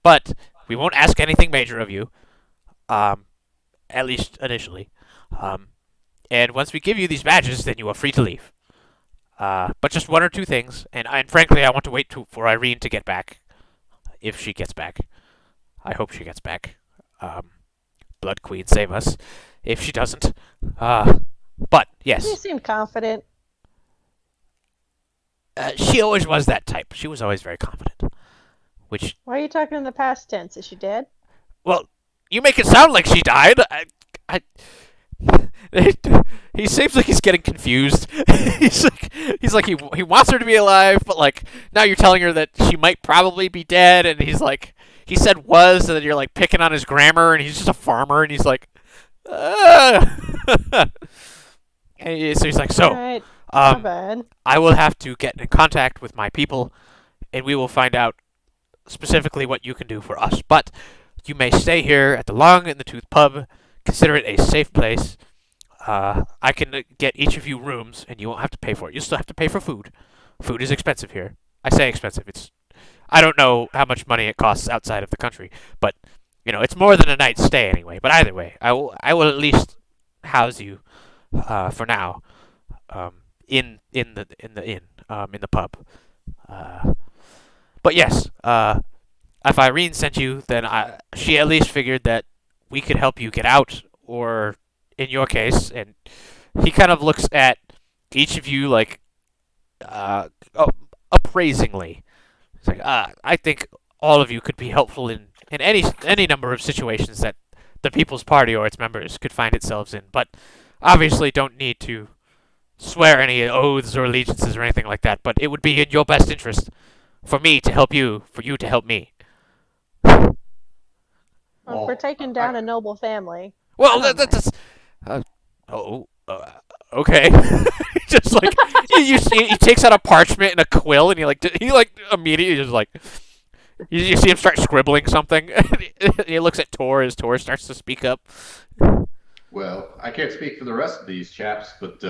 but we won't ask anything major of you, at least initially. And once we give you these badges, then you are free to leave. But just one or two things, and frankly, I want to wait for Irene to get back, if she gets back. I hope she gets back. Blood Queen, save us, if she doesn't. But, yes. You seem confident. She always was that type. She was always very confident. Which... Why are you talking in the past tense? Is she dead? Well, you make it sound like she died. He seems like he's getting confused. he's like he wants her to be alive, but now you're telling her that she might probably be dead, and he's he said was, and then you're picking on his grammar, and he's just a farmer, and he's and so he's so. Right. Not bad. I will have to get in contact with my people, and we will find out specifically what you can do for us. But you may stay here at the Long in the Tooth pub. Consider it a safe place. I can get each of you rooms, and you won't have to pay for it. You still have to pay for food. Food is expensive here. I say expensive. I don't know how much money it costs outside of the country, but it's more than a night's stay anyway. But either way, I will at least house you for now in the pub. But yes, if Irene sent you, then she at least figured that we could help you get out, or in your case, and he kind of looks at each of you appraisingly. He's I think all of you could be helpful in any number of situations that the People's Party or its members could find itself in, but obviously don't need to swear any oaths or allegiances or anything like that, but it would be in your best interest for me to help you, for you to help me. Well, if we're taking down a noble family. Well, that's... okay. Just you see, he takes out a parchment and a quill, and he immediately just you see him start scribbling something. He looks at Tor as Tor starts to speak up. Well, I can't speak for the rest of these chaps, but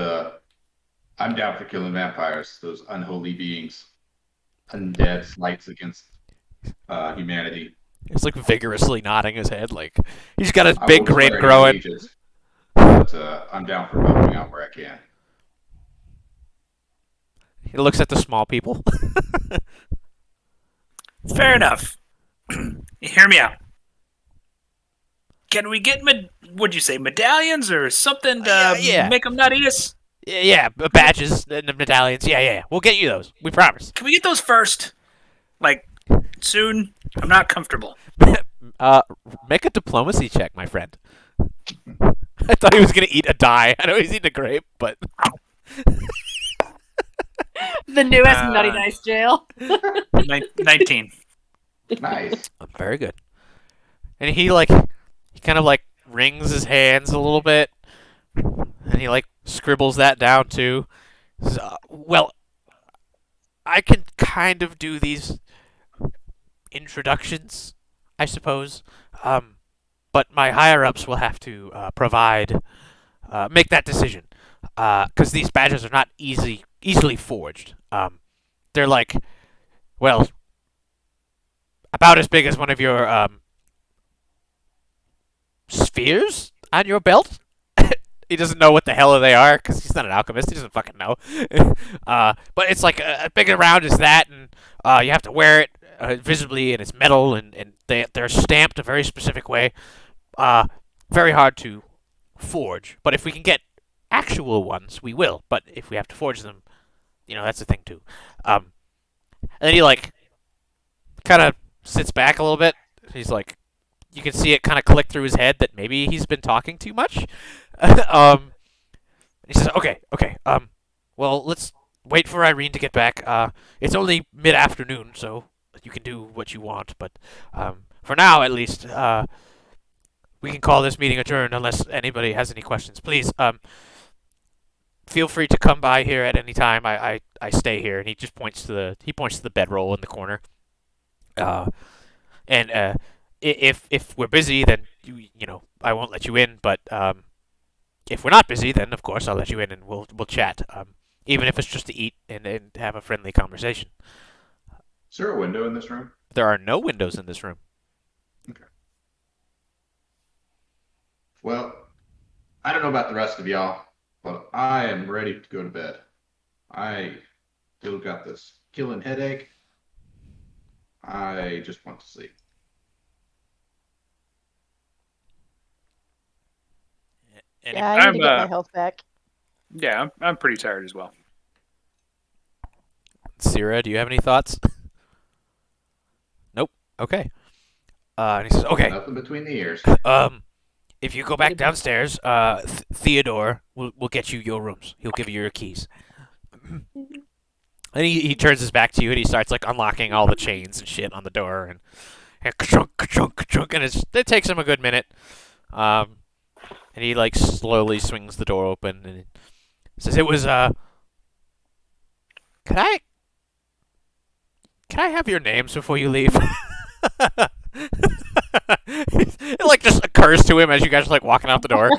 I'm down for killing vampires, those unholy beings, undead slights against humanity. He's vigorously nodding his head, he's got his big grin growing. But I'm down for helping out where I can. He looks at the small people. Fair enough. Hear me out. Can we get what'd you say, medallions or something to make them not eat us? Yeah, badges and medallions. Yeah. We'll get you those. We promise. Can we get those first? Soon? I'm not comfortable. Make a diplomacy check, my friend. I thought he was gonna eat a die. I know he's eating a grape, but The newest Nutty Dice jail. 19. Nice. Very good. And he kind of like wrings his hands a little bit, and he like scribbles that down too. He says, well, I can kind of do these introductions, I suppose, but my higher ups will have to make that decision, because these badges are not easily forged. They're like, well, about as big as one of your spheres on your belt. He doesn't know what the hell they are because he's not an alchemist. He doesn't fucking know. But it's like big and round as that, and you have to wear it visibly, and it's metal, and they're stamped a very specific way. Very hard to forge. But if we can get actual ones, we will. But if we have to forge them, that's the thing too. And then he like kind of sits back a little bit. He's like, you can see it kind of click through his head that maybe he's been talking too much. He says, okay, well, let's wait for Irene to get back. It's only mid-afternoon, so you can do what you want, but for now, at least, we can call this meeting adjourned unless anybody has any questions. Please, feel free to come by here at any time. I stay here, and he just points to the bedroll in the corner. And if we're busy, then I won't let you in. But if we're not busy, then of course I'll let you in and we'll chat. Even if it's just to eat and have a friendly conversation. Is there a window in this room? There are no windows in this room. Okay. Well, I don't know about the rest of y'all, but I am ready to go to bed. I still got this killing headache. I just want to sleep. And Yeah, I need to I'm, get my health back. Yeah, I'm pretty tired as well. Cyra, do you have any thoughts? Nope. Okay. And he says, okay. Nothing between the ears. If you go back downstairs, Theodore will get you your rooms. He'll give you your keys. And he turns his back to you and he starts like unlocking all the chains and shit on the door and ka-chunk, ka-chunk, ka-chunk, and it takes him a good minute. And he like slowly swings the door open and says, "It was Can I have your names before you leave?" It like just occurs to him as you guys are like walking out the door.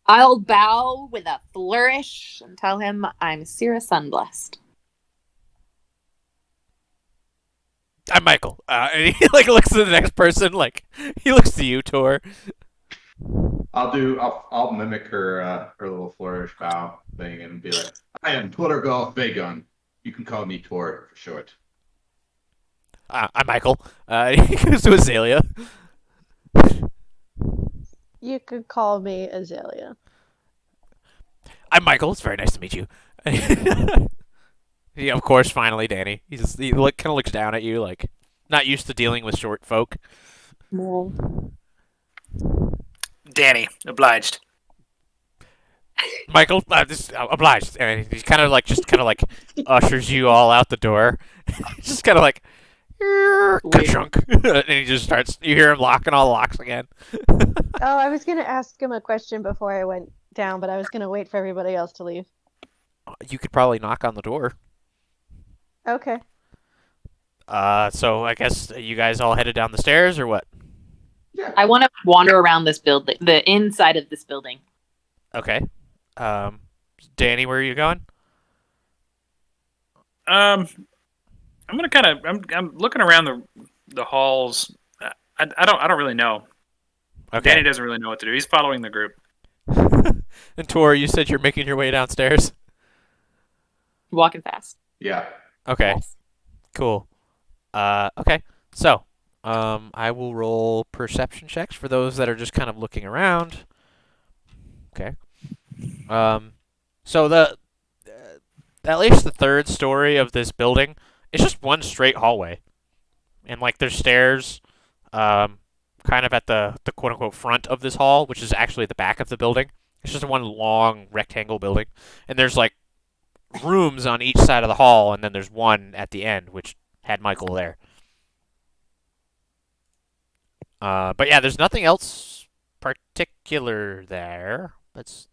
I'll bow with a flourish and tell him I'm Cyra Sunblessed. I'm Michael. And he like looks to the next person, like he looks to you, Tor. I'll mimic her little flourish bow thing and be like, I am Torgolf Bagon. You can call me Tor for short. I'm Michael. He goes to Azalea. You could call me Azalea. I'm Michael. It's very nice to meet you. Yeah, of course, finally, Danny. He kind of looks down at you, like not used to dealing with short folk. No. Danny, obliged. Michael, just obliged. And he kind of like ushers you all out the door. Just kind of like, ka-chunk. And he just starts. You hear him locking all the locks again. Oh, I was gonna ask him a question before I went down, but I was gonna wait for everybody else to leave. You could probably knock on the door. Okay. So I guess you guys all headed down the stairs, or what? Yeah. I want to wander around this building, the inside of this building. Okay. Danny, where are you going? I'm gonna I'm looking around the halls. I don't really know. Okay. Danny doesn't really know what to do. He's following the group. And Tor, you said you're making your way downstairs. Walking fast. Yeah. Okay. Yes. Cool. Okay. So, I will roll perception checks for those that are just kind of looking around. Okay. So at least the third story of this building is just one straight hallway, and like there's stairs, kind of at the quote unquote front of this hall, which is actually the back of the building, It's just one long rectangle building, and there's like rooms on each side of the hall, and then there's one at the end which had Michael there. But yeah, there's nothing else particular there. That's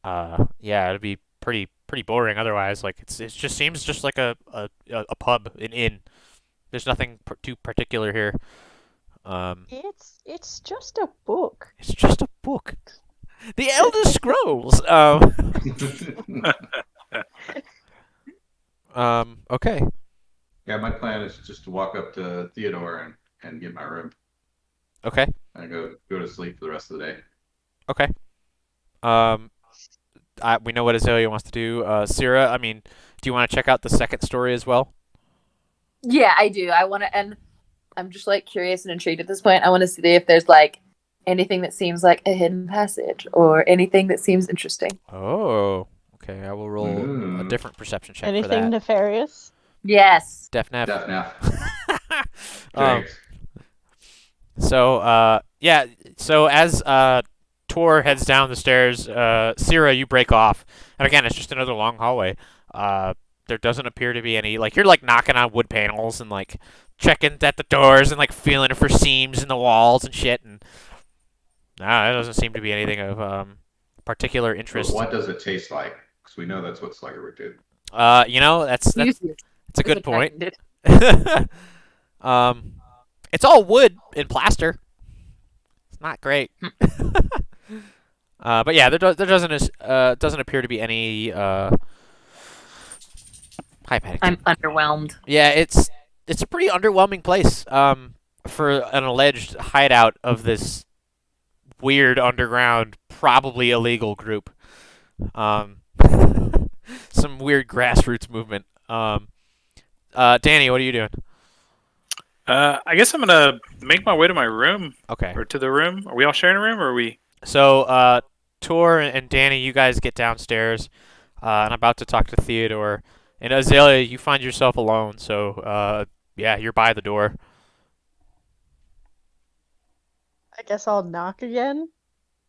yeah, it'd be pretty boring otherwise. Like it just seems just like a pub, an inn. There's nothing too particular here. It's just a book. It's just a book. The Elder Scrolls. Okay. Yeah, my plan is just to walk up to Theodore and get my room Okay. and go to sleep for the rest of the day. Okay. We know what Azalea wants to do. Cyra, I mean, do you want to check out the second story as well? Yeah, I do. I want to, and I'm just like curious and intrigued at this point. I want to see if there's like anything that seems like a hidden passage or anything that seems interesting. Oh, okay. I will roll a Ooh. different perception check for Anything that. nefarious? Yes. Defnef. Definitely. Um, so, yeah. So as Tor heads down the stairs, Cyra, you break off, and again, it's just another long hallway. There doesn't appear to be any you're like knocking on wood panels and like checking at the doors and like feeling for seams in the walls and shit, and nah, it doesn't seem to be anything of particular interest. But what does it taste like? Because we know that's what Sluggerwood did. That's Useless. a good It's point. attracted. It's all wood and plaster. It's not great. But yeah, there doesn't appear to be any. Hi, Paddington. I'm underwhelmed. Yeah, it's a pretty underwhelming place. For an alleged hideout of this weird underground, probably illegal group. Some weird grassroots movement. Danny, what are you doing? I guess I'm gonna make my way to my room Okay. or to the room. Are we all sharing a room, or are we? So, Tor and Danny, you guys get downstairs, and I'm about to talk to Theodore. And Azalea, you find yourself alone, so, yeah, you're by the door. I guess I'll knock again.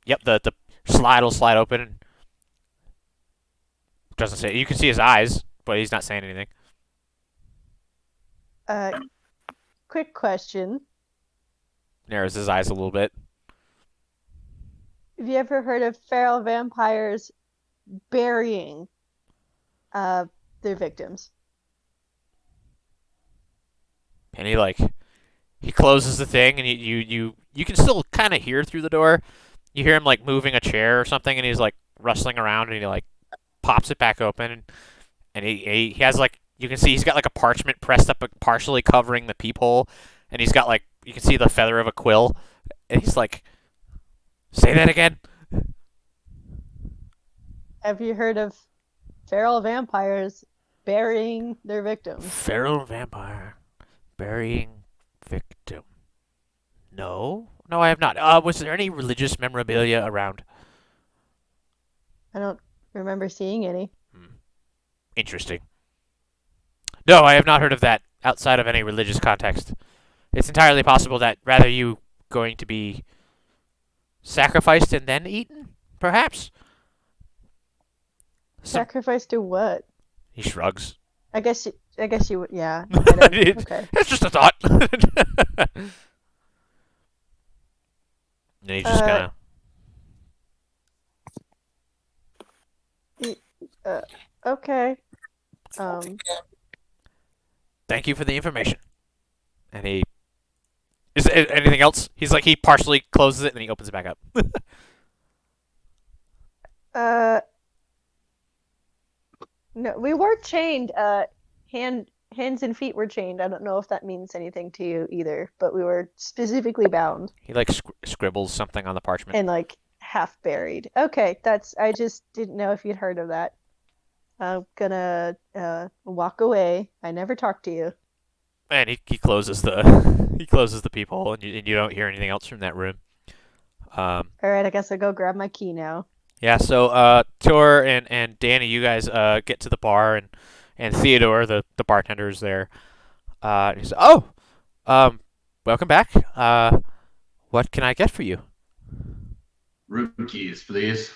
Yep, the slide will slide open. Doesn't say. You can see his eyes, but he's not saying anything. Quick question. Narrows his eyes a little bit. Have you ever heard of feral vampires burying their victims? And he closes the thing, and you can still kind of hear through the door. You hear him like moving a chair or something, and he's like rustling around, and he like pops it back open, and he has like you can see he's got like a parchment pressed up, partially covering the peephole, and he's got like you can see the feather of a quill, and he's like, "Say that again." Have you heard of feral vampires burying their victims? Feral vampire burying victim. No, I have not. Was there any religious memorabilia around? I don't remember seeing any. Interesting. No, I have not heard of that outside of any religious context. It's entirely possible that rather you going to be sacrificed and then eaten, perhaps? Sacrifice to what? He shrugs. I guess you would. Yeah. I don't- okay. It's just a thought. And he just kind of. Okay. Thank you for the information. And he. Is there anything else? He's like he partially closes it and then he opens it back up. No, we were chained. Hands and feet were chained. I don't know if that means anything to you either, but we were specifically bound He like scribbles something on the parchment. and like half buried. Okay, I just didn't know if you'd heard of that. I'm gonna walk away. I never talked to you. And he closes the peephole, and you don't hear anything else from that room. All right, I guess I'll go grab my key now. Yeah. So Tor and Danny, you guys get to the bar, and Theodore, the bartender, is there. He says, "Oh, welcome back. What can I get for you?" Room keys, please.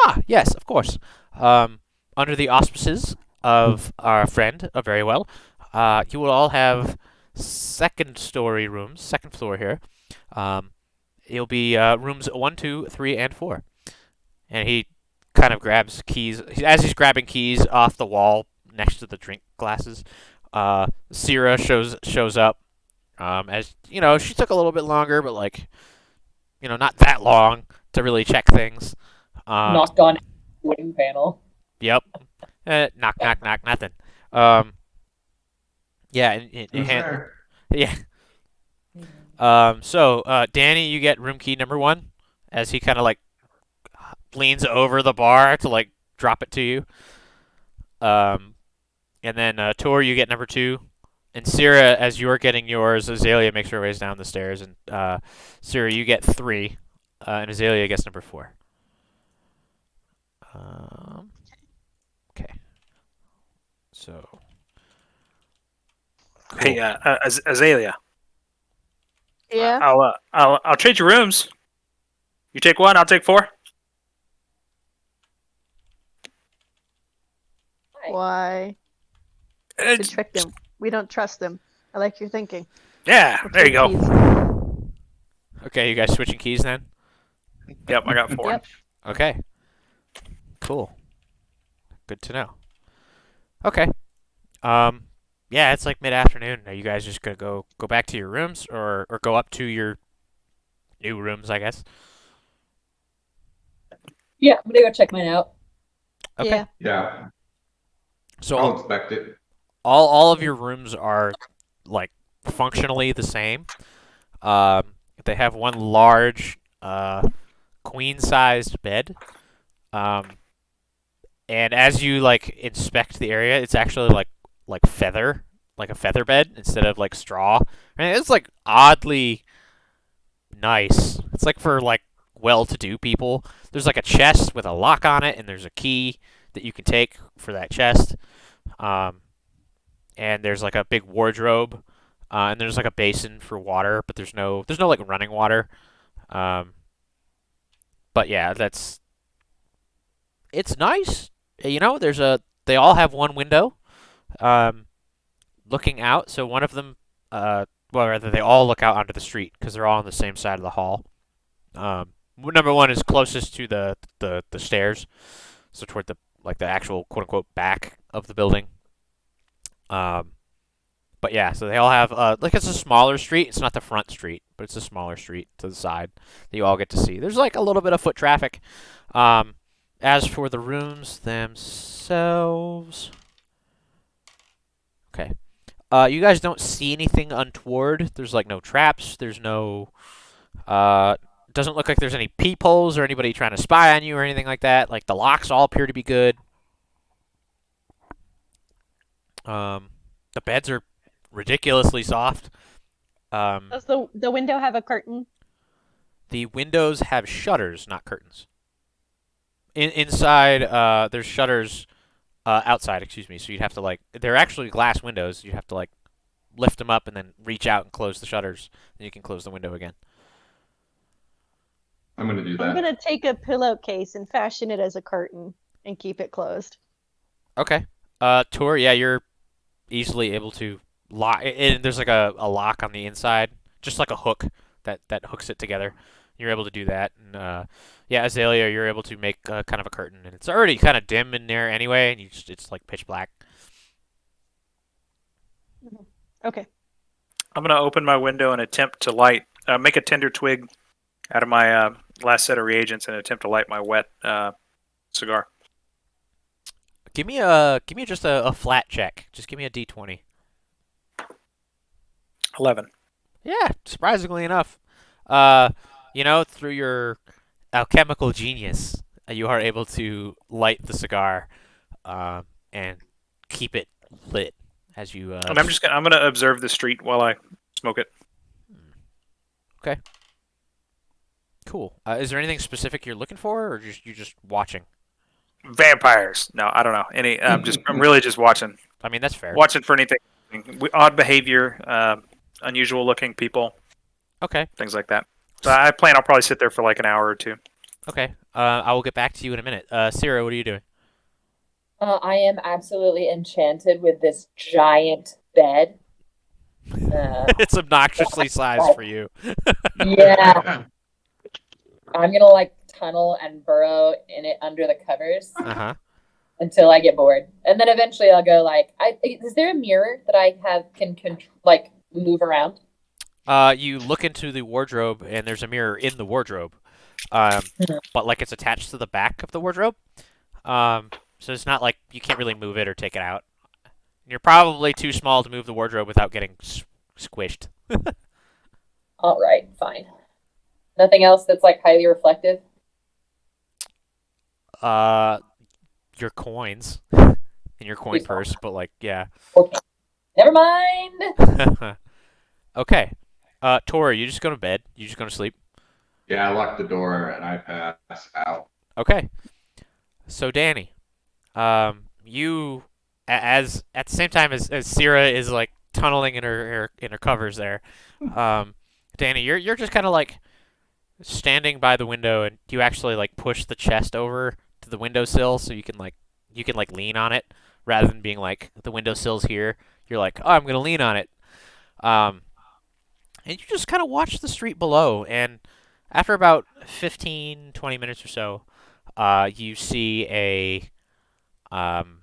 Ah, yes, of course. Under the auspices of our friend, very well, you will all have second-story rooms, second floor here. It'll be rooms 1, 2, 3, and 4. And he kind of grabs keys. As he's grabbing keys off the wall next to the drink glasses, Cyra shows up. As you know, she took a little bit longer, but like, not that long to really check things. Knocked on wooden panel. Yep. Knock, knock, knock, nothing. Yeah, Who's there? yeah. So, Danny, you get room key number 1, as he kind of like leans over the bar to like drop it to you. And then Tor, you get number 2. And Cyra, as you're getting yours, Azalea makes her ways down the stairs, and Cyra, you get 3, and Azalea gets number 4. Okay. So. Cool. Hey, Azalea. Yeah. I'll trade your rooms. You take 1, I'll take 4. Why? To trick them. We don't trust them. I like your thinking. Yeah, Let's there you trade go. keys. Okay, you guys switching keys then? Yep, I got 4. Yep. Okay. Cool. Good to know. Okay. Yeah, it's like mid-afternoon. Are you guys just gonna go back to your rooms, or go up to your new rooms, I guess? Yeah, I'm gonna go check mine out. Okay. Yeah. Yeah, So I'll expect it. all of your rooms are like functionally the same. They have one large queen-sized bed. And as you like inspect the area, it's actually like feather, like a feather bed instead of like straw. And it's like oddly nice. It's like for like well-to-do people. There's like a chest with a lock on it, and there's a key that you can take for that chest. And there's like a big wardrobe, and there's like a basin for water, but there's no like running water. But yeah, it's nice. They all have one window, looking out. So one of them, well, rather they all look out onto the street because they're all on the same side of the hall. Number 1 is closest to the stairs, so toward the actual quote unquote back of the building. But yeah, so they all have it's a smaller street. It's not the front street, but it's a smaller street to the side that you all get to see. There's like a little bit of foot traffic. As for the rooms themselves, okay. You guys don't see anything untoward. There's like no traps. There's no. Doesn't look like there's any peepholes or anybody trying to spy on you or anything like that. Like the locks all appear to be good. The beds are ridiculously soft. Does the window have a curtain? The windows have shutters, not curtains. Inside, there's shutters. Outside, excuse me. So you'd have to they're actually glass windows. You have to lift them up and then reach out and close the shutters. Then you can close the window again. I'm gonna do that. I'm gonna take a pillowcase and fashion it as a curtain and keep it closed. Okay. Tor, yeah, you're easily able to lock. There's like a lock on the inside, just like a hook that hooks it together. You're able to do that, and yeah, Azalea, you're able to make kind of a curtain, and it's already kind of dim in there anyway, and it's like pitch black. Okay. I'm gonna open my window and attempt to make a tinder twig out of my last set of reagents and attempt to light my wet cigar. Give me just a flat check. Just give me a d20. 11. Yeah, surprisingly enough, through your alchemical genius, you are able to light the cigar, and keep it lit as you. And I'm gonna observe the street while I smoke it. Okay. Cool. Is there anything specific you're looking for, or you're just watching? Vampires. No, I don't know. I'm really just watching. I mean, that's fair. Watching for anything. Odd behavior, unusual looking people. Okay. Things like that. So I plan I'll probably sit there for like an hour or 2. Okay. I will get back to you in a minute. Cyra, what are you doing? I am absolutely enchanted with this giant bed. It's obnoxiously sized for you. Yeah, I'm gonna like tunnel and burrow in it under the covers Uh-huh. until I get bored, and then eventually I'll go like, is there a mirror that I can like move around? You look into the wardrobe, and there's a mirror in the wardrobe. But like it's attached to the back of the wardrobe. So it's not like you can't really move it or take it out. You're probably too small to move the wardrobe without getting squished. All right, fine. Nothing else that's like highly reflective. Uh, your coins in your coin Too small. purse, but like, yeah. Okay. Never mind. Okay. Tori, you just go to bed? You just go to sleep? Yeah, I lock the door and I pass out. Okay. So Danny, you as at the same time as Cyra is like tunneling in her covers there, Danny, you're just kind of like standing by the window, and you actually like push the chest over to the windowsill so you can like lean on it rather than being like the windowsill's here. You're like, oh, I'm gonna lean on it. Um, and you just kind of watch the street below, and after about 15, 20 minutes or so, you see um,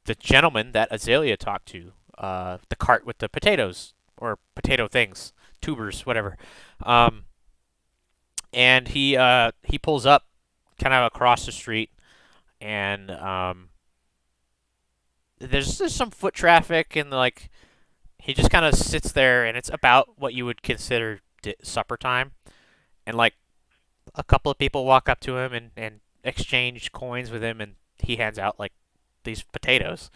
the gentleman that Azalea talked to, the cart with the potatoes or potato things, tubers, whatever. Um, and he pulls up kind of across the street, and there's some foot traffic, and like he just kind of sits there, and it's about what you would consider supper time, and like a couple of people walk up to him and exchange coins with him, and he hands out like these potatoes.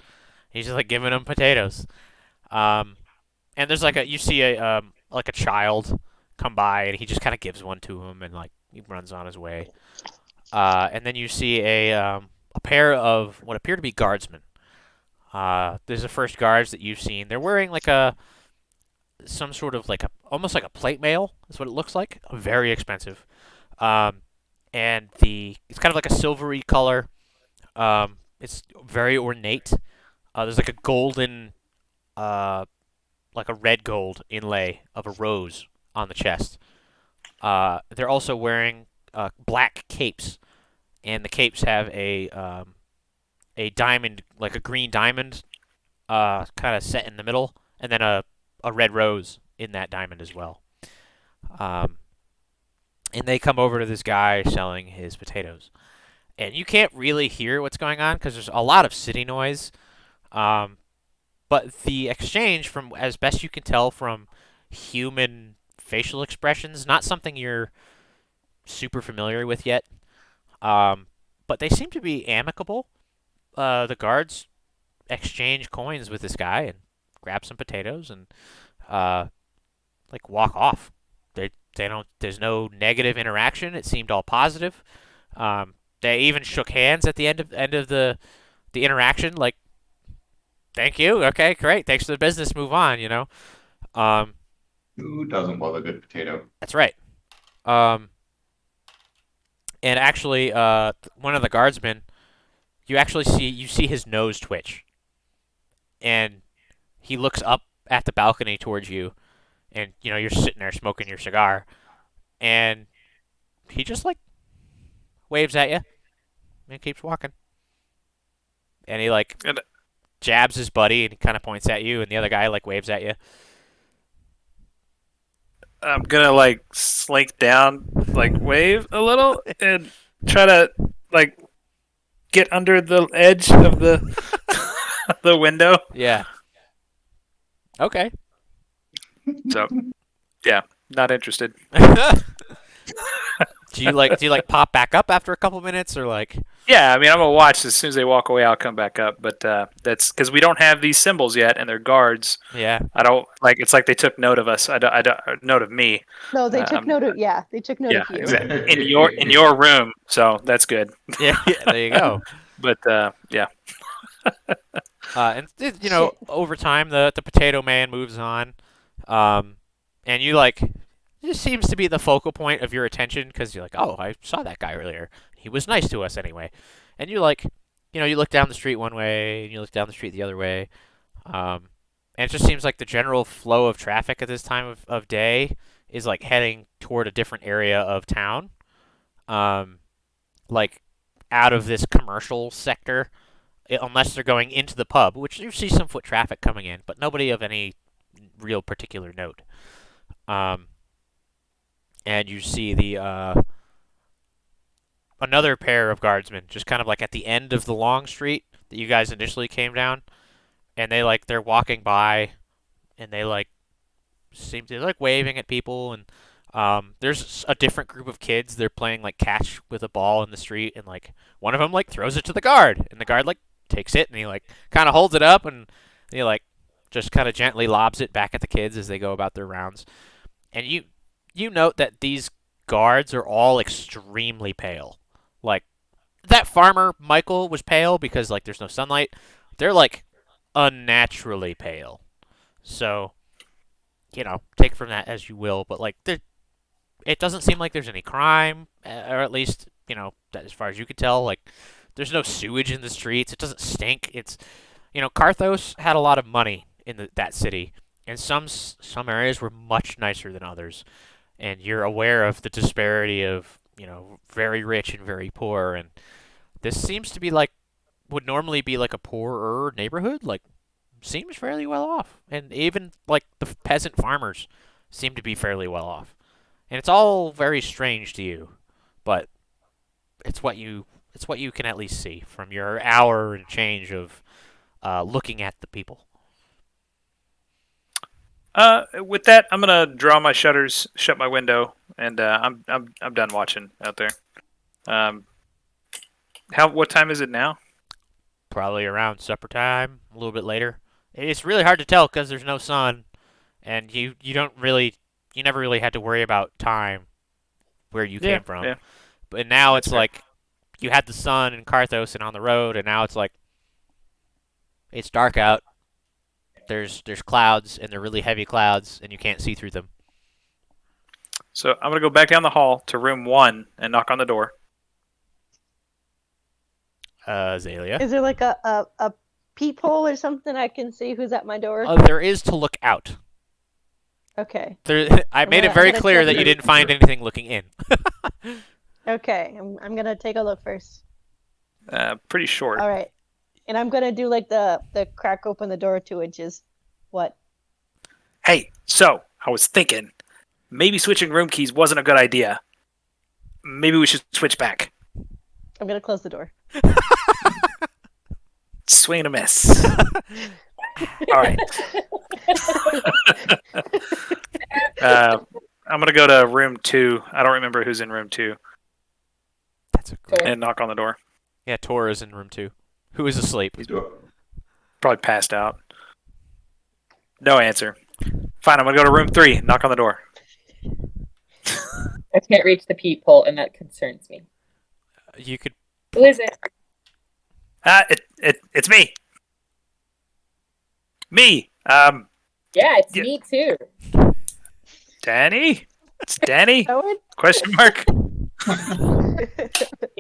He's just like giving them potatoes. Um, and there's like you see like a child come by, and he just kind of gives one to him, and like he runs on his way. And then you see a pair of what appear to be guardsmen. These are the first guards that you've seen. They're wearing like some sort of like almost like a plate mail is what it looks like. Very expensive. Um, and it's kind of like a silvery color. It's very ornate. There's like a golden, like a red gold inlay of a rose on the chest. They're also wearing black capes, and the capes have a diamond, like a green diamond, kind of set in the middle, and then a red rose in that diamond as well. Um, and they come over to this guy selling his potatoes, and you can't really hear what's going on because there's a lot of city noise. Um, but the exchange, from as best you can tell from human facial expressions, not something you're super familiar with yet. But they seem to be amicable. The guards exchange coins with this guy and grab some potatoes and like walk off. They don't. There's no negative interaction. It seemed all positive. They even shook hands at the end of the interaction. Like, thank you. Okay, great. Thanks for the business. Move on. You know. Who doesn't love a good potato? That's right. And actually, one of the guardsmen, you see his nose twitch, and he looks up at the balcony towards you, and you know you're sitting there smoking your cigar, and he just like waves at you and keeps walking, and he like And jabs his buddy and he kind of points at you, and the other guy like waves at you. I'm gonna like slink down, like wave a little, and try to like get under the edge of the the window. Yeah. Okay. So, yeah, not interested. Do you like pop back up after a couple minutes, or like? Yeah, I mean, I'm gonna watch as soon as they walk away. I'll come back up, but that's because we don't have these symbols yet, and they're guards. Yeah. I don't like. It's like they took note of us. I don't note of me. No, they took note of they took note Yeah, of you. exactly. In your room, so that's good. Yeah. There you go. But yeah, And you know, over time, the potato man moves on, and you like just seems to be the focal point of your attention because you're like, oh, I saw that guy earlier. He was nice to us anyway. And you like, you look down the street one way and you look down the street the other way. And it just seems like the general flow of traffic at this time of day is like heading toward a different area of town. Like out of this commercial sector, unless they're going into the pub, which you see some foot traffic coming in, but nobody of any real particular note. And you see the another pair of guardsmen just kind of like at the end of the long street that you guys initially came down, and they're walking by, and they seem to like waving at people, and there's a different group of kids. They're playing like catch with a ball in the street, and like one of them like throws it to the guard, and the guard like takes it, and he like kind of holds it up, and he like just kind of gently lobs it back at the kids as they go about their rounds. And you note that these guards are all extremely pale. Like that farmer Michael was pale because like there's no sunlight. They're like unnaturally pale. So, take from that as you will, but like it doesn't seem like there's any crime, or at least, that as far as you could tell, like there's no sewage in the streets. It doesn't stink. It's, Carthos had a lot of money in that city, and some areas were much nicer than others. And you're aware of the disparity of, very rich and very poor, and this seems to be like would normally be like a poorer neighborhood, like seems fairly well off. And even like the peasant farmers seem to be fairly well off. And it's all very strange to you, but it's what you can at least see from your hour and change of looking at the people. With that, I'm gonna draw my shutters, shut my window, and I'm done watching out there. What time is it now? Probably around supper time, a little bit later. It's really hard to tell because there's no sun, and you never really had to worry about time where you came from. Yeah. But now That's it's fair. like you had the sun in Carthos and on the road, and now it's like it's dark out. There's clouds, and they're really heavy clouds, and you can't see through them. So I'm gonna go back down the hall to room 1 and knock on the door. Azalea. Is there like a peephole or something I can see who's at my door? There is to look out. Okay. I made it I'm very gonna clear check that you it. didn't find anything looking in. Okay. I'm gonna take a look first. Pretty short. All right. And I'm gonna do like the crack open the door 2 inches. What? Hey, so I was thinking maybe switching room keys wasn't a good idea. Maybe we should switch back. I'm gonna close the door. Swing and a miss. All right. I'm gonna go to room 2. I don't remember who's in room 2, That's a great. and knock on the door. Yeah, Tor is in room 2. Who is asleep? He's doing. Probably passed out. No answer. Fine, I'm gonna go to room 3. Knock on the door. I can't reach the peephole, and that concerns me. You could. Who is it? It's me. Me. Yeah, it's Yeah. me too. Danny. It's Danny? Owen? Question mark.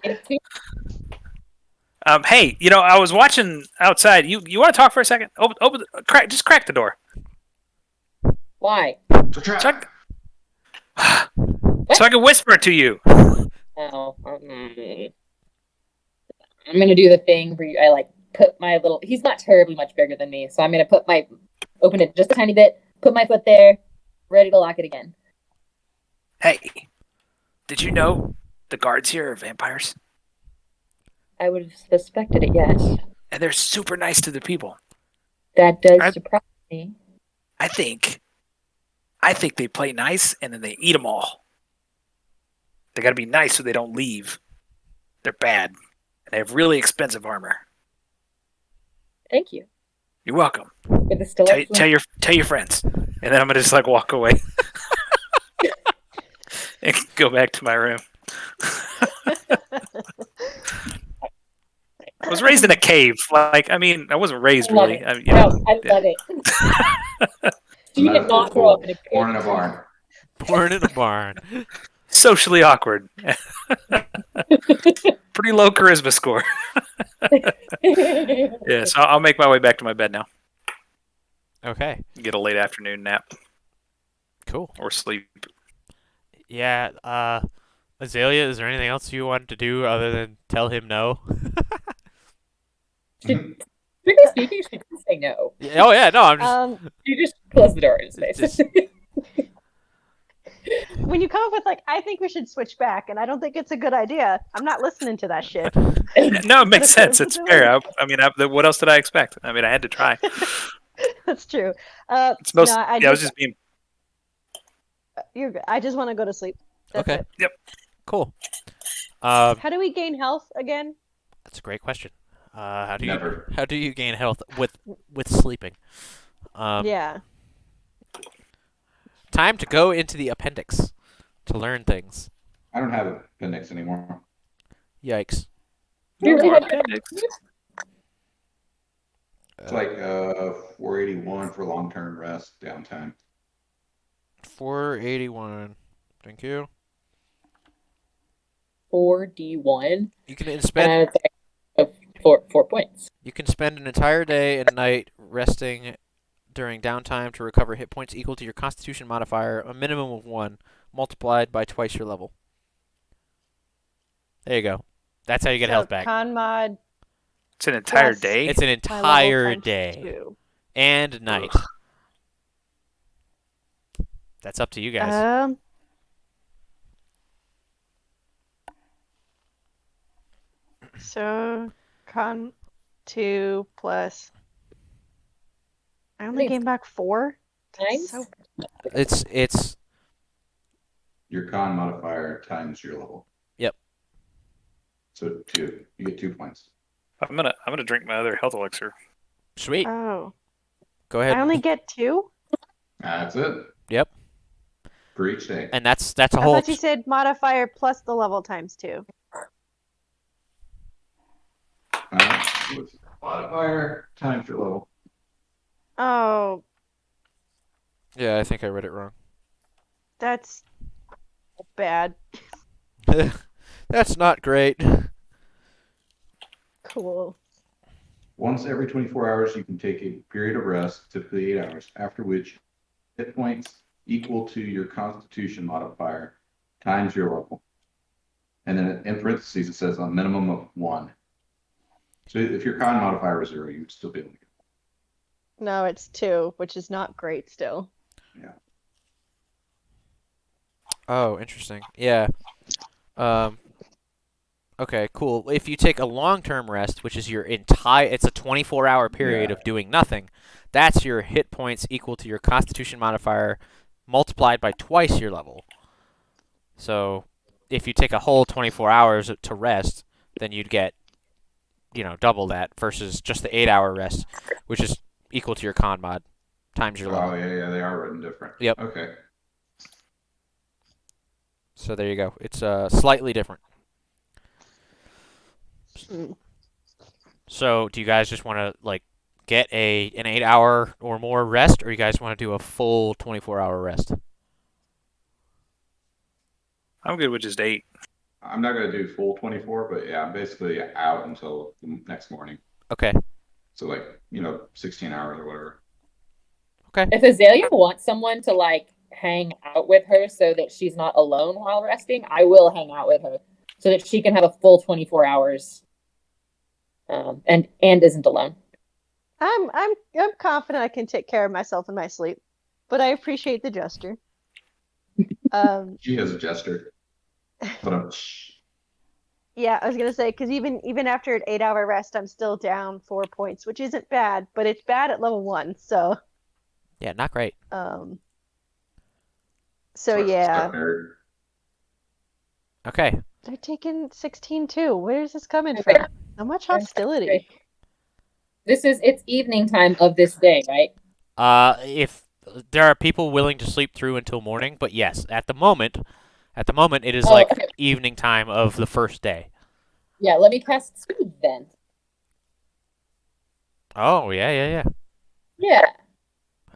Me too. Hey, I was watching outside. You want to talk for a second? Just crack the door. Why? So I can whisper it to you. Oh, I'm gonna do the thing where I like put my little. He's not terribly much bigger than me, so I'm gonna open it just a tiny bit, put my foot there, ready to lock it again. Hey, did you know the guards here are vampires? I would have suspected it, yes. And they're super nice to the people. That does surprise me. I think they play nice and then they eat them all. They got to be nice so they don't leave. They're bad. And they have really expensive armor. Thank you. You're welcome. With the stalactite. Tell your friends. And then I'm gonna just like walk away and go back to my room. I was raised in a cave. I wasn't raised I love really. it. I love it. You did not grow up in a Born in a barn. Born in a barn. Socially awkward. Pretty low charisma score. Yeah, so I'll make my way back to my bed now. Okay, Get a late afternoon nap cool. or sleep. Yeah, Azalea, is there anything else you wanted to do other than tell him no? Strictly speaking, she didn't say no. Yeah, oh yeah, no, I'm just She just closed the door in his face. Just- When you come up with like, I think we should switch back, and I don't think it's a good idea, I'm not listening to that shit. No, it makes But sense. if It's it's fair. What else did I expect? I mean, I had to try. That's true. It's most. No, I was just being. You're good. I just want to go to sleep. That's Okay. it. cool. How do we gain health again? That's a great question. How do Never. you gain health with sleeping? Yeah. Time to go into the appendix to learn things. I don't have an appendix anymore. Yikes. You No already more had appendix. It's like 481 for long-term rest downtime. 481. Thank you. 4D1. You can spend And it's like 4 points. you can spend an entire day and night resting during downtime to recover hit points equal to your Constitution modifier, a minimum of 1, multiplied by twice your level. There you go. That's how you get So health back. Con mod. It's an entire Plus- day. It's an my level entire times day 2. and night. That's up to you guys. So con 2 plus. I only Thanks. gain back 4. Times? So It's Your con modifier times your level. Yep. So 2. You get 2 points. I'm gonna drink my other health elixir. sweet. oh, Go ahead. I only get 2. That's it. Yep. For each day. And that's a I whole thought you said modifier plus the level times 2. With modifier times your level. Oh, Yeah, I think I read it wrong. that's bad. That's not great. Cool. Once every 24 hours, you can take a period of rest, typically 8 hours, after which hit points equal to your Constitution modifier times your level. And then in parentheses, it says a minimum of 1. So if your con modifier was 0, you'd still be able to get No, it's 2, which is not great still. Oh, interesting. Yeah. Okay, cool. If you take a long-term rest, which is it's a 24-hour period Yeah. of doing nothing, that's your hit points equal to your Constitution modifier multiplied by twice your level. So, if you take a whole 24 hours to rest, then you'd get, double that versus just the 8-hour rest, which is equal to your con mod times your level. Oh, yeah, they are written different. Yep. Okay. So there you go. It's slightly different. Hmm. So, do you guys just want to get an 8-hour or more rest, or you guys want to do a full 24-hour rest? I'm good with just 8. I'm not going to do full 24, but yeah, I'm basically out until the next morning. Okay. So 16 hours or whatever. If Azalea wants someone to hang out with her so that she's not alone while resting, I will hang out with her so that she can have a full 24 hours and isn't alone. I'm confident I can take care of myself in my sleep, but I appreciate the gesture. She has a gesture. But Yeah, I was gonna say because even after an 8-hour rest, I'm still down 4 points, which isn't bad, but it's bad at level 1. So Yeah, not great. So yeah, Okay. they're taking 16 too. Where is this coming Okay. from? So much hostility. It's evening time of this day, right? If there are people willing to sleep through until morning, but yes, at the moment it is Okay. evening time of the first day. Yeah, let me cast Soothe then. Oh, yeah. Yeah.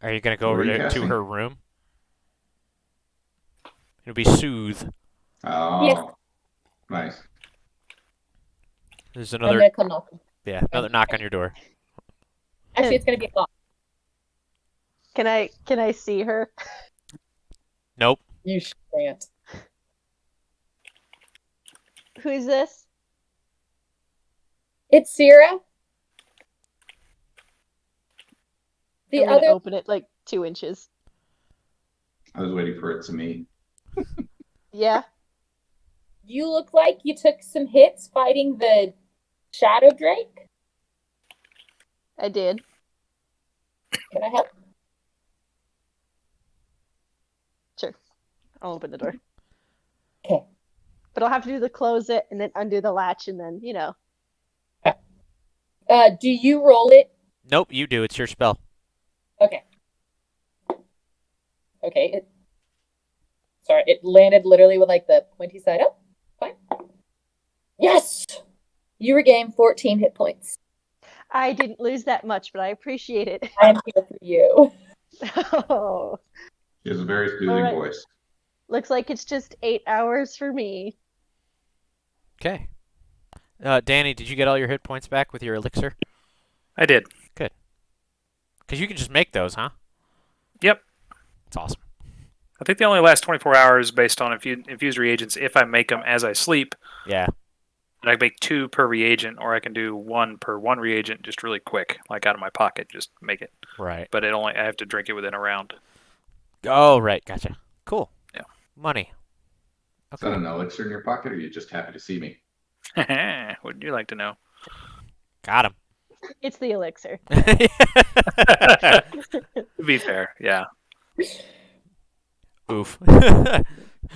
Are you gonna go What over are you to casting? her room? It'll be soothe. Oh, Yes. nice. There's I'm another gonna come knock. another knock on your door. Actually, it's gonna be a lock. Can I see her? Nope. You can't. Who's this? It's Cyra. The I'm gonna other. open it like 2 inches. I was waiting for it to me. Yeah. You look like you took some hits fighting the Shadow Drake. I did. Can I help? Sure. I'll open the door. Okay. But I'll have to do the close it and then undo the latch and then, Do you roll it? Nope, you do. It's your spell. Okay. Okay. Sorry, it landed literally with like the pointy side up. Fine. Yes! You regain 14 hit points. I didn't lose that much, but I appreciate it. I am here for you. Oh, He has a very soothing Alright. voice. looks like it's just 8 hours for me. Okay. Danny, did you get all your hit points back with your elixir? I did. Because you can just make those, huh? Yep. It's awesome. I think they only last 24 hours based on infused reagents if I make them as I sleep. Yeah. And I make 2 per reagent, or I can do 1 per 1 reagent just really quick, like out of my pocket, just make it. Right. But I have to drink it within a round. Oh, right. Gotcha. Cool. Yeah. Money. Is that an elixir in your pocket, or are you just happy to see me? Wouldn't you like to know? Got him. It's the elixir. To be fair, yeah. Oof.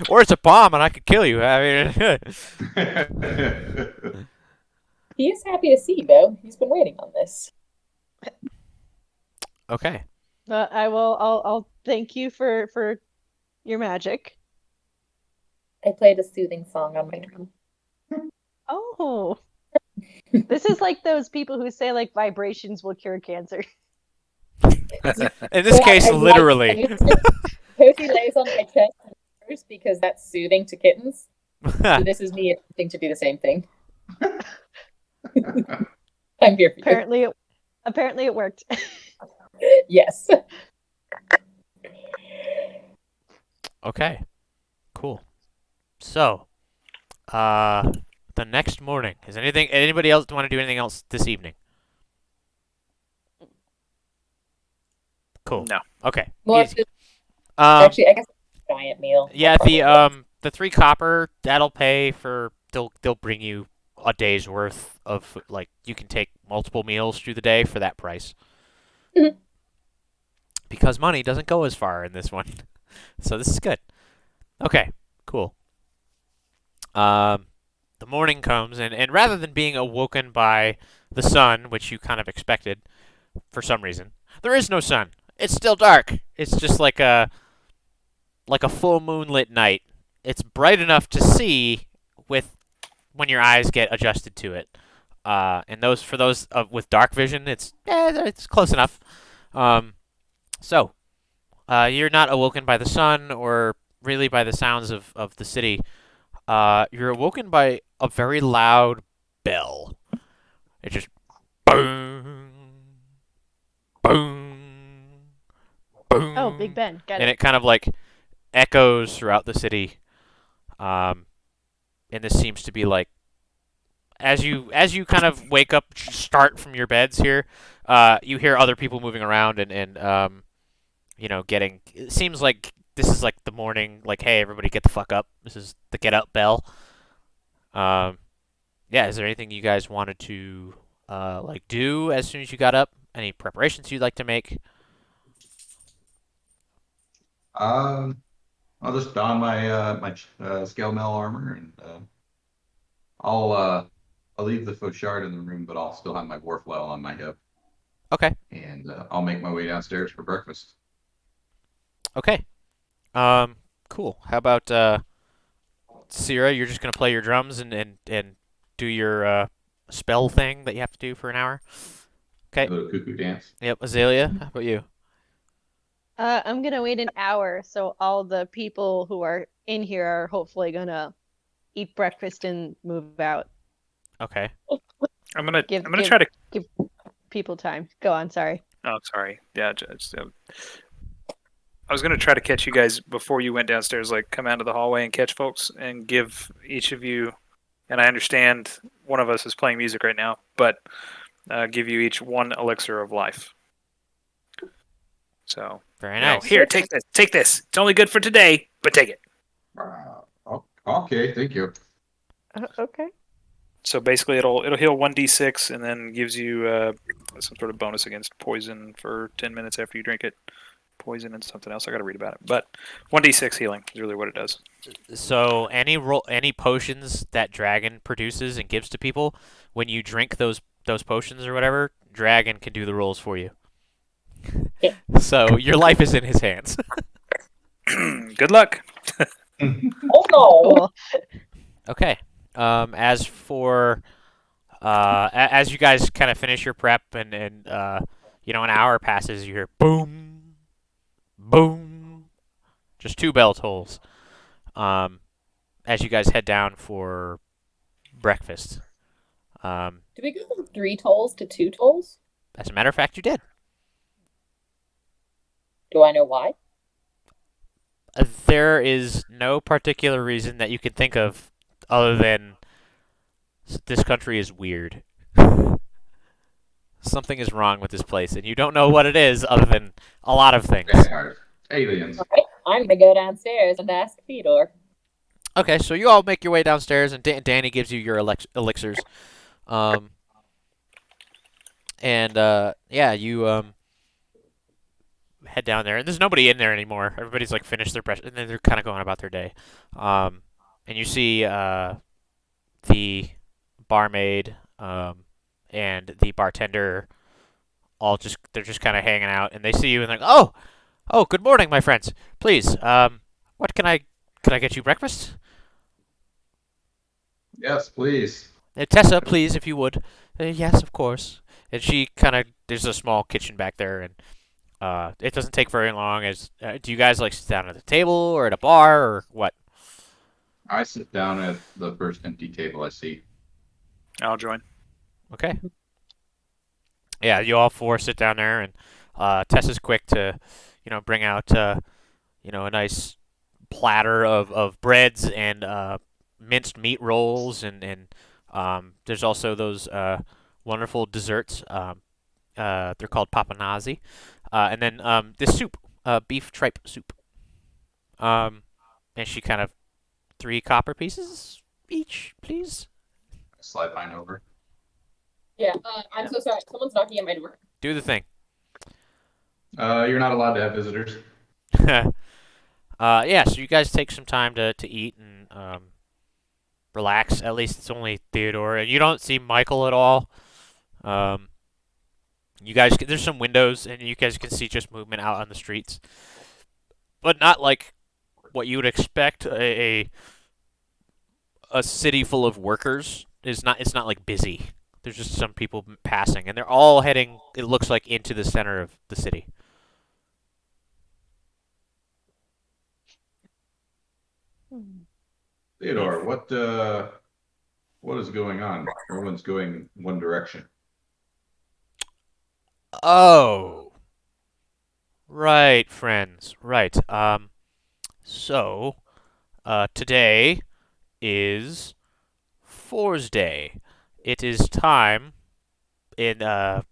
Or it's a bomb and I could kill you. I mean, He is happy to see you, though. He's been waiting on this. okay. I'll thank you for your magic. I played a soothing song on my drum. Oh. This is like those people who say like vibrations will cure cancer. In this case, literally. Posey lays on my chest first because that's soothing to kittens. So this is me attempting to do the same thing. I'm here for you. Apparently it worked. Yes. Okay. Cool. So, the next morning, anybody else want to do anything else this evening? Cool. No. Okay. More Easy. actually, I guess a giant meal. Yeah, the 3 copper, that'll pay for they'll bring you a day's worth of, like, you can take multiple meals through the day for that price. Mhm. Because money doesn't go as far in this one. So this is good. Okay, cool. The morning comes, and rather than being awoken by the sun, which you kind of expected for some reason, there is no sun. It's still dark. It's just like a full moonlit night. It's bright enough to see when your eyes get adjusted to it. And for those with dark vision, it's close enough. So you're not awoken by the sun or really by the sounds of the city. You're awoken by a very loud bell. It just boom, boom, boom. Oh, Big Ben. Got And it. it kind of like echoes throughout the city. And this seems to be like as you kind of wake up, start from your beds here, you hear other people moving around and getting. It seems like this is like the morning, like, hey, everybody, get the fuck up. This is the get up bell. Yeah. Is there anything you guys wanted to do as soon as you got up? Any preparations you'd like to make? I'll just don my scale mail armor, and I'll leave the fauchard in the room, but I'll still have my warflow on my hip, Okay. and I'll make my way downstairs for breakfast. Okay. Cool. How about Cyra? You're just gonna play your drums and do your spell thing that you have to do for an hour. Okay. A little cuckoo dance. Yep. Azalea, how about you? I'm gonna wait an hour, so all the people who are in here are hopefully gonna eat breakfast and move out. Okay. I'm gonna Give try to. give people time. Go on, sorry. Oh, sorry. Yeah, I was gonna try to catch you guys before you went downstairs. Like, come out of the hallway and catch folks, and give each of you. And I understand one of us is playing music right now, but give you each one elixir of life. So Very nice. here, take this. Take this. It's only good for today, but take it. Okay, thank you. Okay. So basically, it'll heal 1d6 and then gives you some sort of bonus against poison for 10 minutes after you drink it. Poison and something else. I got to read about it, but 1d6 healing is really what it does. So any potions that dragon produces and gives to people, when you drink those potions or whatever, dragon can do the rolls for you. Yeah. So your life is in his hands. Good luck. Oh no! Cool. Okay. As for as you guys kind of finish your prep and an hour passes, you hear boom, boom, just 2 bell tolls. As you guys head down for breakfast. Did we go from 3 tolls to 2 tolls? As a matter of fact, you did. Do I know why? There is no particular reason that you can think of other than this country is weird. Something is wrong with this place, and you don't know what it is other than a lot of things. Aliens. Alright, I'm gonna go downstairs and ask Fedor. Okay, so you all make your way downstairs, and Danny gives you your elixirs. You head down there, and there's nobody in there anymore. Everybody's like finished their brush, and then they're kind of going about their day. And you see the barmaid and the bartender they're just kind of hanging out, and they see you and they're like, oh, good morning, my friends. Please, what can I get you breakfast? Yes, please. Tessa, please, if you would. Yes, of course. And she there's a small kitchen back there, and it doesn't take very long. Do you guys like sit down at the table or at a bar or what? I sit down at the first empty table I see. I'll join. Okay. Yeah, you all 4 sit down there, and Tessa's quick to, bring out, a nice platter of breads and minced meat rolls, and there's also those wonderful desserts. They're called papanazi, and then this soup, beef tripe soup. And she 3 copper pieces each, please. Slide mine over. Yeah, I'm so sorry. Someone's knocking at my door. Do the thing. You're not allowed to have visitors. Yeah, so you guys take some time to eat and relax. At least it's only Theodore, and you don't see Michael at all. There's some windows, and you guys can see just movement out on the streets, but not like what you would expect a city full of workers. It's not like busy. There's just some people passing, and they're all heading, it looks like, into the center of the city. Theodore, what is going on? Everyone's going one direction. Oh. Right, friends. Right. Today is Four's Day. It is time in the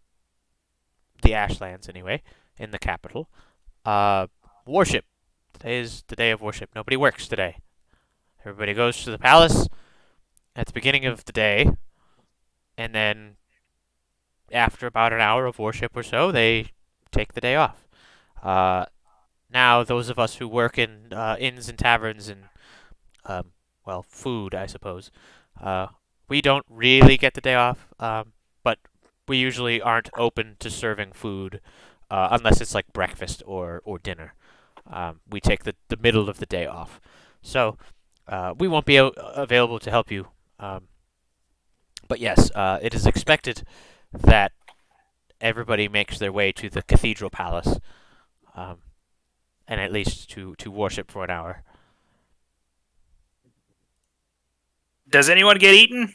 Ashlands, anyway, in the capital. Worship. Today is the day of worship. Nobody works today. Everybody goes to the palace at the beginning of the day, and then after about an hour of worship or so, they take the day off. Now, those of us who work in inns and taverns and, food, I suppose, we don't really get the day off, but we usually aren't open to serving food unless it's like breakfast or dinner. We take the middle of the day off. So we won't be available to help you. But yes, it is expected that everybody makes their way to the Cathedral Palace. and at least to worship for an hour. Does anyone get eaten?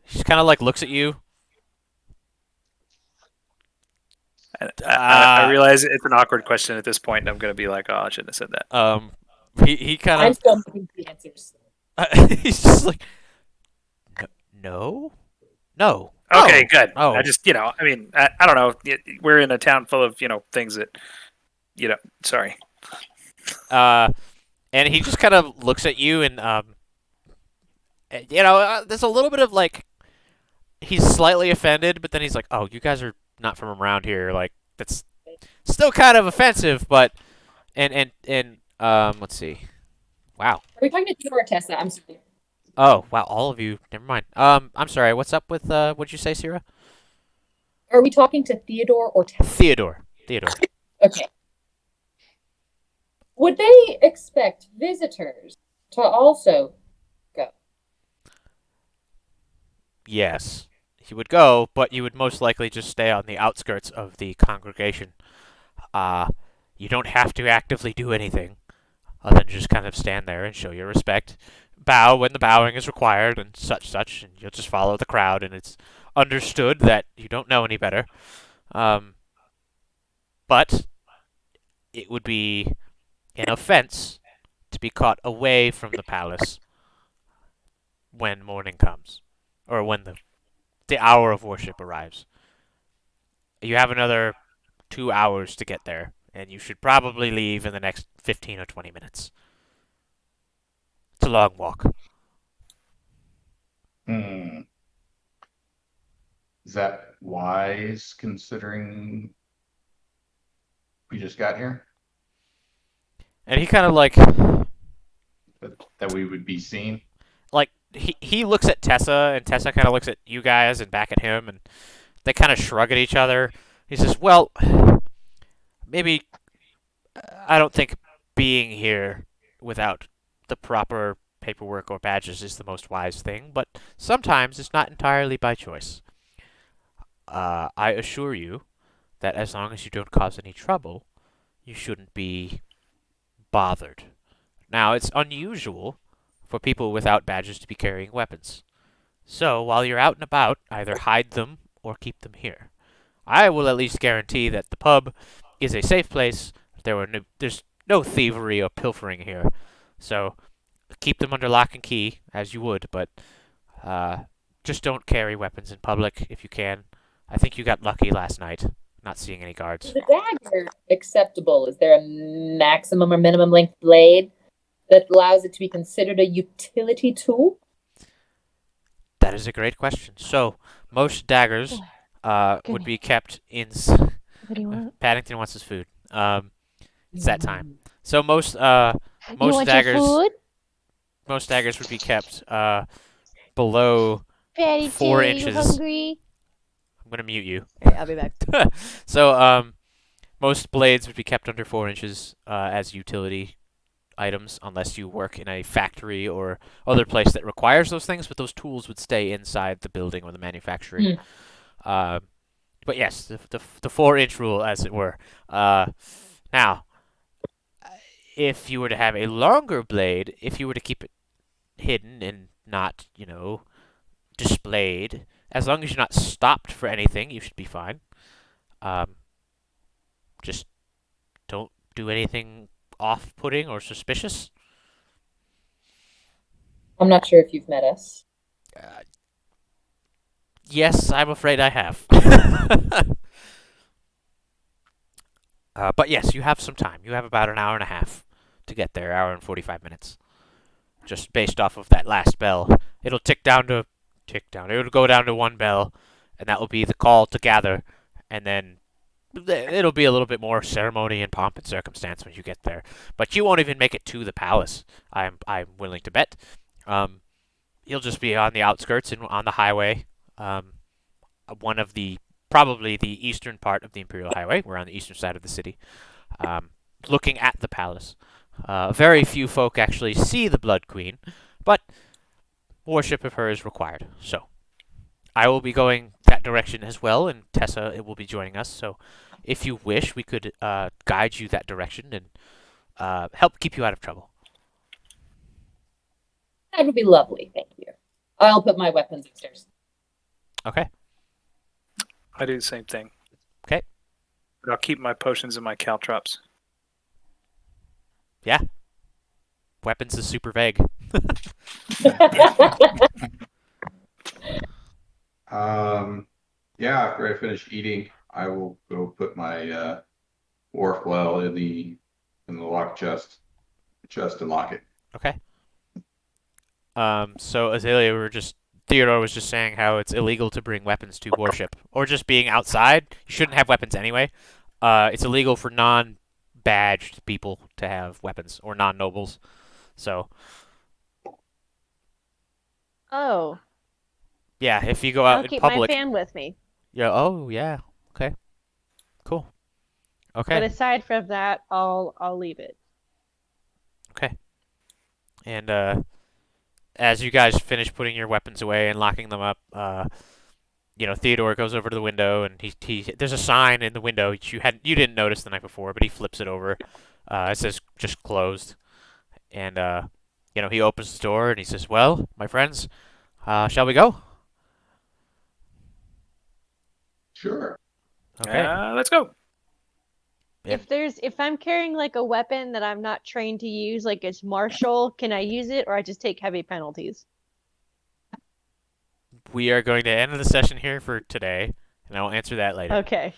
She kind of like looks at you. I realize it's an awkward question at this point, and I'm going to be like, oh, I shouldn't have said that. He kind I'm of still looking for the answers. he's just like, no, no. Okay, no. good. Oh, I just, I mean, I don't know. We're in a town full of, things that, sorry. and he just kind of looks at you, and there's a little bit of like, he's slightly offended, but then he's like, oh, you guys are not from around here. Like, that's still kind of offensive, but and let's see. Wow. Are we talking to Theodore or Tessa? I'm sorry. Oh, wow, all of you. Never mind. I'm sorry. What's up with what'd you say, Cyra? Are we talking to Theodore or Tessa? Theodore. Okay. Would they expect visitors to also go? Yes. He would go, but you would most likely just stay on the outskirts of the congregation. You don't have to actively do anything other than just kind of stand there and show your respect. Bow when the bowing is required and such, and you'll just follow the crowd, and it's understood that you don't know any better. But it would be an offense to be caught away from the palace when morning comes, or when the hour of worship arrives. You have another 2 hours to get there, and you should probably leave in the next 15 or 20 minutes. It's a long walk. Is that wise considering we just got here? And he kind of like That we would be seen? he looks at Tessa, and Tessa kind of looks at you guys and back at him, and they kind of shrug at each other. He says, well, maybe I don't think being here without the proper paperwork or badges is the most wise thing, but sometimes it's not entirely by choice. I assure you that as long as you don't cause any trouble, you shouldn't be bothered. Now, it's unusual for people without badges to be carrying weapons. So, while you're out and about, either hide them or keep them here. I will at least guarantee that the pub is a safe place. There's no thievery or pilfering here. So, keep them under lock and key, as you would, but just don't carry weapons in public if you can. I think you got lucky last night, not seeing any guards. Is a dagger acceptable? Is there a maximum or minimum length blade that allows it to be considered a utility tool? That is a great question. So, most daggers would be kept in... What do you want? Paddington wants his food. It's that time. So most You most want your daggers food? would be kept below Patty 4 J, inches. you hungry? I'm gonna mute you. Okay, I'll be back. So most blades would be kept under 4 inches as utility items, unless you work in a factory or other place that requires those things. But those tools would stay inside the building or the manufacturing. But yes, the 4-inch rule, as it were. Now, if you were to have a longer blade, if you were to keep it hidden and not, displayed, as long as you're not stopped for anything, you should be fine. Just don't do anything off-putting or suspicious. I'm not sure if you've met us. Yes, I'm afraid I have. But yes, you have some time. You have about an hour and a half to get there, hour and 45 minutes. Just based off of that last bell. It'll It'll go down to 1 bell, and that will be the call to gather, and then it'll be a little bit more ceremony and pomp and circumstance when you get there. But you won't even make it to the palace, I'm willing to bet. You'll just be on the outskirts and on the highway. Probably the eastern part of the Imperial Highway. We're on the eastern side of the city, looking at the palace. Very few folk actually see the Blood Queen, but worship of her is required. So I will be going that direction as well, and Tessa will be joining us. So if you wish, we could guide you that direction and help keep you out of trouble. That would be lovely, thank you. I'll put my weapons upstairs. Okay. I do the same thing. Okay. But I'll keep my potions and my caltrops. Yeah. Weapons is super vague. Yeah, after I finish eating, I will go put my wharf well in the lock chest and lock it. Okay. So Azalea, Theodore was just saying how it's illegal to bring weapons to warship, or just being outside. You shouldn't have weapons anyway. It's illegal for non-badged people to have weapons, or non-nobles. So, Oh, yeah, if you go I'll out in keep public, my fan with me. yeah. Oh, yeah. Okay. Cool. Okay. But aside from that, I'll leave it. Okay. And as you guys finish putting your weapons away and locking them up, Theodore goes over to the window and there's a sign in the window which you didn't notice the night before, but he flips it over. It says just closed, and he opens the door and he says, "Well, my friends, shall we go?" Sure. Okay. Let's go. Yeah. If I'm carrying like a weapon that I'm not trained to use, like it's martial, can I use it or I just take heavy penalties? We are going to end the session here for today, and I will answer that later. Okay.